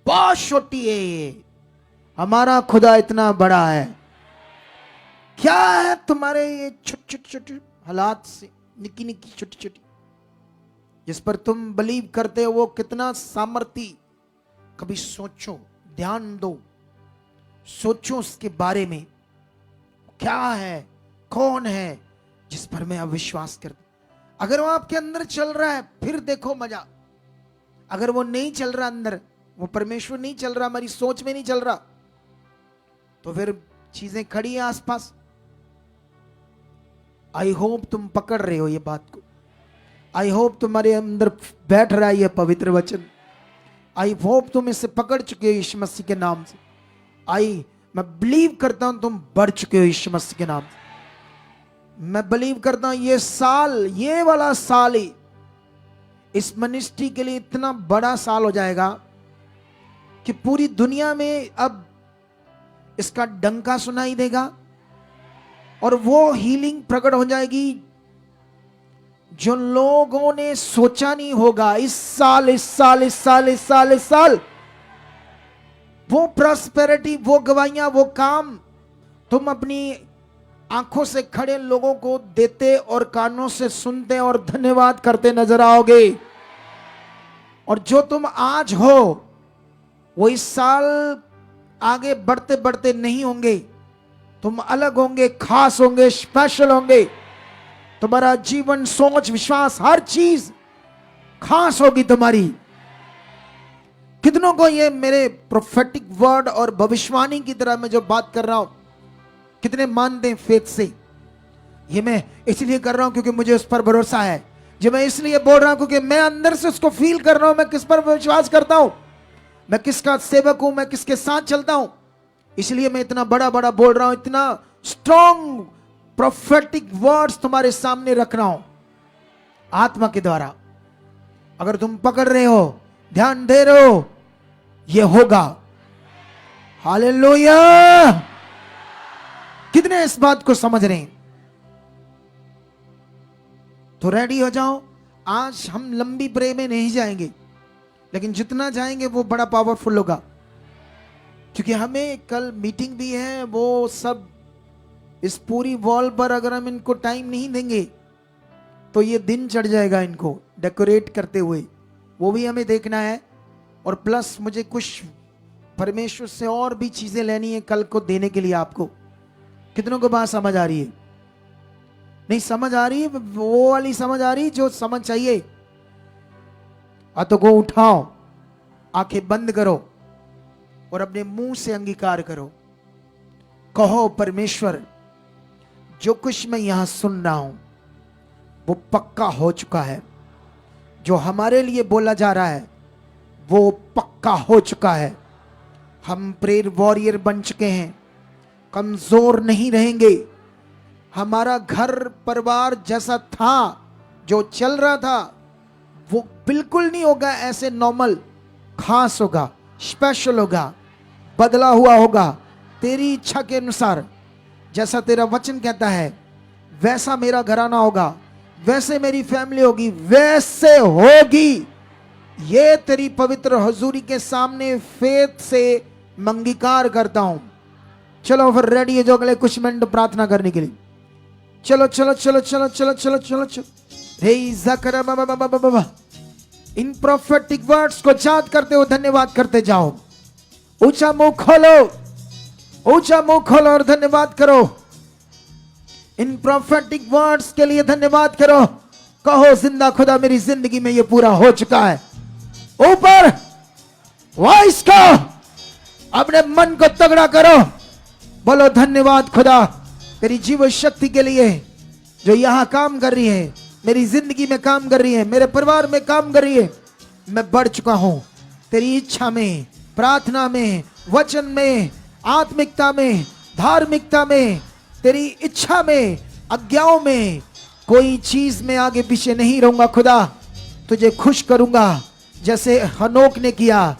बहुत छोटी है ये। हमारा खुदा इतना बड़ा है। क्या है तुम्हारे ये छोटे छोटे हालात से, निकी निकी छोटी छोटी, जिस पर तुम बिलीव करते हो वो कितना सामर्थी। कभी सोचो, ध्यान दो, सोचो उसके बारे में। क्या है, कौन है जिस पर मैं अविश्वास करता? अगर वो आपके अंदर चल रहा है फिर देखो मजा। अगर वो नहीं चल रहा अंदर, वो परमेश्वर नहीं चल रहा, हमारी सोच में नहीं चल रहा, तो फिर चीजें खड़ी हैं आसपास। आई होप तुम पकड़ रहे हो ये बात को। आई होप तुम्हारे अंदर बैठ रहा है ये पवित्र वचन। आई होप तुम इसे पकड़ चुके हो यीशु मसीह के नाम से। मैं बिलीव करता हूं तुम बढ़ चुके हो यीशु मसीह के नाम से। मैं बिलीव करता हूं ये साल, ये वाला साल ही इस मिनिस्ट्री के लिए इतना बड़ा साल हो जाएगा कि पूरी दुनिया में अब इसका डंका सुनाई देगा और वो हीलिंग प्रकट हो जाएगी जो लोगों ने सोचा नहीं होगा। इस साल वो प्रॉस्पेरिटी, वो गवाहियां, वो काम तुम अपनी आंखों से खड़े लोगों को देते और कानों से सुनते और धन्यवाद करते नजर आओगे। और जो तुम आज हो वो इस साल आगे बढ़ते बढ़ते नहीं होंगे। तुम अलग होंगे, खास होंगे, स्पेशल होंगे। तुम्हारा जीवन, सोच, विश्वास, हर चीज खास होगी तुम्हारी। कितनों को ये मेरे प्रोफेटिक वर्ड और भविष्यवाणी की तरह मैं जो बात कर रहा हूं, कितने मानते हैं फेथ से? ये मैं इसलिए कर रहा हूं क्योंकि मुझे उस पर भरोसा है। जो मैं इसलिए बोल रहा हूं क्योंकि मैं अंदर से उसको फील कर रहा हूं। मैं किस पर विश्वास करता हूं, मैं किसका सेवक हूं, मैं किसके साथ चलता हूं। इसलिए मैं इतना बड़ा बड़ा बोल रहा हूं, इतना स्ट्रॉन्ग प्रोफेटिक वर्ड्स तुम्हारे सामने रख रहा हूं आत्मा के द्वारा। अगर तुम पकड़ रहे हो, ध्यान दे रहे हो, ये होगा। हालेलुया! कितने इस बात को समझ रहे हैं? तो रेडी हो जाओ। आज हम लंबी प्रे में नहीं जाएंगे, लेकिन जितना जाएंगे वो बड़ा पावरफुल होगा, क्योंकि हमें कल मीटिंग भी है। वो सब इस पूरी वॉल पर अगर हम इनको टाइम नहीं देंगे तो ये दिन चढ़ जाएगा इनको डेकोरेट करते हुए। वो भी हमें देखना है। और प्लस मुझे कुछ परमेश्वर से और भी चीजें लेनी है कल को देने के लिए आपको। कितनों को बात समझ आ रही है? नहीं समझ आ रही है? वो वाली समझ आ रही जो समझ चाहिए। हाथों को उठाओ, आंखें बंद करो और अपने मुंह से अंगीकार करो। कहो, परमेश्वर जो कुछ मैं यहां सुन रहा हूं वो पक्का हो चुका है। जो हमारे लिए बोला जा रहा है वो पक्का हो चुका है। हम प्रेयर वॉरियर बन चुके हैं, कमजोर नहीं रहेंगे। हमारा घर परिवार जैसा था, जो चल रहा था, वो बिल्कुल नहीं होगा ऐसे नॉर्मल। खास होगा, स्पेशल होगा, बदला हुआ होगा तेरी इच्छा के अनुसार। जैसा तेरा वचन कहता है वैसा मेरा घराना होगा, वैसे मेरी फैमिली होगी, वैसे होगी। ये तेरी पवित्र हुजूरी के सामने फेथ से मंगीकार करता हूं। चलो फिर रेडी है जो अगले कुछ मिनट प्रार्थना करने के लिए। चलो चलो चलो चलो चलो चलो चलो चलो रे ज़करा बाबा। इन प्रोफेटिक वर्ड्स को याद करते हो, धन्यवाद करते जाओ। ऊंचा मुंह खोलो, ऊंचा मुंह खोलो और धन्यवाद करो। इन प्रोफेटिक वर्ड्स के लिए धन्यवाद करो। कहो जिंदा खुदा मेरी जिंदगी में ये पूरा हो चुका है। ऊपर वॉइस को, अपने मन को तगड़ा करो, बोलो धन्यवाद खुदा तेरी जीवन शक्ति के लिए जो यहां काम कर रही है, मेरी जिंदगी में काम कर रही है, मेरे परिवार में काम कर रही है। मैं बढ़ चुका हूं तेरी इच्छा में, प्रार्थना में, वचन में, आत्मिकता में, धार्मिकता में, तेरी इच्छा में, आज्ञाओं में। कोई चीज में आगे पीछे नहीं रहूंगा खुदा, तुझे खुश करूंगा जैसे हनोक ने किया,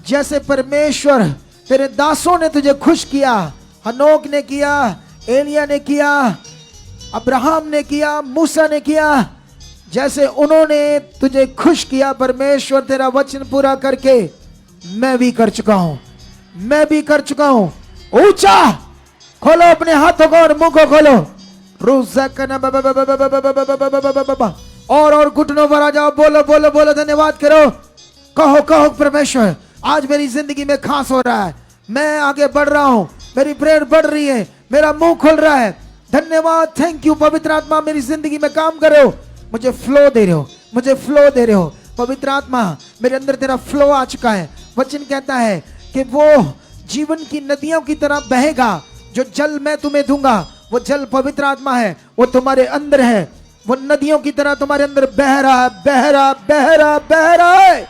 जैसे परमेश्वर तेरे दासों ने तुझे खुश किया। हनोक ने किया, एलिया ने किया, अब्राहम ने किया, मूसा ने किया, जैसे उन्होंने तुझे खुश किया परमेश्वर तेरा वचन पूरा करके, मैं भी कर चुका हूं, मैं भी कर चुका हूं। ऊंचा खोलो अपने हाथों को और मुंह को खोलो। और घुटनों पर आ जाओ, बोलो बोलो बोलो, धन्यवाद करो। कहो कहो परमेश्वर आज मेरी जिंदगी में खास हो रहा है, मैं आगे बढ़ रहा हूं, मेरी प्रेयर बढ़ रही है, मेरा मुंह खुल रहा है। धन्यवाद, थैंक यू पवित्र आत्मा, मेरी जिंदगी में काम कर रहे हो, मुझे फ्लो दे रहे हो, मुझे फ्लो दे रहे हो। पवित्र आत्मा मेरे अंदर तेरा फ्लो आ चुका है। वचन कहता है कि वो जीवन की नदियों की तरह बहेगा। जो जल मैं तुम्हें दूंगा वो जल पवित्र आत्मा है, वो तुम्हारे अंदर है, वो नदियों की तरह तुम्हारे अंदर बह रहा है, बह रहा बह रहा बह रहा है।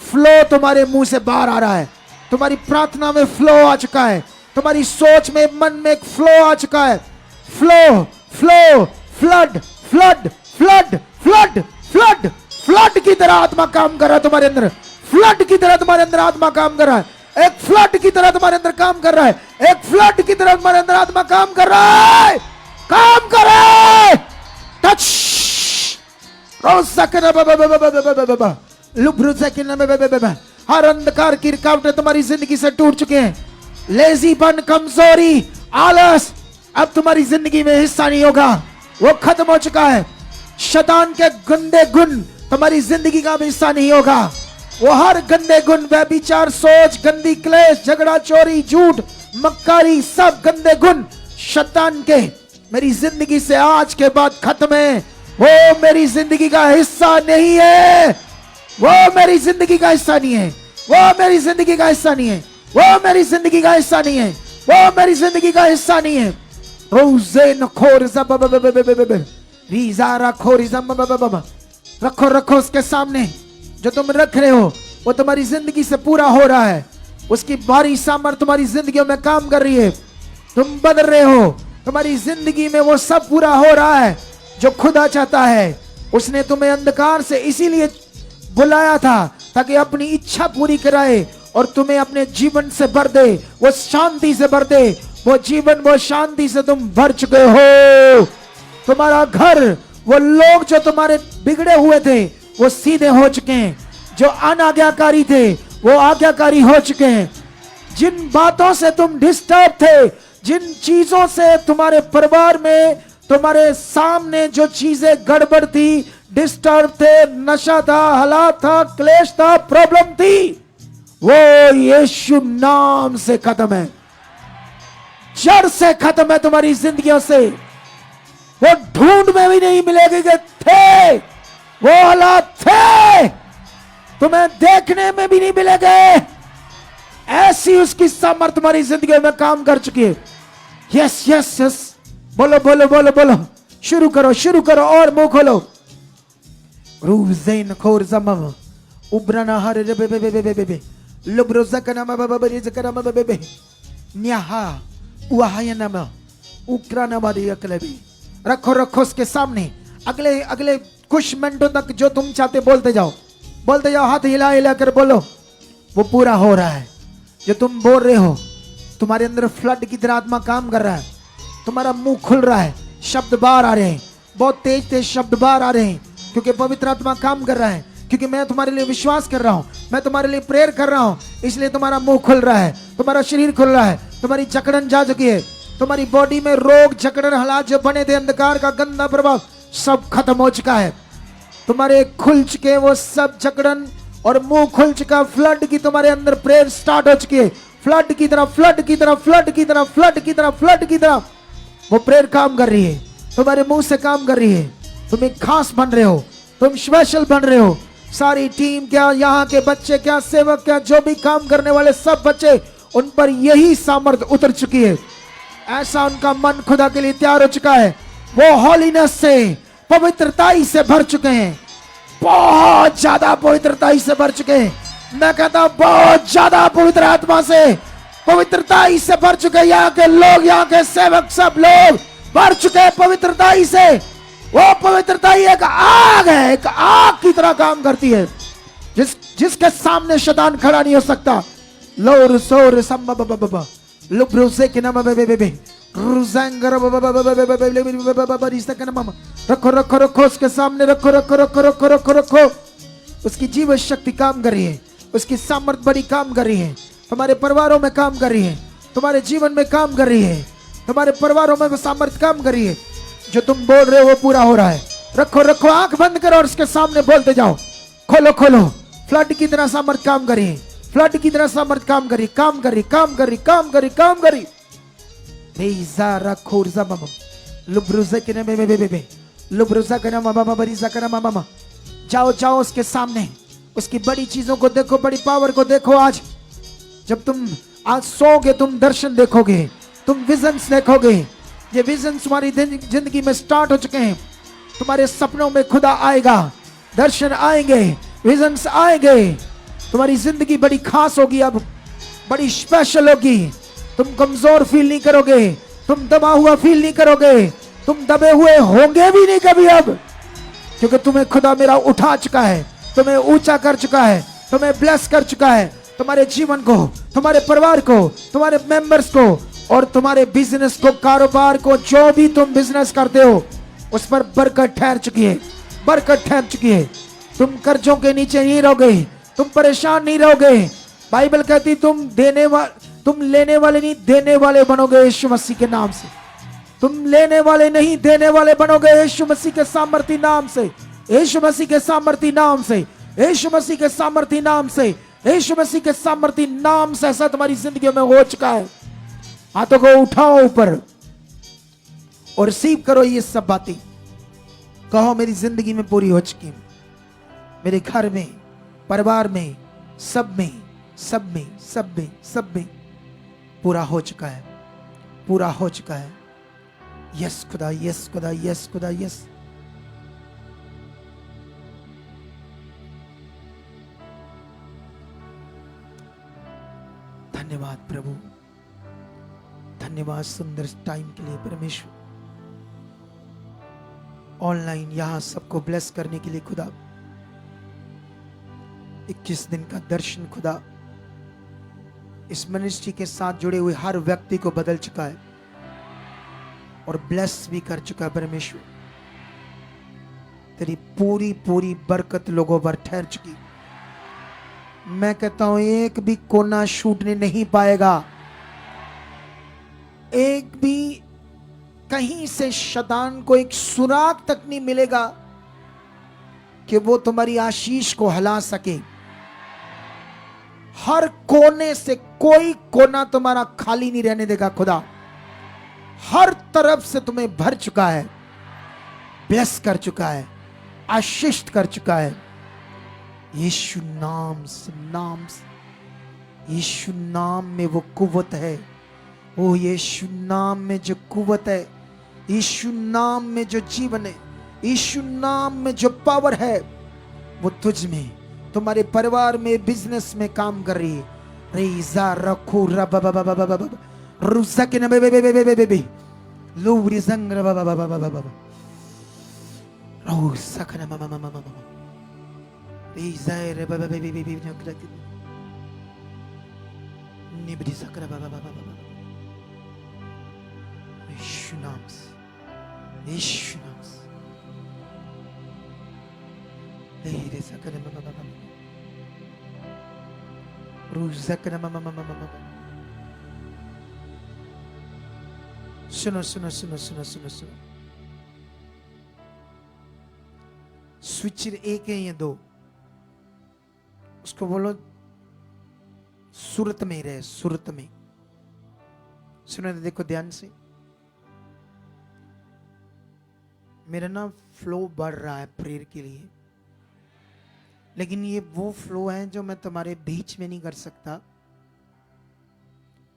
फ्लो तुम्हारे मुंह से बाहर आ रहा है, तुम्हारी प्रार्थना में फ्लो आ चुका है, तुम्हारी सोच में, मन में एक फ्लो आ चुका है। Flow flow, flood flood flood flood flood flood की तरह आत्मा काम कर रहा है तुम्हारे अंदर, फ्लड की तरह तुम्हारे अंदर आत्मा काम कर रहा है, एक फ्लड की तरह तुम्हारे अंदर काम कर रहा है, एक फ्लड की तरह तुम्हारे अंदर आत्मा काम कर रहा है, काम कर रहा है। टच हर अंधकार की रुकावटें तुम्हारी जिंदगी से टूट चुके हैं। लेजीपन, कमजोरी, आलस अब तुम्हारी जिंदगी में हिस्सा नहीं होगा, वो खत्म हो चुका है। शैतान के गंदे गुण तुम्हारी जिंदगी का भी हिस्सा नहीं होगा। वो हर गंदे गुण, व्यभिचार, सोच, गंदी क्लेश, झगड़ा, चोरी, झूठ, मक्कारी, सब गंदे गुण शैतान के मेरी जिंदगी से आज के बाद खत्म है। वो मेरी जिंदगी का हिस्सा नहीं है, वो मेरी जिंदगी का हिस्सा नहीं है, वो मेरी जिंदगी का हिस्सा नहीं है, वो मेरी जिंदगी का हिस्सा नहीं है, वो मेरी जिंदगी का हिस्सा नहीं है। रोज़े नखोर रखो रखो उसके सामने, जो तुम रख रहे हो वो तुम्हारी जिंदगी से पूरा हो रहा है। उसकी भारी सामर्थ तुम्हारी जिंदगियों में काम कर रही है, तुम बदल रहे हो, तुम्हारी जिंदगी में वो सब पूरा हो रहा है जो खुदा चाहता है। उसने तुम्हें अंधकार से इसीलिए बुलाया था ताकि अपनी इच्छा पूरी कराए और तुम्हें अपने जीवन से भर दे, वो शांति से भर दे। वो जीवन, वो शांति से तुम भर चुके हो। तुम्हारा घर, वो लोग जो तुम्हारे बिगड़े हुए थे वो सीधे हो चुके हैं, जो अनाज्ञाकारी थे वो आज्ञाकारी हो चुके हैं। जिन बातों से तुम डिस्टर्ब थे, जिन चीजों से तुम्हारे परिवार में, तुम्हारे सामने जो चीजें गड़बड़ थी, डिस्टर्ब थे, नशा था, हालात था, क्लेश था, प्रॉब्लम थी, वो यीशु नाम से खत्म है, जड़ से खत्म है तुम्हारी जिंदगियों से। वो ढूंढ में भी नहीं मिलेगी कि थे, वो हालात थे, तुम्हें देखने में भी नहीं मिलेंगे। ऐसी उसकी सामर्थ तुम्हारी जिंदगी में काम कर चुकी है। यस यस यस, बोलो बोलो बोलो बोलो, शुरू करो शुरू करो और मुंह खोलो। रूज़ेन खोर ज़मम उब्रना हर रे बे बे बे बे बे बे लुब्रो ज़कना म ब ब रे ज़कना म ब बे बे न्याहा उहायना म उक्राना मारी अकलेबी। रखो रखो उसके सामने। अगले अगले कुछ मिनटों तक जो तुम चाहते बोलते जाओ, बोलते जाओ, हाथ हिला हिला कर बोलो। वो पूरा हो रहा है जो तुम बोल रहे हो। तुम्हारे अंदर फ्लड की तरह आत्मा काम कर रहा है, तुम्हारा मुंह खुल रहा है, शब्द बाहर आ रहे हैं, बहुत तेज तेज शब्द बाहर आ रहे हैं, क्योंकि पवित्र आत्मा काम कर रहा है, क्योंकि मैं तुम्हारे लिए विश्वास कर रहा हूं, मैं तुम्हारे लिए प्रेयर कर रहा हूं, इसलिए तुम्हारा मुंह खुल रहा है, तुम्हारा शरीर खुल रहा है, तुम्हारी जकड़न जा चुकी है, तुम्हारी बॉडी में रोग जकड़न हालात जो बने थे, अंधकार का गंदा प्रभाव सब खत्म हो चुका है। तुम्हारे खुल चुके वो सब जकड़न और मुंह खुल चुका। फ्लड की तुम्हारे अंदर प्रेयर स्टार्ट हो चुकी है। फ्लड की तरह, फ्लड की तरह, फ्लड की तरह, फ्लड की तरह, फ्लड की तरह वो प्रेयर काम कर रही है। तुम्हारे मुंह से काम कर रही है। तुम एक खास बन रहे हो, तुम स्पेशल बन रहे हो। सारी टीम क्या, यहाँ के बच्चे क्या, सेवक क्या, जो भी काम करने वाले सब बच्चे, उन पर यही सामर्थ उतर चुकी है। ऐसा उनका मन खुदा के लिए तैयार हो चुका है। वो हॉलीनेस से, पवित्रताई से भर चुके हैं। बहुत ज्यादा पवित्रताई से भर चुके हैं। मैं कहता हूं बहुत ज्यादा पवित्र आत्मा से, पवित्रताई से भर चुके हैं। यहाँ के लोग, यहाँ के सेवक सब लोग भर चुके हैं पवित्रताई से। वो पवित्रताई एक आग है, एक आग की तरह काम करती है, जिसके सामने शैतान खड़ा नहीं हो सकता। लोर सोर संबा लुब्रोसे के नाम बे रुजंगर रखो रखो रखो उसके सामने, रखो रखो रखो रखो रखो रखो। उसकी जीवन शक्ति काम कर रही है, उसकी सामर्थ्य बड़ी काम कर रही है। तुम्हारे परिवारों में काम कर रही है, तुम्हारे जीवन में काम कर रही है, तुम्हारे परिवारों में सामर्थ्य काम कर रही है। जो तुम बोल रहे हो वो पूरा हो रहा है। रखो रखो, आंख बंद करो और उसके सामने बोलते जाओ। खोलो खोलो, फ्लड की तरह सामर्थ्य काम कर रही है, फ्लड की तरह सामर्थ्य काम करी, काम करी, काम करी, काम करी, काम करी। बेजा रखो जबम लुब्रुज़े के ने बे लुब्रुज़ा करना मामा बरीज़ा करना मामा। जाओ जाओ उसके सामने, उसकी बड़ी चीजों को देखो, बड़ी पावर को देखो। आज जब तुम आज सोओगे, तुम दर्शन देखोगे, तुम विजन्स देखोगे। ये विजन्स तुम्हारी जिंदगी में स्टार्ट हो चुके हैं। तुम्हारे सपनों में खुदा आएगा, दर्शन आएंगे, विजन्स आएंगे। तुम्हारी जिंदगी बड़ी खास होगी, अब बड़ी स्पेशल होगी। तुम कमजोर फील नहीं करोगे, तुम दबा हुआ फील नहीं करोगे, तुम दबे हुए होंगे भी नहीं कभी अब, क्योंकि तुम्हें खुदा मेरा उठा चुका है, तुम्हें ऊंचा कर चुका है, तुम्हें ब्लेस कर चुका है। तुम्हारे जीवन को, तुम्हारे परिवार को, तुम्हारे मेंबर्स को और तुम्हारे बिजनेस को, कारोबार को, जो भी तुम बिजनेस करते हो उस पर बरकत ठहर चुकी है, बरकत ठहर चुकी है। तुम कर्जों के नीचे नहीं रहोगे, तुम परेशान नहीं रहोगे। बाइबल कहती तुम लेने वाले नहीं, देने वाले बनोगे यीशु मसीह के नाम से। तुम लेने वाले नहीं, देने वाले बनोगे यीशु मसीह के सामर्थी नाम से, यीशु मसीह के सामर्थी नाम से, यीशु मसीह के सामर्थी नाम से, यीशु मसीह के सामर्थी नाम से। ऐसा तुम्हारी जिंदगी में हो चुका है। हाथों को उठाओ ऊपर और रिसीव करो ये सब बातें। कहो मेरी जिंदगी में पूरी हो चुकी, मेरे घर में, परिवार में, सब में, सब में, सब में, सब में पूरा हो चुका है, पूरा हो चुका है। यस खुदा, यस खुदा, यस खुदा, यस। धन्यवाद प्रभु, धन्यवाद सुंदर टाइम के लिए परमेश्वर। ऑनलाइन यहां सबको ब्लेस करने के लिए खुदा, 21 दिन का दर्शन खुदा इस मिनिस्ट्री के साथ जुड़े हुए हर व्यक्ति को बदल चुका है और ब्लेस भी कर चुका है परमेश्वर। तेरी पूरी पूरी बरकत लोगों पर ठहर चुकी। मैं कहता हूं एक भी कोना छूटने नहीं पाएगा, एक भी कहीं से शैतान को एक सुराग तक नहीं मिलेगा कि वो तुम्हारी आशीष को हिला सके। हर कोने से कोई कोना तुम्हारा खाली नहीं रहने देगा खुदा। हर तरफ से तुम्हें भर चुका है, ब्लेस कर चुका है, आशीष कर चुका है। यीशु नाम से, नाम से, यीशु नाम में वो कुव्वत है। ओ यीशु नाम में जो कुव्वत है, यीशु नाम में जो जीवन है, यीशु नाम में जो पावर है, वो तुझ में, तुम्हारे परिवार में, बिजनेस में काम कर रही है। रेजा रखो रब रुज़क न बे लूरी जंग रब रुज़क न म रेजा रे बे निबरी सकरा यीशु नाम से, यीशु नाम से। लेरे सकरा रुज़क न सुनो सुनो सुनो सुनो सुनो सुनो, स्विचर एक है या दो? उसको बोलो सूरत में रहे, सूरत में। सुनो देखो ध्यान से, मेरा ना फ्लो बढ़ रहा है प्रेयर के लिए, लेकिन ये वो फ्लो है जो मैं तुम्हारे बीच में नहीं कर सकता,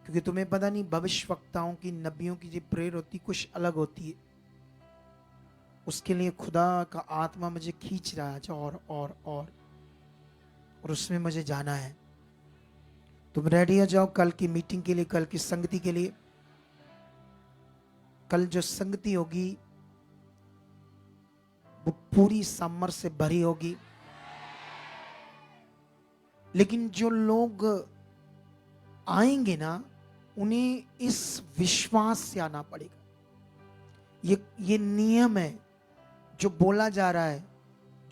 क्योंकि तुम्हें पता नहीं भविष्यवक्ताओं की, नबियों की जो प्रेयर होती कुछ अलग होती है। उसके लिए खुदा का आत्मा मुझे खींच रहा है और उसमें मुझे जाना है। तुम रेडी हो जाओ कल की मीटिंग के लिए, कल की संगति के लिए। कल जो संगति होगी वो पूरी सामर से भरी होगी, लेकिन जो लोग आएंगे ना, उन्हें इस विश्वास से आना पड़ेगा। ये नियम है, जो बोला जा रहा है,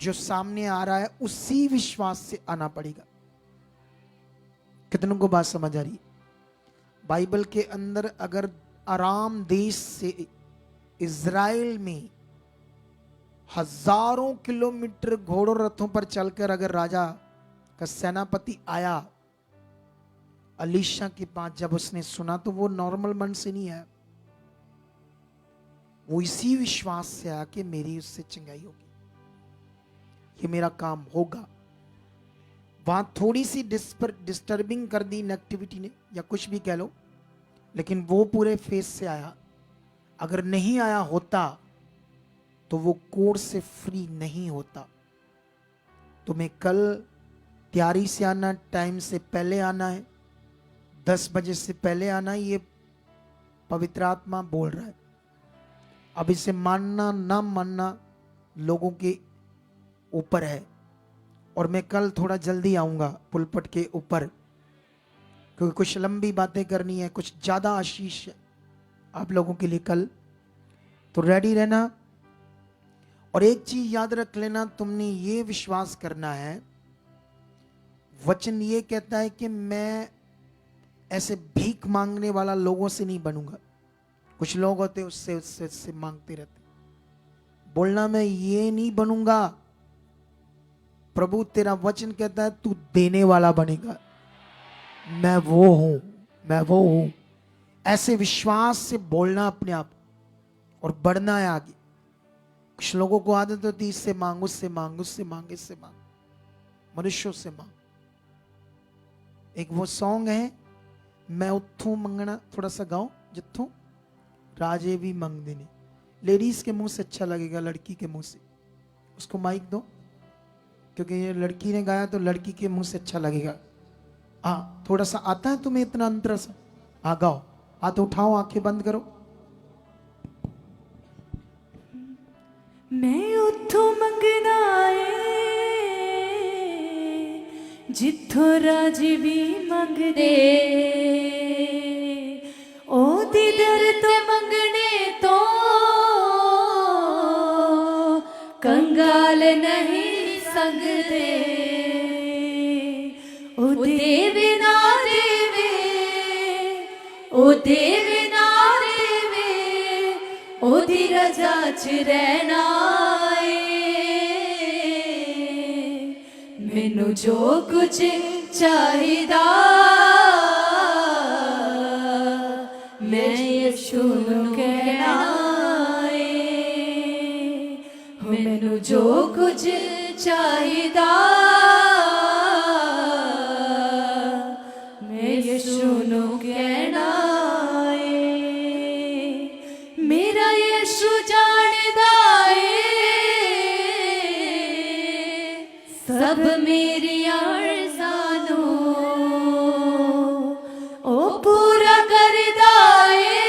जो सामने आ रहा है, उसी विश्वास से आना पड़ेगा। कितनों को बात समझ आ रही है? बाइबल के अंदर अगर आराम देश से इज़राइल में हजारों किलोमीटर घोड़ों रथों पर चलकर अगर राजा का सेनापति आया अलीशा के पास, जब उसने सुना तो वो नॉर्मल मन से नहीं आया, वो इसी विश्वास से आया कि मेरी उससे चंगाई होगी, ये मेरा काम होगा। वहां थोड़ी सी डिस्टर्बिंग कर दी नेगेटिविटी ने, या कुछ भी कह लो, लेकिन वो पूरे फेस से आया। अगर नहीं आया होता तो वो कोर्स से फ्री नहीं होता। तुम्हें कल तैयारी से आना, टाइम से पहले आना है, 10 बजे से पहले आना है, ये पवित्र आत्मा बोल रहा है। अब इसे मानना ना मानना लोगों के ऊपर है। और मैं कल थोड़ा जल्दी आऊंगा पुलपट के ऊपर, क्योंकि कुछ लंबी बातें करनी है, कुछ ज्यादा आशीष है आप लोगों के लिए कल। तो रेडी रहना। और एक चीज याद रख लेना, तुमने ये विश्वास करना है, वचन ये कहता है कि मैं ऐसे भीख मांगने वाला लोगों से नहीं बनूंगा। कुछ लोग होते उससे मांगते रहते, बोलना मैं ये नहीं बनूंगा। प्रभु तेरा वचन कहता है तू देने वाला बनेगा। मैं वो हूं, मैं वो हूं। ऐसे विश्वास से बोलना अपने आप और बढ़ना है आगे। कुछ लोगों को आदत होती है इससे मांग, उससे मांग, उससे मांग, इससे मांग, मनुष्यों से मांग। एक वो सॉन्ग है, मैं उठूं मंगना, थोड़ा सा गाओ, जिथों राजे भी मंग देने। लेडीज के मुंह से अच्छा लगेगा, लड़की के मुंह से। उसको माइक दो, क्योंकि ये लड़की ने गाया तो लड़की के मुंह से अच्छा लगेगा। हाँ, थोड़ा सा आता है तुम्हें इतना अंतर सा? हाँ गाओ, हाथ उठाओ, आंखें बंद करो। मैं उठूं मंगना जिथों राजी भी मंग दे, ओ दीदर तो मंगने तो कंगाल नहीं संग दे। ओ देवे ना देवे, ओ देवे ना देवे, ओ दी रजा च रहना है। मैनू जो कुछ चाहिदा मैं यीशु नू कहना है। मैनू जो कुछ चाहिदा मैं यीशु नू कहना है। मेरा यीशु जानदा है सब मेरी आरज़ां ओ पूरा करदा है।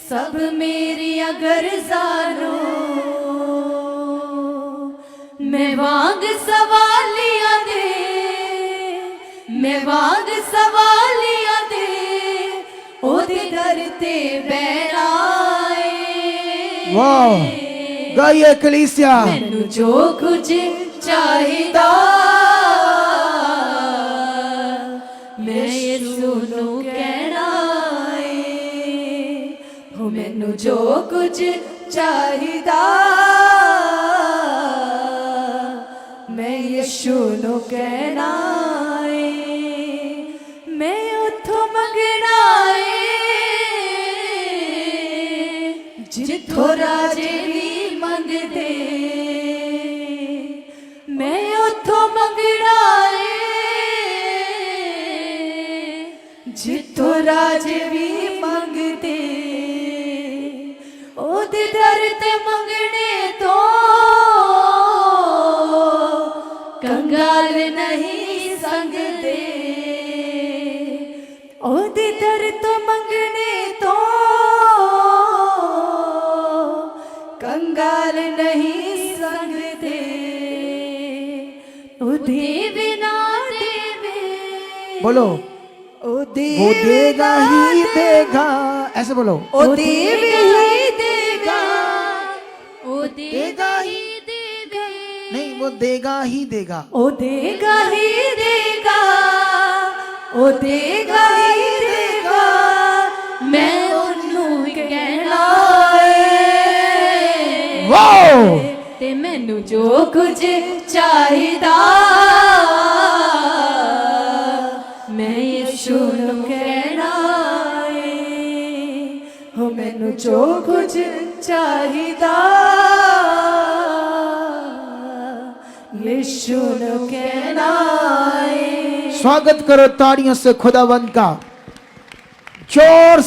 सब मेरी गर्ज़ां मैं वांग सवालियां दे, मैं वांग सवालियां दे ओदे दर ते बैठा है। वाह, गाइए कलीसिया। मैनू जो कुछ चाहिदा मैं यीशु नू कहना मैनू जो कुछ चाहिदा मैं यीशु नू कहना है मैं उथों मंगना है जिथों राजे भी मंगदे मैं उथों मंगना है जिथों राजे भी मंगदे ओदे दर ते मंगने तो कंगाल नहीं संगदे ओदे दर तो मंगने तो कंगाल नहीं संगदे ओ देवे ना देवे बोलो, ओ वो देगा ही देगा, ऐसे बोलो, ओ देवे ही देगा, ओ देगा ही देगा नहीं वो देगा ही देगा, ओ देगा ही देगा ओ देगा ही देगा मैं ओनू कहना है वाओ, ते मैनू जो कुछ चाहिदा मैं यीशु नू कहना है हो मैनू जो कुछ चाहिदा यीशु नू कहना है स्वागत करो ताड़ियों से खुदावंद का, जोर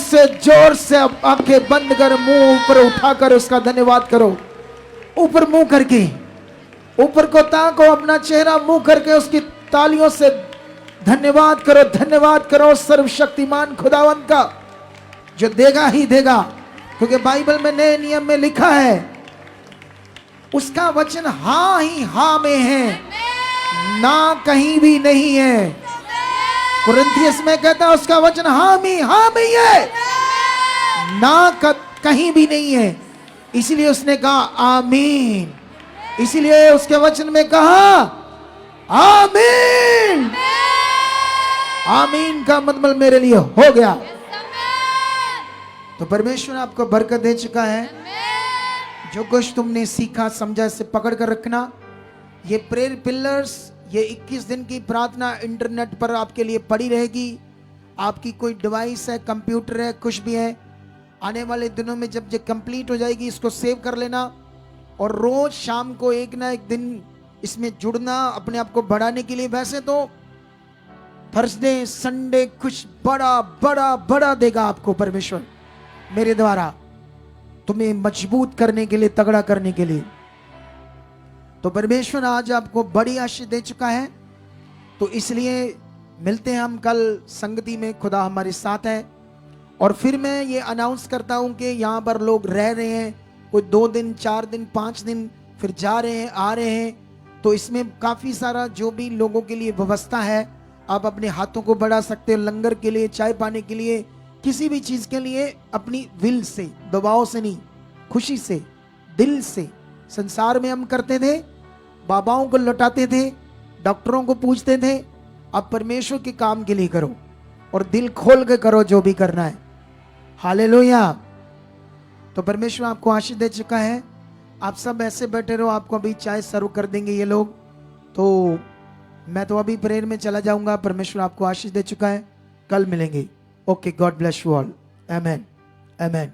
से अब आंखें बंद कर मुंह ऊपर उठाकर उसका धन्यवाद करो, ऊपर मुंह करके, ऊपर को ताको, अपना चेहरा मुंह करके उसकी तालियों से धन्यवाद करो सर्वशक्तिमान खुदावंद का जो देगा ही देगा, क्योंकि बाइबल में नए नियम में लिखा है उसका वचन हाँ ही हाँ में है, ना कहीं भी नहीं है। कुरिन्थियस में कहता है उसका वचन हाँ में ही है, ना कहीं भी नहीं है। इसीलिए उसने कहा आमीन, इसीलिए उसके वचन में कहा आमीन। आमीन का मतलब मेरे लिए हो गया। तो परमेश्वर आपको बरकत दे चुका है। जो कुछ तुमने सीखा समझा इसे पकड़ कर रखना। ये प्रेयर पिलर्स, ये 21 दिन की प्रार्थना इंटरनेट पर आपके लिए पड़ी रहेगी। आपकी कोई डिवाइस है, कंप्यूटर है, कुछ भी है, आने वाले दिनों में जब ये कंप्लीट हो जाएगी इसको सेव कर लेना और रोज शाम को एक ना एक दिन इसमें जुड़ना अपने आप को बढ़ाने के लिए। वैसे तो थर्सडे संडे कुछ बड़ा बड़ा बड़ा देगा आपको परमेश्वर मेरे द्वारा, तुम्हें मजबूत करने के लिए, तगड़ा करने के लिए। तो परमेश्वर आज आपको बड़ी आशीष दे चुका है। तो इसलिए मिलते हैं हम कल संगति में, खुदा हमारे साथ है। और फिर मैं ये अनाउंस करता हूं कि यहाँ पर लोग रह रहे हैं, कोई 2 दिन 4 दिन 5 दिन, फिर जा रहे हैं आ रहे हैं। तो इसमें काफ़ी सारा जो भी लोगों के लिए व्यवस्था है, आप अपने हाथों को बढ़ा सकते हो लंगर के लिए, चाय पाने के लिए, किसी भी चीज़ के लिए अपनी विल से, दबाव से नहीं, खुशी से, दिल से। संसार में हम करते थे, बाबाओं को लौटाते थे, डॉक्टरों को पूछते थे। अब परमेश्वर के काम के लिए करो और दिल खोल के करो जो भी करना है। हालेलुया। तो परमेश्वर आपको आशीष दे चुका है। आप सब ऐसे बैठे रहो, आपको अभी चाय सर्व कर देंगे ये लोग। तो मैं तो अभी प्रेयर में चला जाऊंगा। परमेश्वर आपको आशीष दे चुका है। कल मिलेंगे। Okay, God bless you all. Amen, amen.